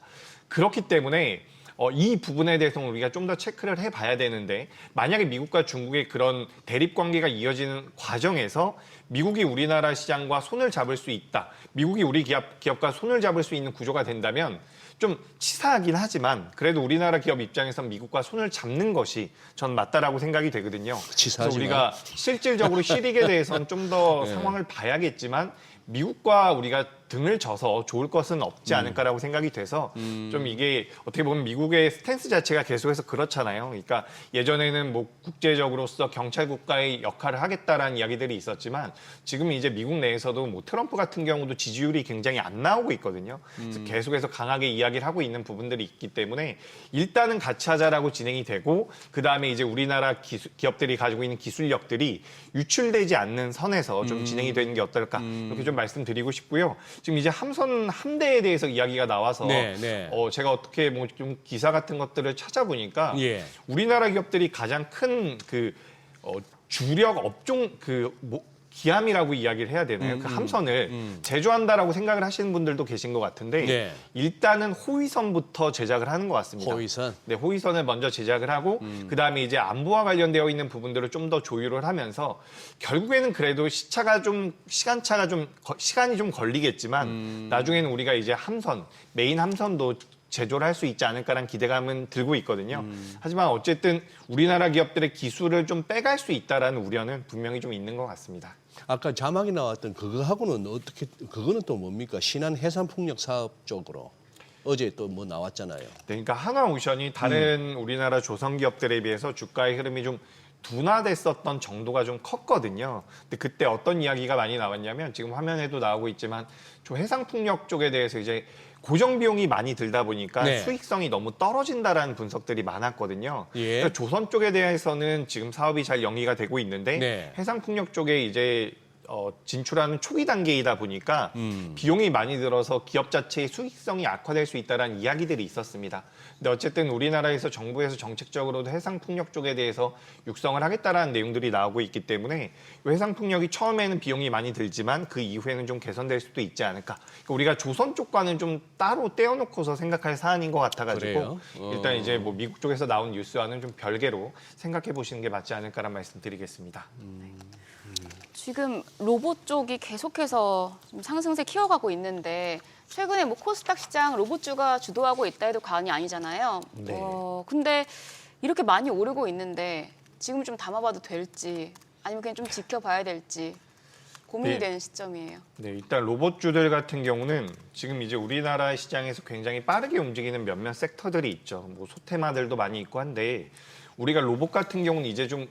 그렇기 때문에 이 부분에 대해서는 우리가 좀 더 체크를 해봐야 되는데 만약에 미국과 중국의 그런 대립 관계가 이어지는 과정에서 미국이 우리나라 시장과 손을 잡을 수 있다. 미국이 우리 기업과 손을 잡을 수 있는 구조가 된다면 좀 치사하긴 하지만 그래도 우리나라 기업 입장에선 미국과 손을 잡는 것이 전 맞다라고 생각이 되거든요. 그래서 우리가 실질적으로 실익에 대해서는 좀 더 상황을 봐야겠지만 미국과 우리가 등을 져서 좋을 것은 없지 않을까라고 생각이 돼서 좀 이게 어떻게 보면 미국의 스탠스 자체가 계속해서 그렇잖아요. 그러니까 예전에는 뭐 국제적으로서 경찰 국가의 역할을 하겠다라는 이야기들이 있었지만 지금 이제 미국 내에서도 뭐 트럼프 같은 경우도 지지율이 굉장히 안 나오고 있거든요. 그래서 계속해서 강하게 이야기를 하고 있는 부분들이 있기 때문에 일단은 같이 하자라고 진행이 되고 그 다음에 이제 우리나라 기업들이 가지고 있는 기술력들이 유출되지 않는 선에서 좀 진행이 되는 게 어떨까 이렇게 좀 말씀드리고 싶고요. 지금 이제 함선 함대에 대해서 이야기가 나와서 네. 제가 어떻게 뭐 좀 기사 같은 것들을 찾아보니까 예. 우리나라 기업들이 가장 큰 그 주력 업종 기함이라고 이야기를 해야 되나요? 그 함선을 제조한다라고 생각을 하시는 분들도 계신 것 같은데 네. 일단은 호위선부터 제작을 하는 것 같습니다. 호위선. 네, 호위선을 먼저 제작을 하고 그다음에 이제 안보와 관련되어 있는 부분들을 좀 더 조율을 하면서 결국에는 그래도 시간이 좀 걸리겠지만 나중에는 우리가 이제 함선, 메인 함선도 제조를 할 수 있지 않을까라는 기대감은 들고 있거든요. 하지만 어쨌든 우리나라 기업들의 기술을 좀 빼갈 수 있다라는 우려는 분명히 좀 있는 것 같습니다. 아까 자막이 나왔던 그거하고는 그거는 또 뭡니까? 신한 해상풍력 사업 쪽으로 어제 또 뭐 나왔잖아요. 네, 그러니까 한화오션이 다른 우리나라 조선 기업들에 비해서 주가의 흐름이 좀 둔화됐었던 정도가 좀 컸거든요. 근데 그때 어떤 이야기가 많이 나왔냐면 지금 화면에도 나오고 있지만 좀 해상풍력 쪽에 대해서 이제 고정 비용이 많이 들다 보니까 네. 수익성이 너무 떨어진다라는 분석들이 많았거든요. 예. 그러니까 조선 쪽에 대해서는 지금 사업이 잘 영위가 되고 있는데 네. 해상풍력 쪽에 이제 진출하는 초기 단계이다 보니까 비용이 많이 들어서 기업 자체의 수익성이 악화될 수 있다는 이야기들이 있었습니다. 근데 어쨌든 우리나라에서 정부에서 정책적으로도 해상풍력 쪽에 대해서 육성을 하겠다라는 내용들이 나오고 있기 때문에 해상풍력이 처음에는 비용이 많이 들지만 그 이후에는 좀 개선될 수도 있지 않을까. 그러니까 우리가 조선 쪽과는 좀 따로 떼어놓고서 생각할 사안인 것 같아가지고 그래요? 일단 이제 뭐 미국 쪽에서 나온 뉴스와는 좀 별개로 생각해 보시는 게 맞지 않을까라는 말씀드리겠습니다. 지금 로봇 쪽이 계속해서 좀 상승세 키워가고 있는데 최근에 뭐 코스닥 시장 로봇주가 주도하고 있다 해도 과언이 아니잖아요. 네. 근데 이렇게 많이 오르고 있는데 지금 좀 담아봐도 될지 아니면 그냥 좀 지켜봐야 될지 고민이 네. 되는 시점이에요. 네, 일단 로봇주들 같은 경우는 지금 이제 우리나라 시장에서 굉장히 빠르게 움직이는 몇몇 섹터들이 있죠. 뭐 소테마들도 많이 있고 한데 우리가 로봇 같은 경우는 이제 좀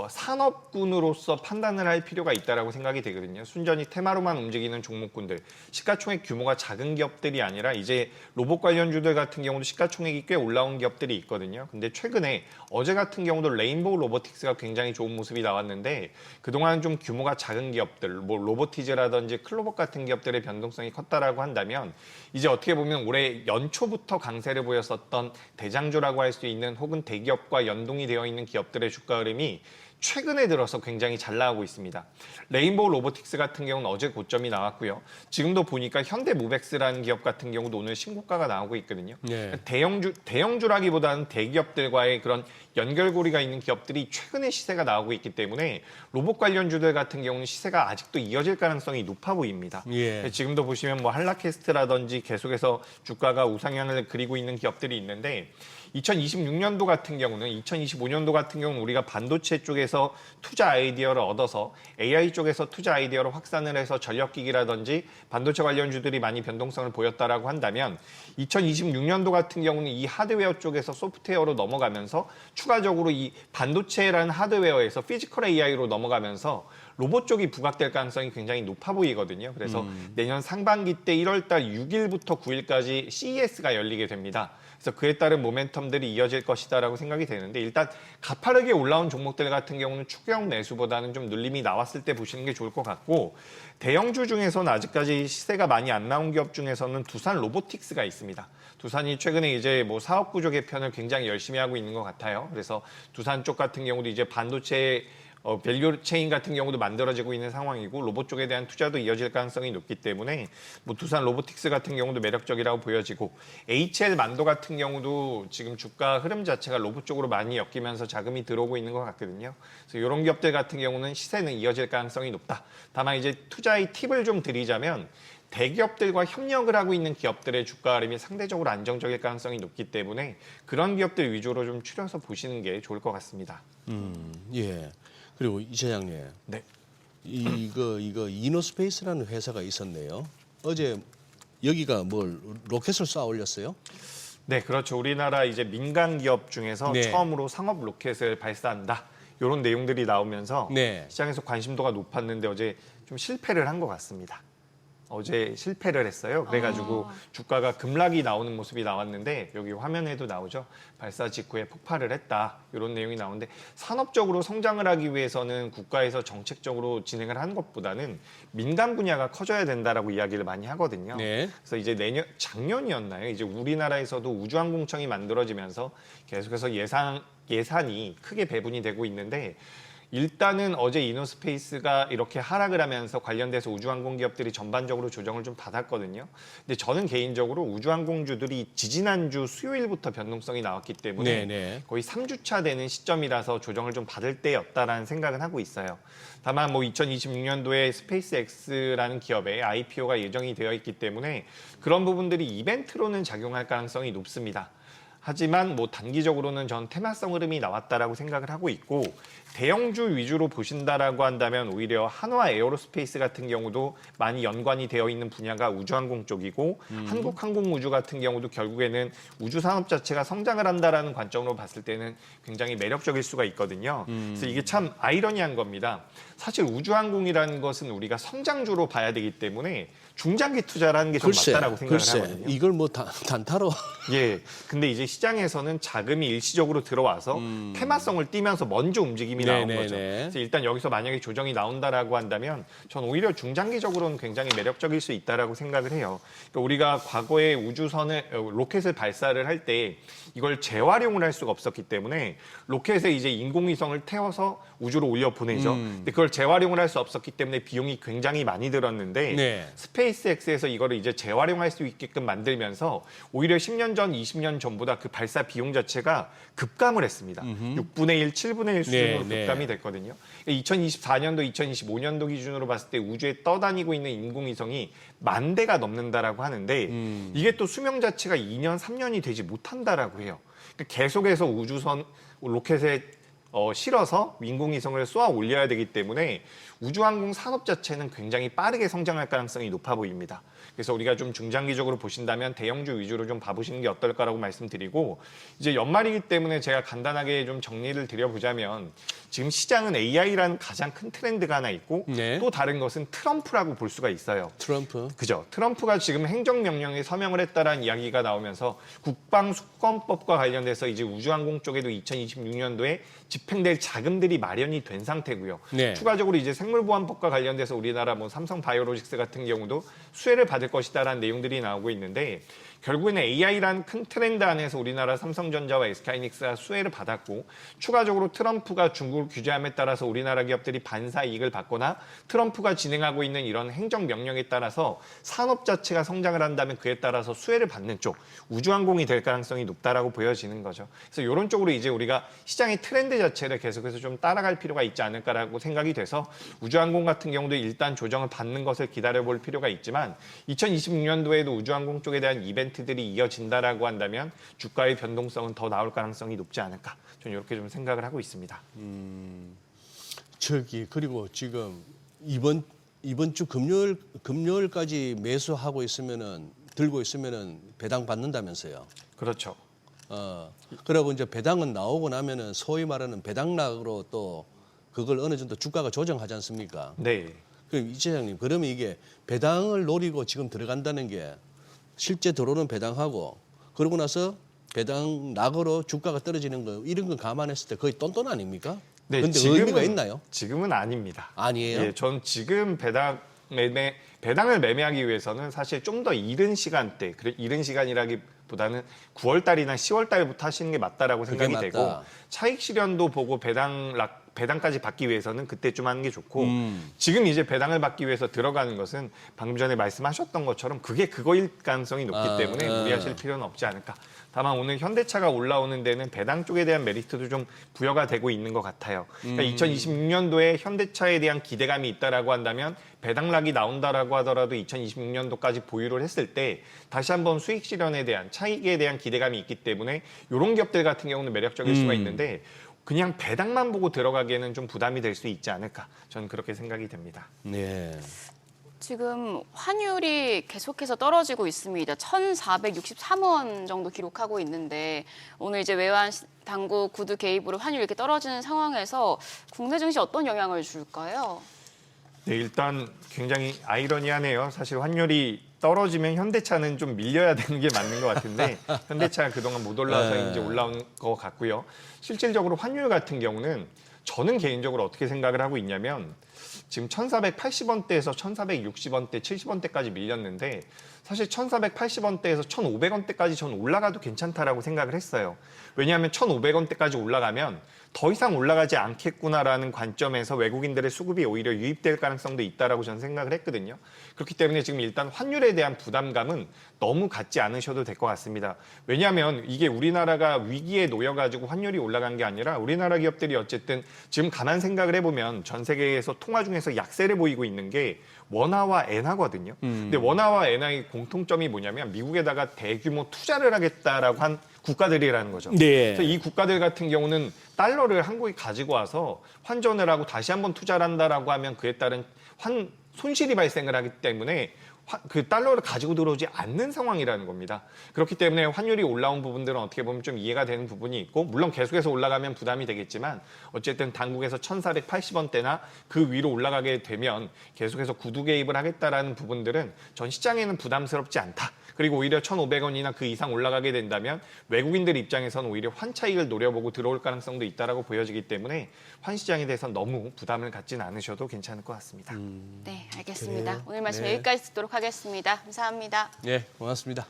산업군으로서 판단을 할 필요가 있다라고 생각이 되거든요. 순전히 테마로만 움직이는 종목군들, 시가총액 규모가 작은 기업들이 아니라 이제 로봇 관련주들 같은 경우도 시가총액이 꽤 올라온 기업들이 있거든요. 근데 최근에 어제 같은 경우도 레인보우 로보틱스가 굉장히 좋은 모습이 나왔는데 그동안 좀 규모가 작은 기업들, 뭐 로보티즈라든지 클로버 같은 기업들의 변동성이 컸다라고 한다면 이제 어떻게 보면 올해 연초부터 강세를 보였었던 대장주라고 할 수 있는 혹은 대기업과 연동이 되어 있는 기업들의 주가 흐름이 최근에 들어서 굉장히 잘 나가고 있습니다. 레인보우 로보틱스 같은 경우는 어제 고점이 나왔고요. 지금도 보니까 현대모백스라는 기업 같은 경우도 오늘 신고가가 나오고 있거든요. 네. 대형주라기보다는 대기업들과의 그런 연결고리가 있는 기업들이 최근에 시세가 나오고 있기 때문에 로봇 관련주들 같은 경우는 시세가 아직도 이어질 가능성이 높아 보입니다. 예. 지금도 보시면 뭐 한라캐스트라든지 계속해서 주가가 우상향을 그리고 있는 기업들이 있는데 2026년도 같은 경우는 2025년도 같은 경우는 우리가 반도체 쪽에서 투자 아이디어를 얻어서 AI 쪽에서 투자 아이디어를 확산을 해서 전력기기라든지 반도체 관련주들이 많이 변동성을 보였다라고 한다면 2026년도 같은 경우는 이 하드웨어 쪽에서 소프트웨어로 넘어가면서 추가적으로 이 반도체라는 하드웨어에서 피지컬 AI로 넘어가면서 로봇 쪽이 부각될 가능성이 굉장히 높아 보이거든요. 그래서 내년 상반기 때 1월 달 6일부터 9일까지 CES가 열리게 됩니다. 그래서 그에 따른 모멘텀들이 이어질 것이다라고 생각이 되는데 일단 가파르게 올라온 종목들 같은 경우는 추경 매수보다는 좀 눌림이 나왔을 때 보시는 게 좋을 것 같고 대형주 중에서는 아직까지 시세가 많이 안 나온 기업 중에서는 두산 로보틱스가 있습니다. 두산이 최근에 이제 뭐 사업 구조 개편을 굉장히 열심히 하고 있는 것 같아요. 그래서 두산 쪽 같은 경우도 이제 반도체 밸류 체인 같은 경우도 만들어지고 있는 상황이고 로봇 쪽에 대한 투자도 이어질 가능성이 높기 때문에 뭐 두산 로보틱스 같은 경우도 매력적이라고 보여지고 HL 만도 같은 경우도 지금 주가 흐름 자체가 로봇 쪽으로 많이 엮이면서 자금이 들어오고 있는 것 같거든요. 그래서 이런 기업들 같은 경우는 시세는 이어질 가능성이 높다. 다만 이제 투자의 팁을 좀 드리자면 대기업들과 협력을 하고 있는 기업들의 주가 흐름이 상대적으로 안정적일 가능성이 높기 때문에 그런 기업들 위주로 좀 추려서 보시는 게 좋을 것 같습니다. 예. 그리고 이 차장님, 네. 이거 이노스페이스라는 회사가 있었네요. 어제 여기가 뭘 로켓을 쏘아 올렸어요? 네, 그렇죠. 우리나라 이제 민간 기업 중에서 네. 처음으로 상업 로켓을 발사한다. 이런 내용들이 나오면서 네. 시장에서 관심도가 높았는데 어제 좀 실패를 한 것 같습니다. 어제 실패를 했어요. 그래가지고 주가가 급락이 나오는 모습이 나왔는데 여기 화면에도 나오죠. 발사 직후에 폭발을 했다. 이런 내용이 나오는데 산업적으로 성장을 하기 위해서는 국가에서 정책적으로 진행을 하는 것보다는 민간 분야가 커져야 된다라고 이야기를 많이 하거든요. 네. 그래서 이제 작년이었나요? 이제 우리나라에서도 우주항공청이 만들어지면서 계속해서 예산이 크게 배분이 되고 있는데 일단은 어제 이노스페이스가 이렇게 하락을 하면서 관련돼서 우주항공 기업들이 전반적으로 조정을 좀 받았거든요. 근데 저는 개인적으로 우주항공주들이 지지난주 수요일부터 변동성이 나왔기 때문에 네네. 거의 3주차 되는 시점이라서 조정을 좀 받을 때였다라는 생각은 하고 있어요. 다만 뭐 2026년도에 스페이스X라는 기업의 IPO가 예정이 되어 있기 때문에 그런 부분들이 이벤트로는 작용할 가능성이 높습니다. 하지만 뭐 단기적으로는 전 테마성 흐름이 나왔다라고 생각을 하고 있고 대형주 위주로 보신다라고 한다면 오히려 한화 에어로스페이스 같은 경우도 많이 연관이 되어 있는 분야가 우주항공 쪽이고 한국항공우주 같은 경우도 결국에는 우주 산업 자체가 성장을 한다라는 관점으로 봤을 때는 굉장히 매력적일 수가 있거든요. 그래서 이게 참 아이러니한 겁니다. 사실 우주항공이라는 것은 우리가 성장주로 봐야 되기 때문에 중장기 투자라는 게 좀 맞다라고 생각을 하거든요. 이걸 뭐 단타로 예. 근데 이제 시장에서는 자금이 일시적으로 들어와서 테마성을 띠면서 먼저 움직임이 나온 네네네. 거죠. 그래서 일단 여기서 만약에 조정이 나온다라고 한다면 전 오히려 중장기적으로는 굉장히 매력적일 수 있다라고 생각을 해요. 그러니까 우리가 과거에 우주선을 로켓을 발사를 할 때 이걸 재활용을 할 수가 없었기 때문에 로켓에 이제 인공위성을 태워서 우주로 올려 보내죠. 근데 그걸 재활용을 할 수 없었기 때문에 비용이 굉장히 많이 들었는데 네. 스페이스X에서 이거를 이제 재활용할 수 있게끔 만들면서 오히려 10년 전, 20년 전보다 그 발사 비용 자체가 급감을 했습니다. 6분의 1, 7분의 1 수준으로 네, 급감이 됐거든요. 2024년도, 2025년도 기준으로 봤을 때 우주에 떠다니고 있는 인공위성이 10,000대가 넘는다라고 하는데 이게 또 수명 자체가 2년, 3년이 되지 못한다라고 해요. 그러니까 계속해서 우주선, 로켓에 실어서 인공위성을 쏘아 올려야 되기 때문에 우주항공 산업 자체는 굉장히 빠르게 성장할 가능성이 높아 보입니다. 그래서 우리가 좀 중장기적으로 보신다면 대형주 위주로 좀 봐보시는 게 어떨까라고 말씀드리고 이제 연말이기 때문에 제가 간단하게 좀 정리를 드려보자면 지금 시장은 AI라는 가장 큰 트렌드가 하나 있고 네. 또 다른 것은 트럼프라고 볼 수가 있어요. 트럼프. 그죠. 트럼프가 지금 행정명령에 서명을 했다라는 이야기가 나오면서 국방수권법과 관련돼서 이제 우주항공 쪽에도 2026년도에 집행될 자금들이 마련이 된 상태고요. 네. 추가적으로 이제 생물보안법과 관련돼서 우리나라 뭐 삼성바이오로직스 같은 경우도 수혜를 받을 것이다라는 내용들이 나오고 있는데 결국에는 AI라는 큰 트렌드 안에서 우리나라 삼성전자와 SK하이닉스가 수혜를 받았고 추가적으로 트럼프가 중국을 규제함에 따라서 우리나라 기업들이 반사 이익을 받거나 트럼프가 진행하고 있는 이런 행정명령에 따라서 산업 자체가 성장을 한다면 그에 따라서 수혜를 받는 쪽 우주항공이 될 가능성이 높다라고 보여지는 거죠. 그래서 이런 쪽으로 이제 우리가 시장의 트렌드 자체를 계속해서 좀 따라갈 필요가 있지 않을까라고 생각이 돼서 우주항공 같은 경우도 일단 조정을 받는 것을 기다려볼 필요가 있지만 2026년도에도 우주항공 쪽에 대한 이벤트들이 이어진다라고 한다면 주가의 변동성은 더 나올 가능성이 높지 않을까. 저는 이렇게 좀 생각을 하고 있습니다. 그리고 지금 이번 주 금요일까지 매수하고 들고 있으면은 배당 받는다면서요. 그렇죠. 그리고 이제 배당은 나오고 나면은 소위 말하는 배당락으로 또 그걸 어느 정도 주가가 조정하지 않습니까? 네. 그럼 이차장님, 그러면 이게 배당을 노리고 지금 들어간다는 게 실제 들어오는 배당하고 그러고 나서 배당락으로 주가가 떨어지는 거 이런 거 감안했을 때 거의 똔똔 아닙니까? 네, 근데 지금은- 의미가 있나요? 지금은 아닙니다. 아니에요? 예, 전 지금 배당을 매매하기 위해서는 사실 좀 더 이른 시간대, 이른 시간이라기보다는 9월 달이나 10월 달부터 하시는 게 맞다라고 그게 생각이 맞다. 되고 차익 실현도 보고 배당까지 받기 위해서는 그때쯤 하는 게 좋고 지금 이제 배당을 받기 위해서 들어가는 것은 방금 전에 말씀하셨던 것처럼 그게 그거일 가능성이 높기 때문에 무리하실 필요는 없지 않을까. 다만 오늘 현대차가 올라오는 데는 배당 쪽에 대한 메리트도 좀 부여가 되고 있는 것 같아요. 그러니까 2026년도에 현대차에 대한 기대감이 있다라고 한다면 배당락이 나온다라고 하더라도 2026년도까지 보유를 했을 때 다시 한번 수익 실현에 대한 차익에 대한 기대감이 있기 때문에 이런 기업들 같은 경우는 매력적일 수가 있는데 그냥 배당만 보고 들어가기에는 좀 부담이 될 수 있지 않을까. 저는 그렇게 생각이 됩니다. 네. 지금 환율이 계속해서 떨어지고 있습니다. 1,463원 정도 기록하고 있는데 오늘 이제 외환 당국 구두 개입으로 환율이 이렇게 떨어지는 상황에서 국내 증시 어떤 영향을 줄까요? 네, 일단 굉장히 아이러니하네요. 사실 환율이 떨어지면 현대차는 좀 밀려야 되는 게 맞는 것 같은데 현대차가 그동안 못 올라서 이제 올라온 것 같고요. 실질적으로 환율 같은 경우는 저는 개인적으로 어떻게 생각을 하고 있냐면 지금 1,480원대에서 1,460원대, 70원대까지 밀렸는데 사실 1,480원대에서 1,500원대까지 저는 올라가도 괜찮다라고 생각을 했어요. 왜냐하면 1,500원대까지 올라가면 더 이상 올라가지 않겠구나라는 관점에서 외국인들의 수급이 오히려 유입될 가능성도 있다라고 저는 생각을 했거든요. 그렇기 때문에 지금 일단 환율에 대한 부담감은 너무 갖지 않으셔도 될 것 같습니다. 왜냐하면 이게 우리나라가 위기에 놓여가지고 환율이 올라간 게 아니라 우리나라 기업들이 어쨌든 지금 가만 생각을 해보면 전 세계에서 통화 중에서 약세를 보이고 있는 게 원화와 엔화거든요. 근데 원화와 엔화의 공통점이 뭐냐면 미국에다가 대규모 투자를 하겠다라고 한 국가들이라는 거죠. 네. 그래서 이 국가들 같은 경우는 달러를 한국에 가지고 와서 환전을 하고 다시 한번 투자를 한다라고 하면 그에 따른 손실이 발생을 하기 때문에 그 달러를 가지고 들어오지 않는 상황이라는 겁니다. 그렇기 때문에 환율이 올라온 부분들은 어떻게 보면 좀 이해가 되는 부분이 있고 물론 계속해서 올라가면 부담이 되겠지만 어쨌든 당국에서 1,480원대나 그 위로 올라가게 되면 계속해서 구두 개입을 하겠다라는 부분들은 전 시장에는 부담스럽지 않다. 그리고 오히려 1,500원이나 그 이상 올라가게 된다면 외국인들 입장에서는 오히려 환차익을 노려보고 들어올 가능성도 있다라고 보여지기 때문에 환 시장에 대해서 너무 부담을 갖지는 않으셔도 괜찮을 것 같습니다. 네, 알겠습니다. 그래요? 오늘 말씀 네. 여기까지 듣도록 하겠습니다. 감사합니다. 네, 고맙습니다.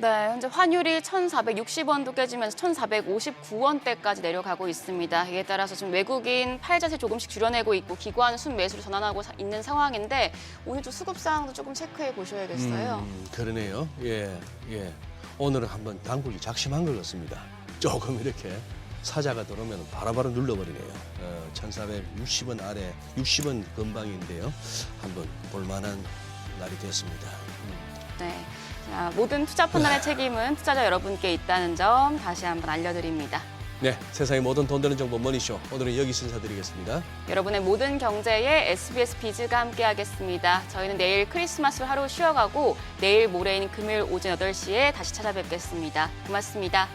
네, 현재 환율이 1,460원도 깨지면서 1,459원대까지 내려가고 있습니다. 이에 따라서 지금 외국인 팔자세 조금씩 줄여내고 있고 기관 순매수를 전환하고 있는 상황인데 오늘도 수급 상황도 조금 체크해 보셔야겠어요. 그러네요. 예, 예. 오늘은 한번 당국이 작심한 것 같습니다. 조금 이렇게 사자가 들어오면 바로바로 눌러버리네요. 1,460원 아래 60원 근방인데요. 한번 볼만한 날이 됐습니다. 네. 자, 모든 투자 판단의 책임은 투자자 여러분께 있다는 점 다시 한번 알려드립니다. 네, 세상의 모든 돈 되는 정보 머니쇼. 오늘은 여기서 인사드리겠습니다. 여러분의 모든 경제에 SBS 비즈가 함께하겠습니다. 저희는 내일 크리스마스 하루 쉬어가고 내일 모레인 금요일 오전 8시에 다시 찾아뵙겠습니다. 고맙습니다.